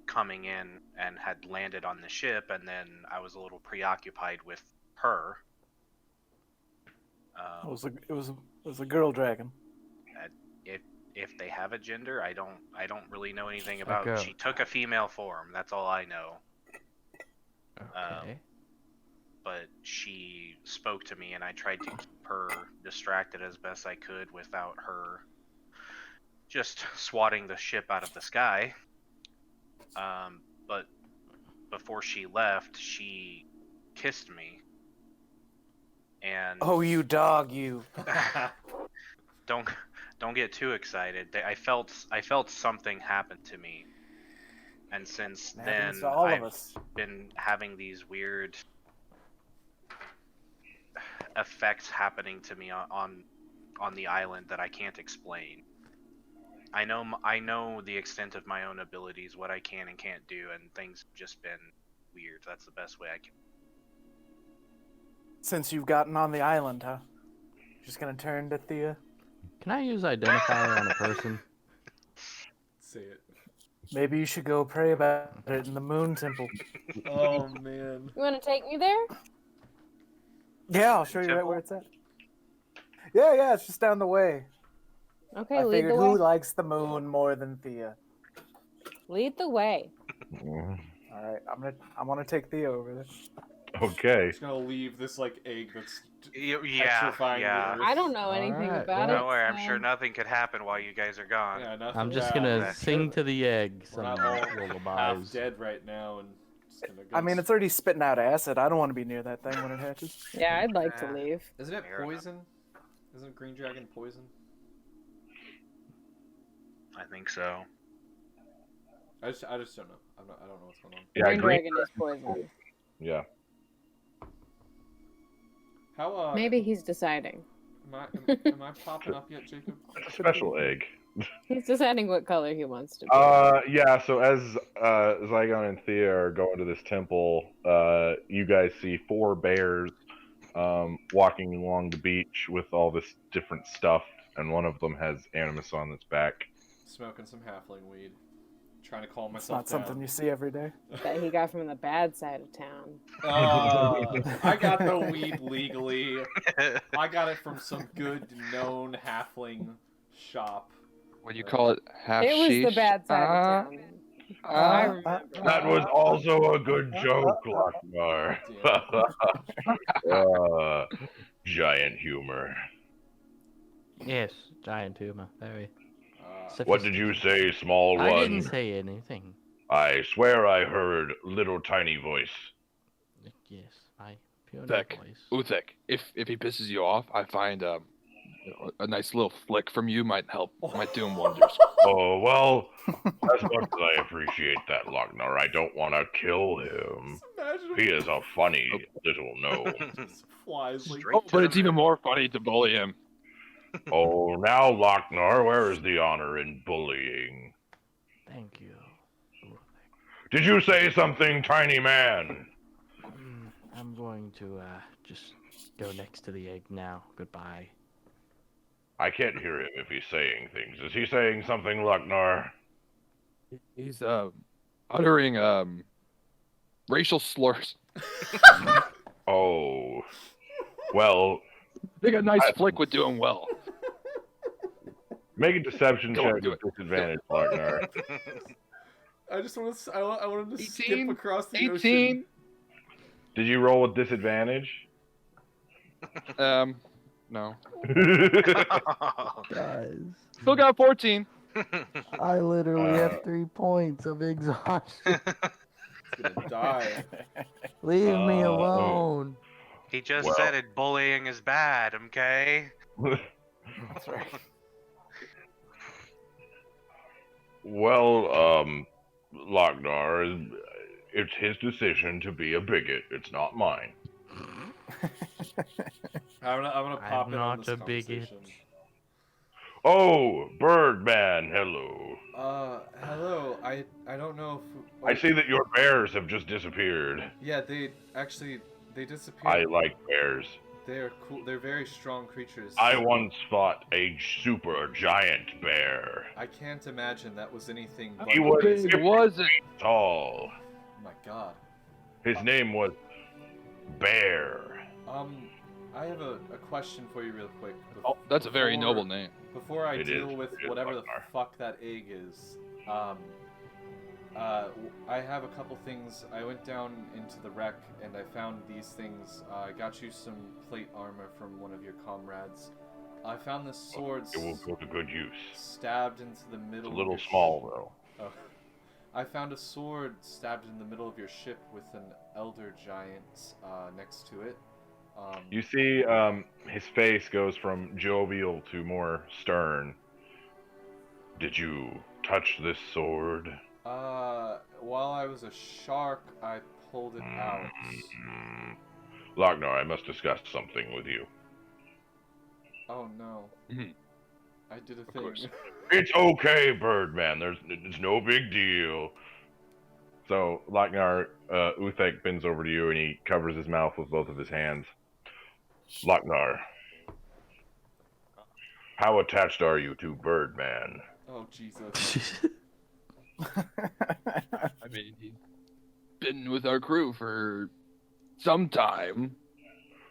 coming in and had landed on the ship, and then I was a little preoccupied with her. It was a girl dragon. If they have a gender, I don't really know anything about. girl. She took a female form. That's all I know. Okay. But she spoke to me, and I tried to keep her distracted as best I could without her just swatting the ship out of the sky. But before she left, she kissed me. And Oh, you dog, you. don't get too excited. I felt something happen to me, and since It then happens to all of I've us. been having these weird effects happening to me on the island that I can't explain. I know the extent of my own abilities, what I can and can't do, and things have just been weird. That's the best way I can. Since you've gotten on the island, huh? Just gonna turn to Thea. Can I use identifier on a person? Say it. Maybe you should go pray about it in the Moon Temple. Oh man. You want to take me there? Yeah, I'll show you right where it's at. Yeah, it's just down the way. Okay, I lead figured the who way. likes the moon more than Thea? Lead the way. All right, I want to take Thea over there. Okay. Just gonna leave this like egg that's Yeah, petrifying the yeah. earth. I don't know anything Alright, about well- it. Don't worry, I'm so- sure nothing could happen while you guys are gone. Yeah, nothing. I'm just yeah, gonna okay. sing to the egg We're some not all half lullabies. dead right now, and just gonna go. I mean, it's already spitting out acid. I don't want to be near that thing when it hatches. Yeah, I'd like to Uh, leave. Isn't it Fair enough. poison? Isn't green dragon poison? I think so. I just don't know. I don't know what's going on. Yeah, Green green. dragon is poison. Yeah. How Maybe he's deciding. am I popping up yet, Jacob? It's a special egg. He's deciding what color he wants to be. Yeah, so as Zygon and Thea are going to this temple, you guys see 4 bears walking along the beach with all this different stuff, and one of them has animus on its back. Smoking some halfling weed. Trying to calm It's myself not something you see every day. That he got from the bad side of town. I got the weed legally. I got it from some good known halfling shop. What do you call it? Half It was sheesh? the bad side of town. I remember. That was also a good joke, Locknar. Giant humor. Yes, giant tumor. Very. What did you say, small one? I didn't say anything. I swear I heard little tiny voice. Yes, my pure Uthek, voice. Uthek, if he pisses you off, I find a nice little flick from you might do him wonders. Oh, well, as much as I appreciate that, Locknar, I don't want to kill him. Imagine He is a funny little gnome. just flies like Oh, but it's even more funny to bully him. Oh, now, Locknar, where is the honor in bullying? Thank you. Did you say something, tiny man? I'm going to just go next to the egg now. Goodbye. I can't hear him if he's saying things. Is he saying something, Locknar? He's uttering racial slurs. Oh. Well, I think a nice flick would do him well. make a deception Go on, check do with it. disadvantage, Locknar. I just want to. I want him to 18, skip across the 18. ocean. Did you roll with disadvantage? No. Guys. Still got 14. I literally Uh, have 3 points of exhaustion. He's gonna die. Leave me oh. alone. He just Well. said it. Bullying is bad. Okay. That's right. Well, Locknar, it's his decision to be a bigot. It's not mine. I'm gonna pop I'm in on not this a bigot. conversation. Oh, Birdman, hello. Hello. I don't know if I see that your bears have just disappeared. Yeah, they I disappeared. like bears. They're cool. They're very strong creatures. I once fought a super giant bear. I can't imagine that was anything but He was amazing. It wasn't. tall. Oh my god. His name was Bear. I have a question for you real quick. Oh, that's a very Before- noble name. Before I It deal is, with it is, whatever the Locknar. fuck that egg is, I have a couple things. I went down into the wreck and I found these things. I got you some plate armor from one of your comrades. I found this sword It will go to good use. stabbed into the It's middle. a of little your small, though. Oh. I found a sword stabbed in the middle of your ship with an elder giant next to it. You see, his face goes from jovial to more stern. Did you touch this sword? While I was a shark, I pulled it out. Locknar, I must discuss something with you. Oh no. Mhm. I did a Of thing. course. It's okay, Birdman. It's no big deal. So, Locknar, Uthek bends over to you and he covers his mouth with both of his hands. Locknar, how attached are you to Birdman? Oh Jesus. I mean, he's been with our crew for some time.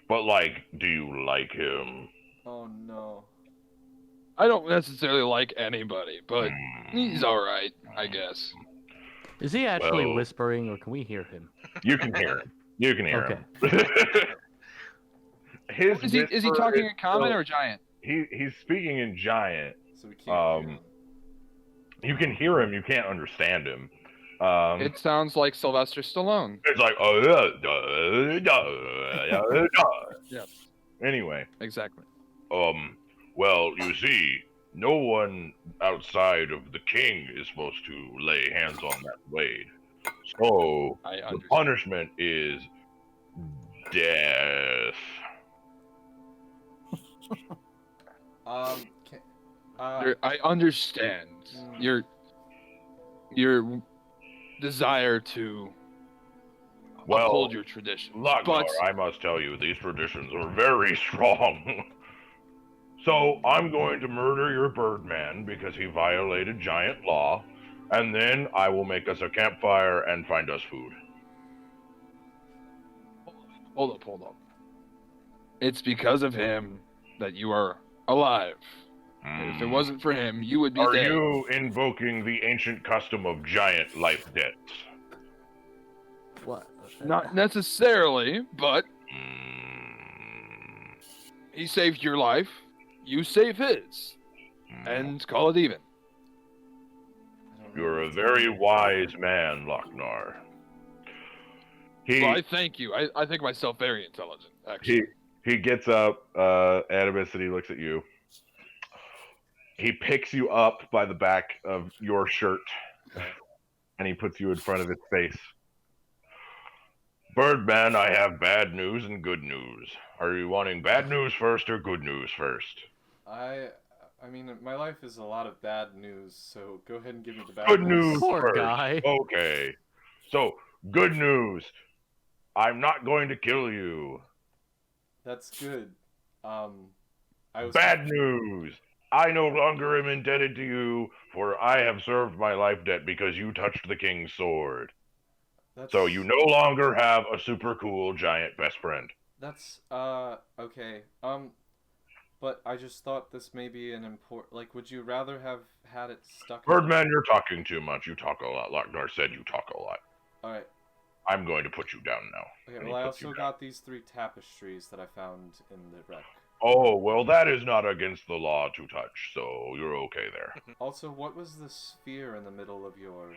But, like, do you like him? Oh no. I don't necessarily like anybody, but Hmm. he's alright, I guess. Is he actually Well- whispering, or can we hear him? You can hear him. You can hear Okay. him. His Is he whisper talking in is common still- or giant? He's speaking in giant. So we can't hear him. You can hear him, you can't understand him. It sounds like Sylvester Stallone. It's like Yeah. Anyway, Exactly. well, you see, no one outside of the king is supposed to lay hands on that blade. So I the understand. punishment is death. Can, I understand Mm. your desire to Well, uphold your tradition, Locknar, but I must tell you, these traditions are very strong. So I'm going to murder your Birdman because he violated giant law, and then I will make us a campfire and find us food. hold up. It's because of him that you are alive. And if it wasn't for him, you would be Are dead. you invoking the ancient custom of giant life debts? What? Not necessarily, but Mm, he saved your life. You save his, and call it even. I don't know You're a what's very going on. wise man, Locknar. He Well, I thank you. I think myself very intelligent, actually. he gets up, Adibus, and he looks at you. He picks you up by the back of your shirt, and he puts you in front of his face. Birdman, I have bad news and good news. Are you wanting bad news first or good news first? I mean, my life is a lot of bad news, so go ahead and give me the bad Good news Poor first. guy. Okay. So, good news. I'm not going to kill you. That's good. I was Bad news. I no longer am indebted to you, for I have served my life debt because you touched the king's sword. That's, So you no longer have a super cool giant best friend. That's okay. But I just thought this may be an important. Like, would you rather have had it stuck? in- Birdman, you're talking too much. You talk a lot. Locknar said you talk a lot. All right. I'm going to put you down now. Okay. And he Well, I puts you also down. got these 3 tapestries that I found in the wreck. Oh, well, that is not against the law to touch, so you're okay there. Also, what was the sphere in the middle of your...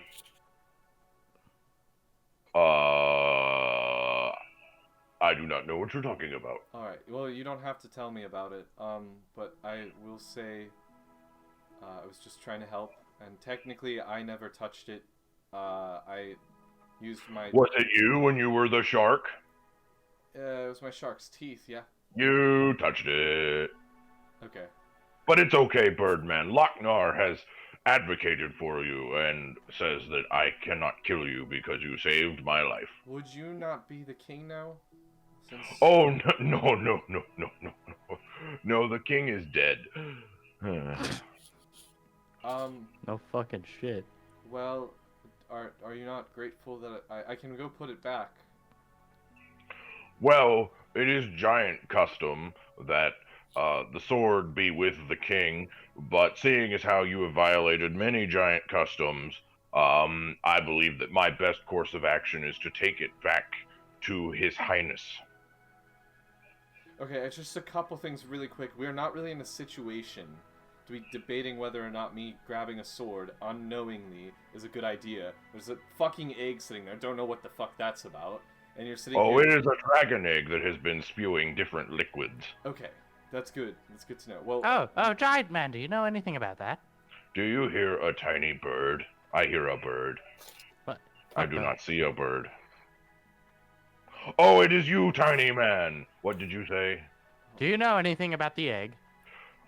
I do not know what you're talking about. Alright, well, you don't have to tell me about it, but I will say I was just trying to help, and technically I never touched it. I used my... Was it you when you were the shark? it was my shark's teeth, yeah. You touched it. Okay. But it's okay, Birdman. Locknar has advocated for you and says that I cannot kill you because you saved my life. Would you not be the king now? Since... Oh, no. No, the king is dead. No fucking shit. Well, are you not grateful that I can go put it back? Well, it is giant custom that the sword be with the king, but seeing as how you have violated many giant customs, I believe that my best course of action is to take it back to His Highness. Okay, it's just a couple things really quick. We're not really in a situation to be debating whether or not me grabbing a sword unknowingly is a good idea. There's a fucking egg sitting there. Don't know what the fuck that's about. And you're sitting Oh, here... it is a dragon egg that has been spewing different liquids. Okay, that's good. That's good to know. Well... Oh, Giant Man, do you know anything about that? Do you hear a tiny bird? I hear a bird. What? I do not see a bird. Oh, it is you, tiny man! What did you say? Do you know anything about the egg?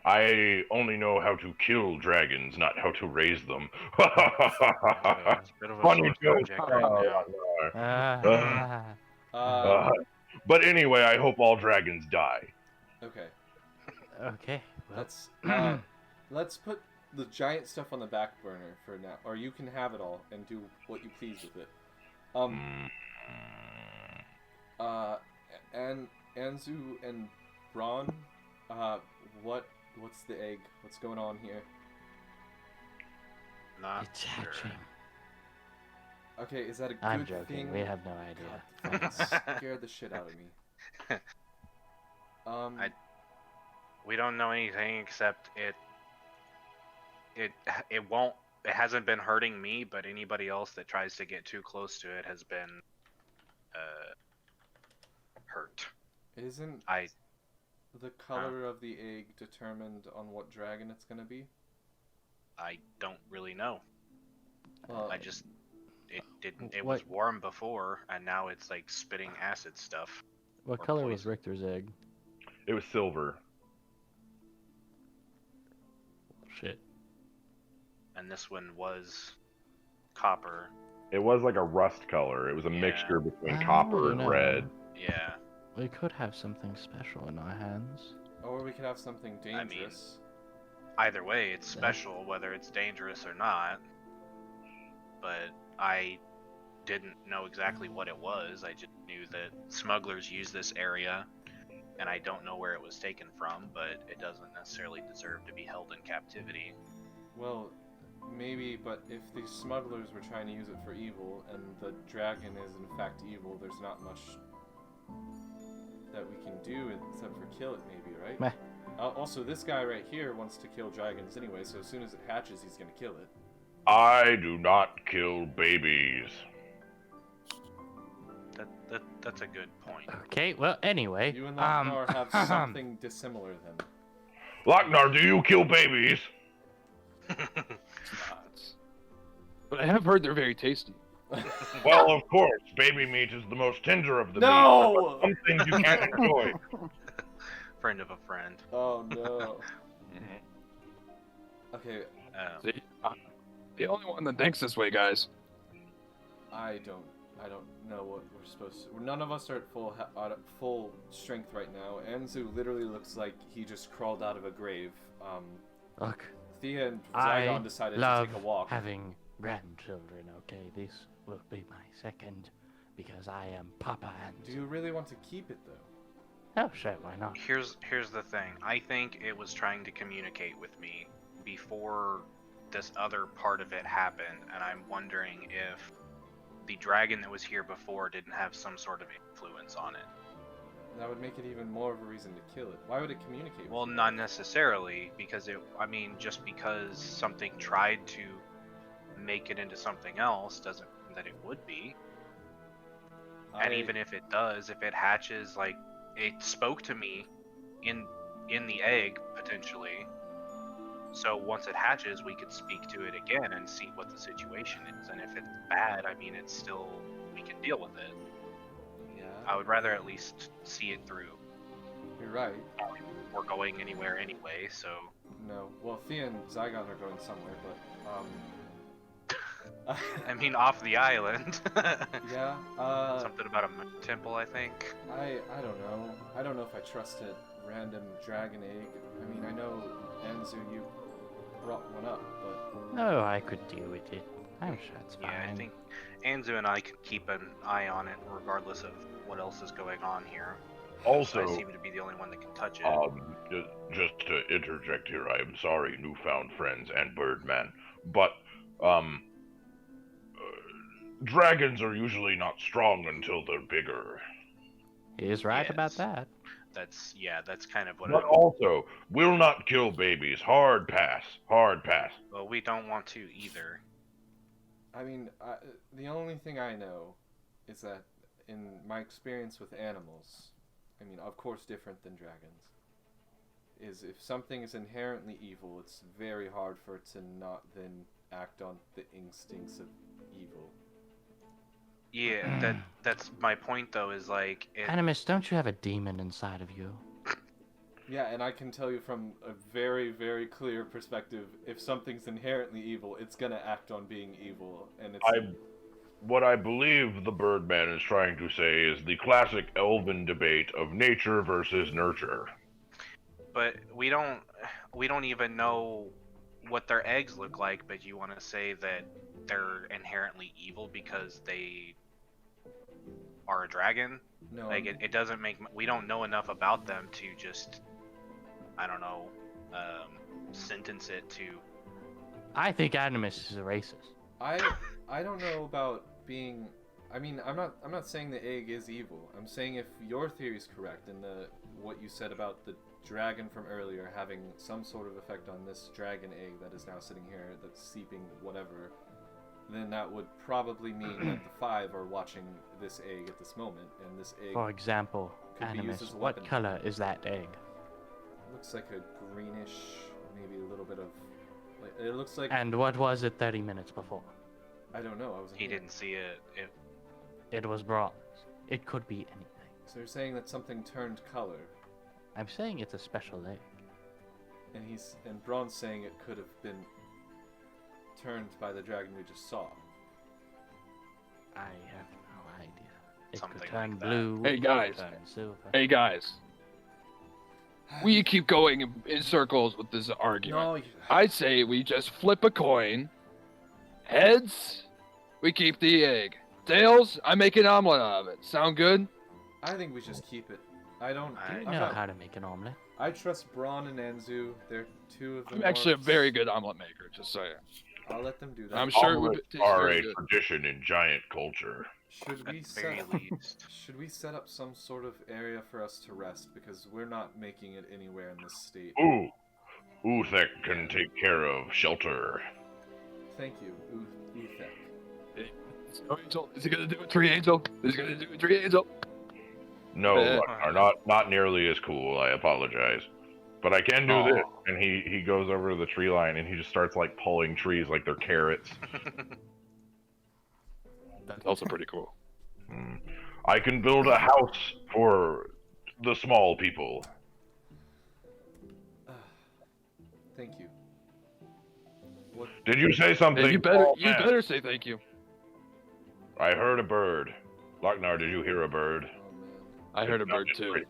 I only know how to kill dragons, not how to raise them. It's a bit of a Funny sore joke. subject right now. But anyway, I hope all dragons die. Okay. Okay. Well, Let's put the giant stuff on the back burner for now, or you can have it all and do what you please with it. And Anzu and Braun, what's the egg? What's going on here? Not it's sure. hatching. Okay, is that a good I'm joking. thing? We have no idea. God, fucking scared the shit out of me. We don't know anything except it hasn't been hurting me, but anybody else that tries to get too close to it has been hurt. Isn't I the color of the egg determined on what dragon it's gonna be? I don't really know. Well, It was warm before, and now it's like spitting acid stuff. What Or color was poison. Richter's egg? It was silver. Shit. And this one was copper. It was like a rust color. It was a Yeah. mixture between Oh, copper and no. red. Yeah. We could have something special in our hands. or we could have something dangerous. Either way, it's special, whether it's dangerous or not. But I didn't know exactly what it was. I just knew that smugglers use this area, and I don't know where it was taken from, but it doesn't necessarily deserve to be held in captivity. Well, maybe, but if the smugglers were trying to use it for evil, and the dragon is in fact evil, there's not much that we can do except for kill it, maybe, right? Meh. Also, this guy right here wants to kill dragons anyway, so as soon as it hatches, he's gonna kill it. I do not kill babies. That's a good point. Okay, well, anyway. You and Locknar have something dissimilar then. Locknar, do you kill babies? But I have heard they're very tasty. Well, of course, baby meat is the most tender of the No! meat. Some things you can't enjoy. Friend of a friend. Oh no. Okay, See, I'm the only one that thinks this way, guys. I don't know what we're supposed to. None of us are at full strength right now. Anzu literally looks like he just crawled out of a grave. Look, Thea and I Zygon decided to love take a walk. having grandchildren, okay? This will be my second because I am Papa Do and... you really want to keep it though? Oh, sure, why not? Here's the thing. I think it was trying to communicate with me before this other part of it happened, and I'm wondering if the dragon that was here before didn't have some sort of influence on it. that would make it even more of a reason to kill it. Why would it communicate with Well, you? not necessarily, because just because something tried to make it into something else doesn't mean that it would be. And even if it does, if it hatches, like, it spoke to me in the egg, potentially. So once it hatches, we could speak to it again and see what the situation is. And if it's bad, I mean, it's still, we can deal with it. Yeah, I would rather at least see it through. you're right. We're going anywhere anyway, so... No, well, Thea and Zygon are going somewhere, but I mean, off the island. yeah. Something about a temple, I think. I don't know. I don't know if I trust a random dragon egg. I mean, I know Anzu, you brought one up, but No, I could deal with it. I'm sure it's fine. Yeah, I think Anzu and I can keep an eye on it, regardless of what else is going on here. Also, I seem to be the only one that can touch it. just to interject here, I am sorry, newfound friends and Birdman, but dragons are usually not strong until they're bigger. He is right about Yes. that. That's kind of what But also, will not kill babies. Hard pass. Hard pass. well, we don't want to either. I mean, the only thing I know is that in my experience with animals, I mean, of course different than dragons, is if something is inherently evil, it's very hard for it to not then act on the instincts of evil. Yeah, that's my point though, is like... Animus, don't you have a demon inside of you? Yeah, and I can tell you from a very, very clear perspective, if something's inherently evil, it's gonna act on being evil, and it's... What I believe the Birdman is trying to say is the classic elven debate of nature versus nurture. But we don't even know what their eggs look like, but you want to say that they're inherently evil because they are a dragon? No, Like, it doesn't make... We don't know enough about them to just, I don't know, sentence it to... I think Animus is a racist. I don't know about being... I mean, I'm not saying the egg is evil. I'm saying if your theory is correct and what you said about the dragon from earlier having some sort of effect on this dragon egg that is now sitting here that's seeping whatever, then that would probably mean that the five are watching this egg at this moment, and this egg For example, could be used Animus, as a what weapon. color is that egg? looks like a greenish, maybe a little bit of... Like, it looks like... And what was it 30 minutes before? I don't know. I wasn't He here. didn't see it. It was bronze. It could be anything. So you're saying that something turned color, I'm saying it's a special egg. and Braun's saying it could have been turned by the dragon we just saw. I have no idea. It Something could turn like that. blue. Hey, guys. Turn silver. Hey guys, we keep going in circles with this argument. No, I say we just flip a coin. Heads, we keep the egg. Tails, I make an omelet out of it. Sound good? I think we just keep it. I don't. Do I you I'm know not- how to make an omelet? I trust Braun and Anzu. They're two of the. I'm actually a orcs. very good omelet maker, just saying. I'll let them do that. I'm sure it would Omelets taste are very a good. tradition in giant culture. Should At we the very set? least. Should we set up some sort of area for us to rest because we're not making it anywhere in this state? Ooh, Uthek can take care of shelter. Thank you, Uthek. Angel, is he gonna do a tree angel? Is he gonna do a tree angel? No, Eh. are not nearly as cool. I apologize, but I can do Aw. this. And he goes over to the tree line and he just starts like pulling trees like they're carrots. That's also pretty cool. I can build a house for the small people. Thank you. What? Did you say something? Hey, you better, Oh, you man. better say thank you. I heard a bird. Locknar, did you hear a bird? Oh man. I heard a It bird sounded too. pretty.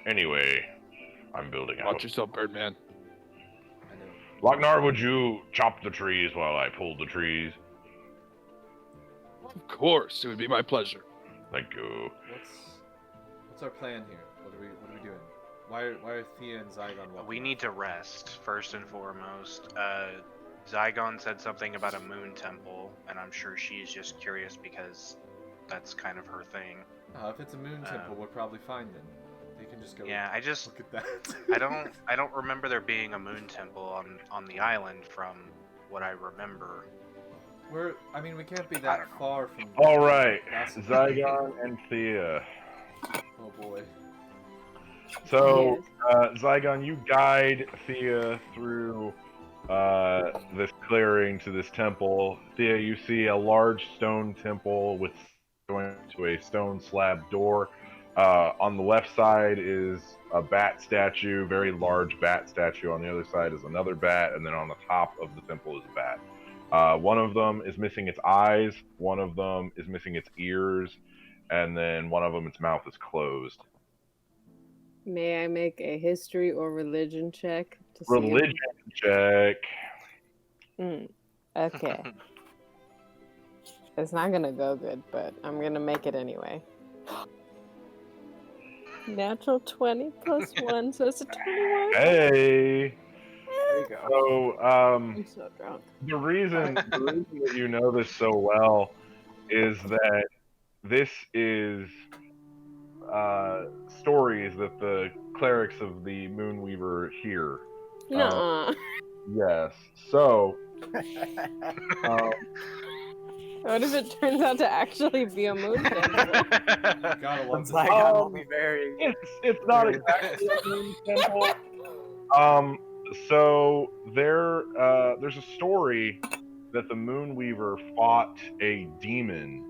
Anyway, I'm building a Watch house. yourself, Birdman. I know. Locknar, would you chop the trees while I pull the trees? Of course, it would be my pleasure. Thank you. What's our plan here? What are we doing? Why are Thea and Zygon walking? We off? need to rest, first and foremost. Zygon said something about a moon temple, and I'm sure she's just curious because that's kind of her thing. If it's a moon temple, we'll probably find them. They can just go. Yeah, I just look at that. I don't remember there being a moon temple on the island from what I remember. We can't be that far from. All right, Zygon and Thea. Oh boy. So, Zygon, you guide Thea through this clearing to this temple. Thea, you see a large stone temple with going to a stone slab door. On the left side is a bat statue, very large bat statue. On the other side is another bat, and then on the top of the temple is a bat. One of them is missing its eyes, one of them is missing its ears, and then one of them, its mouth is closed. May I make a history or religion check to see? Religion check. Okay. It's not gonna go good, but I'm gonna make it anyway. Natural 20 plus 1, so it's a 21. Hey! There you go. So, I'm so drunk. the reason that you know this so well is that this is stories that the clerics of the Moonweaver hear. Nuh-uh. Yes. So, What if it turns out to actually be a moon temple? Gotta love this. Zygon will be very. it's not exactly a moon temple. So there's a story that the Moonweaver fought a demon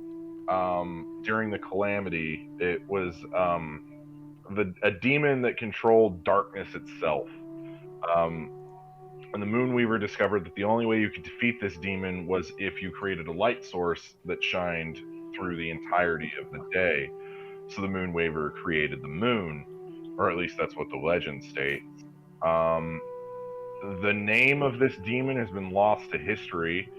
during the calamity. It was a demon that controlled darkness itself. And the Moonweaver discovered that the only way you could defeat this demon was if you created a light source that shined through the entirety of the day. So the Moonweaver created the moon, or at least that's what the legend states. The name of this demon has been lost to history,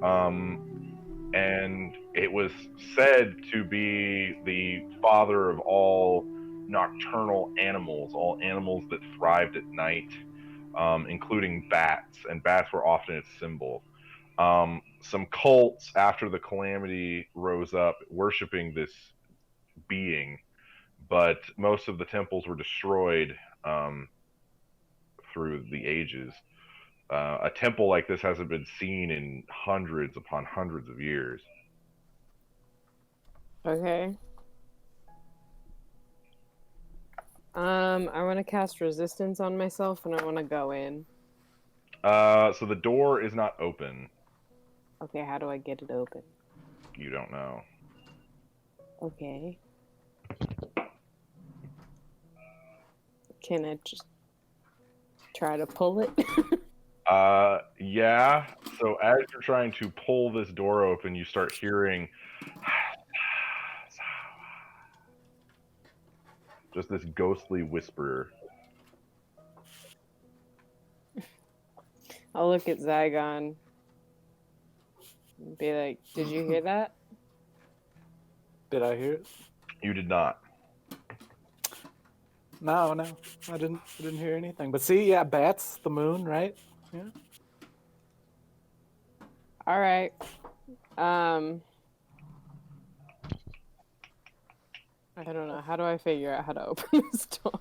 and it was said to be the father of all nocturnal animals, all animals that thrived at night. Including bats, and bats were often its symbol. Some cults, after the calamity, rose up worshiping this being, but most of the temples were destroyed through the ages. A temple like this hasn't been seen in hundreds upon hundreds of years. Okay. I want to cast resistance on myself, and I want to go in. So the door is not open. Okay, how do I get it open? You don't know. Okay. Can I just try to pull it? Yeah. So as you're trying to pull this door open, you start hearing just this ghostly whisper. I'll look at Zygon and be like, did you hear that? Did I hear it? You did not. No, I didn't hear anything. But see, yeah, bats, the moon, right? Yeah. All right. I don't know. How do I figure out how to open this door?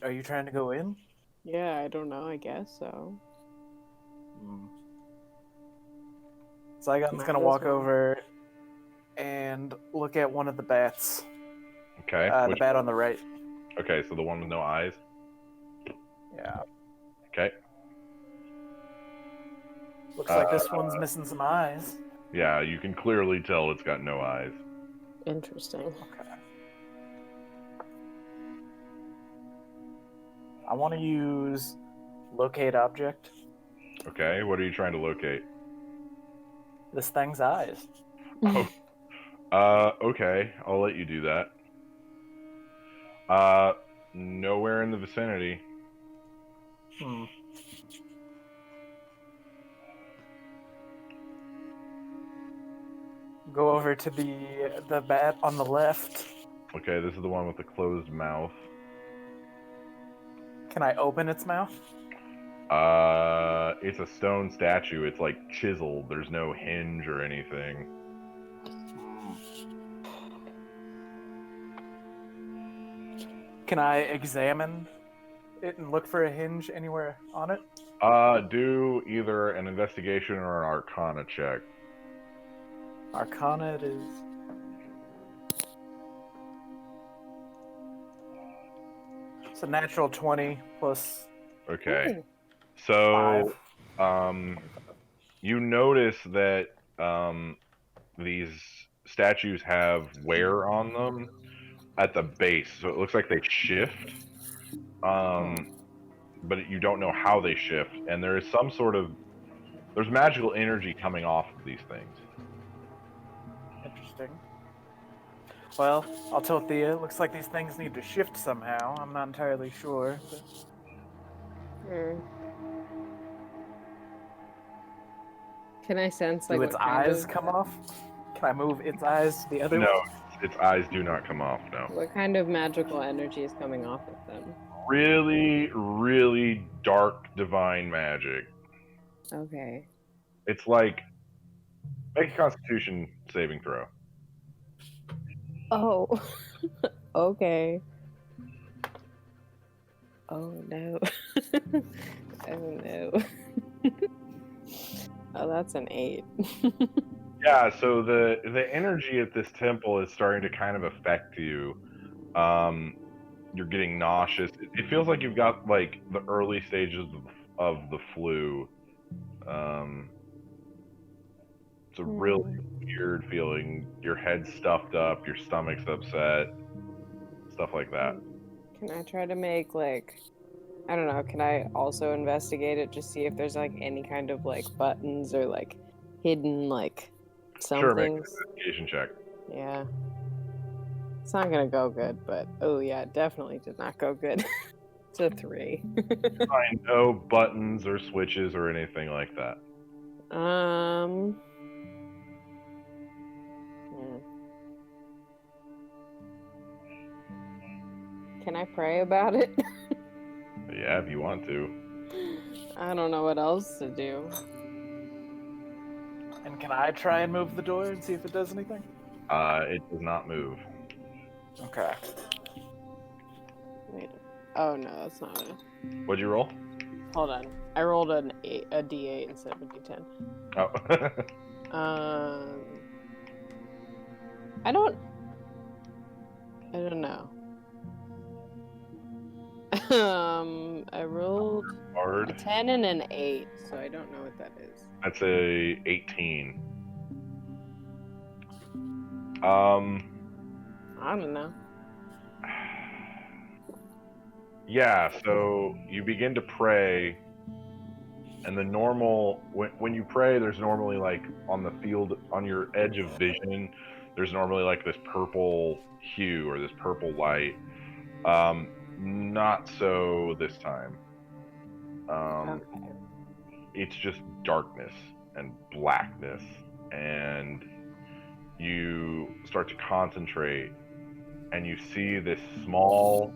Are you trying to go in? Yeah, I don't know. I guess so. Zygon's gonna walk over and look at one of the bats. Okay. The which bat one? on the right. Okay, so the one with no eyes. Yeah. Okay. Looks like this one's missing some eyes. Yeah, you can clearly tell it's got no eyes. Interesting. Okay. I want to use locate object. Okay, what are you trying to locate? This thing's eyes. Okay, I'll let you do that. Nowhere in the vicinity. Go over to the bat on the left. Okay, this is the one with the closed mouth. Can I open its mouth? It's a stone statue. It's like chiseled. There's no hinge or anything. Can I examine it and look for a hinge anywhere on it? Do either an investigation or an arcana check. Arcana it is. It's a natural 20 plus Okay. So, 5. you notice that these statues have wear on them at the base, so it looks like they shift. But you don't know how they shift, and there is some sort of there's magical energy coming off of these things. Interesting. Well, I'll tell Thea. Looks like these things need to shift somehow. I'm not entirely sure. But... Can I sense like do its what kind eyes of, come off? Can I move its eyes to the other No, way? its eyes do not come off. No. what kind of magical energy is coming off of them? Really, really dark divine magic. Okay. It's like make a Constitution saving throw. Oh. Okay. Oh no. Oh no. Oh, that's an 8. Yeah, so the energy at this temple is starting to kind of affect you. You're getting nauseous. It feels like you've got like the early stages of the flu. It's a really weird feeling. Your head's stuffed up, your stomach's upset, stuff like that. Can I try to make like, I don't know, can I also investigate it, just see if there's like any kind of like buttons or like hidden like Sure, make an somethings? investigation check. Yeah. It's not gonna go good, but oh yeah, it definitely did not go good. It's a 3. Find no buttons or switches or anything like that. Hmm. Can I pray about it? Yeah, if you want to. I don't know what else to do. And can I try and move the door and see if it does anything? It does not move. Okay. Wait. Oh no, that's not it. What'd you roll? Hold on. I rolled a D8 instead of a D10. Oh. I don't know. I rolled a Hard. 10 and an 8, so I don't know what that is. That's a 18. I don't know. Yeah, so you begin to pray, and the normal when you pray, there's normally like on the field on your edge of vision, there's normally like this purple hue or this purple light. Not so this time. Okay. It's just darkness and blackness, and you start to concentrate, and you see this small,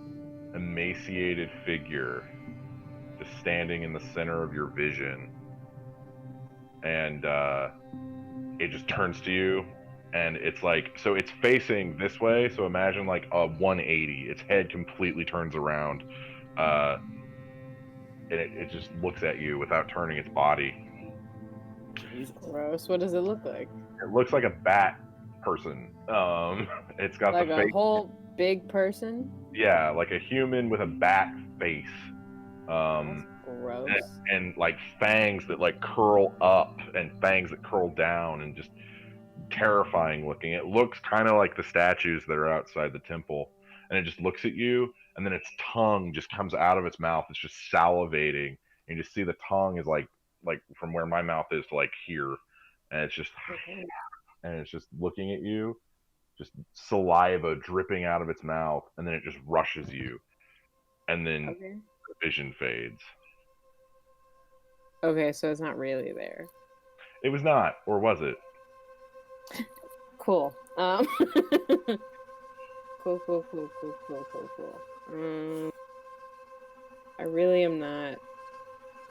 emaciated figure just standing in the center of your vision, and it just turns to you, and it's like, so it's facing this way, so imagine like a 180. Its head completely turns around, and it just looks at you without turning its body. Gross. What does it look like? It looks like a bat person. It's got Like the a face. whole big person? Yeah, like a human with a bat face. That's gross. And like fangs that like curl up and fangs that curl down, and just terrifying looking. It looks kind of like the statues that are outside the temple, and it just looks at you, and then its tongue just comes out of its mouth. It's just salivating, and you just see the tongue is like from where my mouth is to like here, and it's just and it's just looking at you, just saliva dripping out of its mouth, and then it just rushes you, and then the vision fades. Okay, so it's not really there. It was not, or was it? Cool. Cool. I really am not.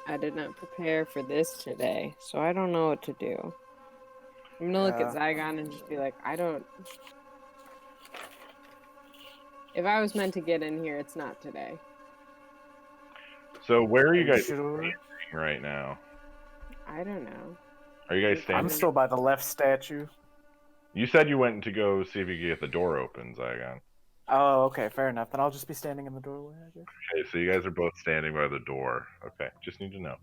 I did not prepare for this today, so I don't know what to do. I'm gonna look at Zygon and just be like, I don't. If I was meant to get in here, it's not today. So where are you guys Sure. standing right now? I don't know. Are you guys I'm standing? still by the left statue. You said you went to go see if you could get the door open, Zygon. Oh, okay, fair enough. Then I'll just be standing in the doorway, I guess. Okay, so you guys are both standing by the door. Okay, just need to know.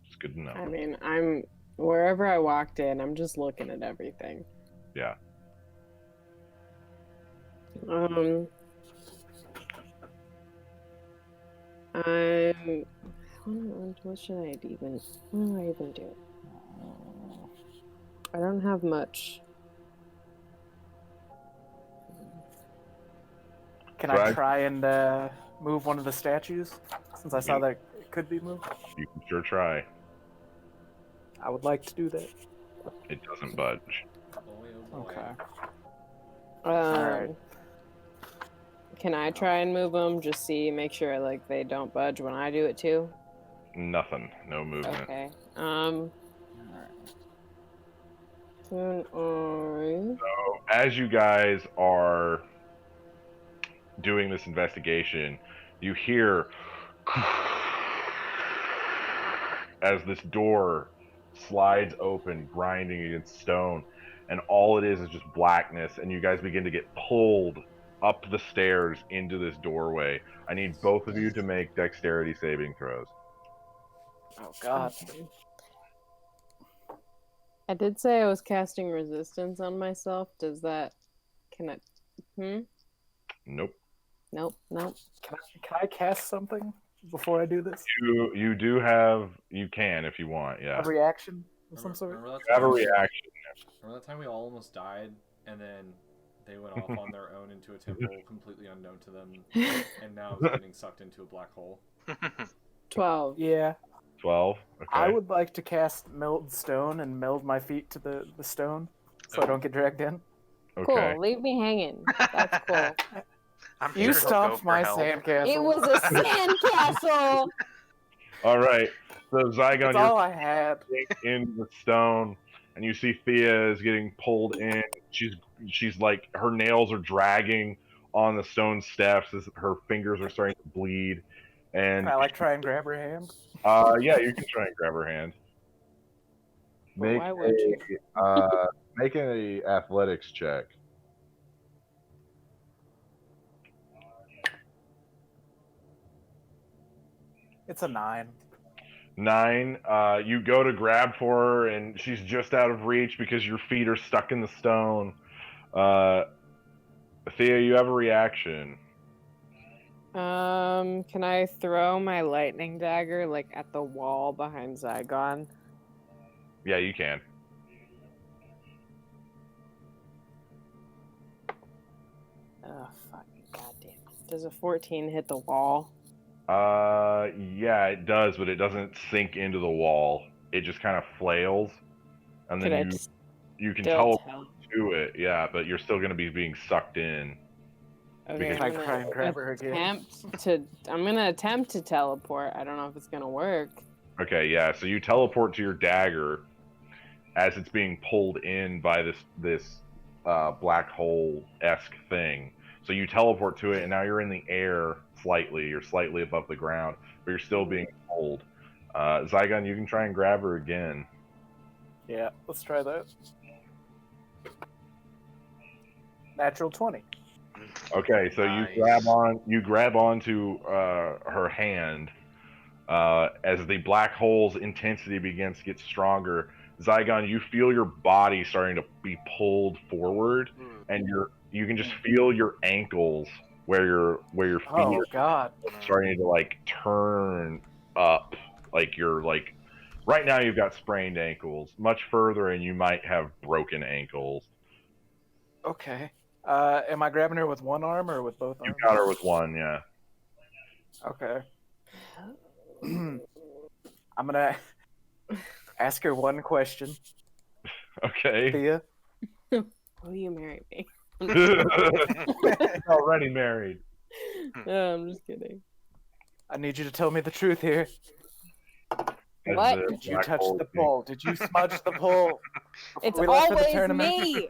It's good to know. I mean, I'm wherever I walked in, I'm just looking at everything. Yeah. What should I even? What do I even do? I don't have much. Can So I I- try and move one of the statues? Since I saw that it could be moved. You can sure try. I would like to do that. It doesn't budge. Boy, oh boy. Okay. Um, Can I try and move them? Just see, make sure like they don't budge when I do it too. Nothing. No movement. Okay. Can I? So, as you guys are doing this investigation, you hear as this door slides open, grinding against stone, and all it is just blackness, and you guys begin to get pulled up the stairs into this doorway. I need both of you to make dexterity saving throws. Oh God. I did say I was casting resistance on myself. Does that? Can I? Nope. Nope. Can I cast something before I do this? You do have, you can if you want, yeah. A reaction of some sort? Remember that You have a time- reaction. Remember that time we all almost died, and then they went off on their own into a temple completely unknown to them, and now it's getting sucked into a black hole. 12. Yeah. 12. Okay. I would like to cast meld stone and meld my feet to the stone so I don't get dragged in. Okay. Cool. Leave me hanging. That's cool. I'm You here to go stomped for my help. sandcastle. It was a sandcastle. All right. So Zygon, That's all I had. you're in the stone, and you see Thea is getting pulled in. She's like, her nails are dragging on the stone steps as her fingers are starting to bleed. And Can I try and grab her hand? yeah, you can try and grab her hand. Well, Make why would you? make an athletics check. It's a 9. 9. You go to grab for her, and she's just out of reach because your feet are stuck in the stone. Thea, you have a reaction. Can I throw my lightning dagger at the wall behind Zygon? Yeah, you can. Oh, fucking goddamn it. Does a 14 hit the wall? Yeah, it does, but it doesn't sink into the wall. It just kind of flails, and Could I then just you can still teleport to it. Yeah, but you're still going to be being sucked in. Okay, Because- Can I try and grab her again? I'm gonna attempt to teleport. I don't know if it's gonna work. Okay, yeah. So you teleport to your dagger as it's being pulled in by this black hole-esque thing. So you teleport to it, and now you're in the air slightly. You're slightly above the ground, but you're still being pulled. Zygon, you can try and grab her again. Yeah, let's try that. Natural 20. Okay, so Nice. you grab onto her hand as the black hole's intensity begins to get stronger. Zygon, you feel your body starting to be pulled forward, and you can just feel your ankles where your feet Oh are God. starting to turn up. Right now you've got sprained ankles. Much further and you might have broken ankles. Okay. Am I grabbing her with one arm or with both You arms? got her with one, yeah. Okay. I'm gonna ask her one question. Okay. Thea, Will you marry me? Already married. No, I'm just kidding. I need you to tell me the truth here. As What? the Did you black touch hole the is- pole? Did you smudge the pole? It's we left for the always tournament? me.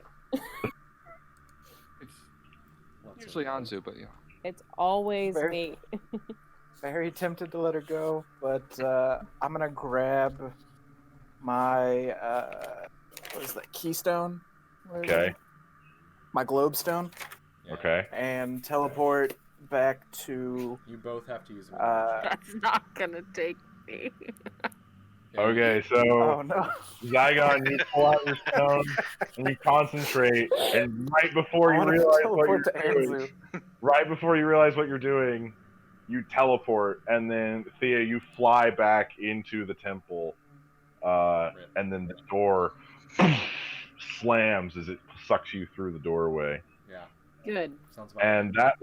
It's What's usually it? Anzu, but yeah. It's always Very- me. Very tempted to let her go, but I'm gonna grab my what is that? Keystone. What is Okay. it? My globe stone, Yeah. Okay. and teleport back to. You both have to use them. That's not gonna take me. Okay, so Oh no! Zygon, you pull out your stone and you concentrate, and right before I you want to realize what teleport to you're doing, you teleport, and then Thea, you fly back into the temple, and then the door slams as it sucks you through the doorway, Yeah. Good. Sounds about and that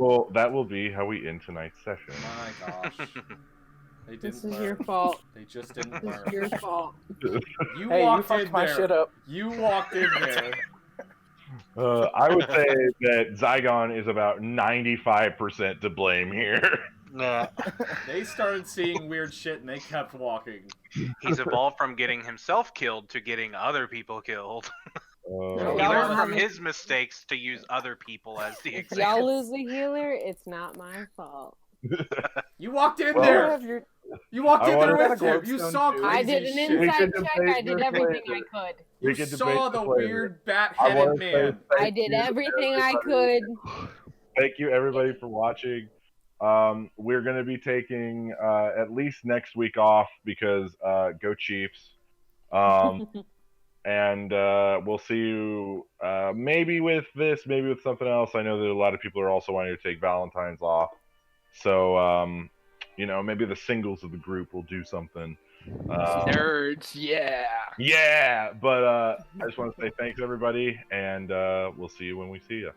will be how we end tonight's session. right. My gosh. They didn't This is learn. your fault. They just didn't This learn. is your fault. You Hey, you walked fucked in my there. shit up. You walked in there. I would say that Zygon is about 95% to blame here. Nah. They started seeing weird shit and they kept walking. He's evolved from getting himself killed to getting other people killed. He Y'all learned don't from have- his mistakes to use other people as the If y'all example. lose a healer, it's not my fault. You walked in Well, there. Have your- You walked I in wanna- there I with got a him. You glowstone saw too. crazy I did an shit. We inside can check. debate I did this everything later. I could. You We can saw debate the this later. weird I bat-headed wanna say man. thank I did you to everything I everybody. could. Thank you, everybody, for watching. We're going to be taking at least next week off because go Chiefs. And we'll see you maybe with this, maybe with something else. I know that a lot of people are also wanting to take Valentine's off. So, maybe the singles of the group will do something. Nerds, yeah. Yeah, but I just want to say thanks, everybody, and we'll see you when we see you.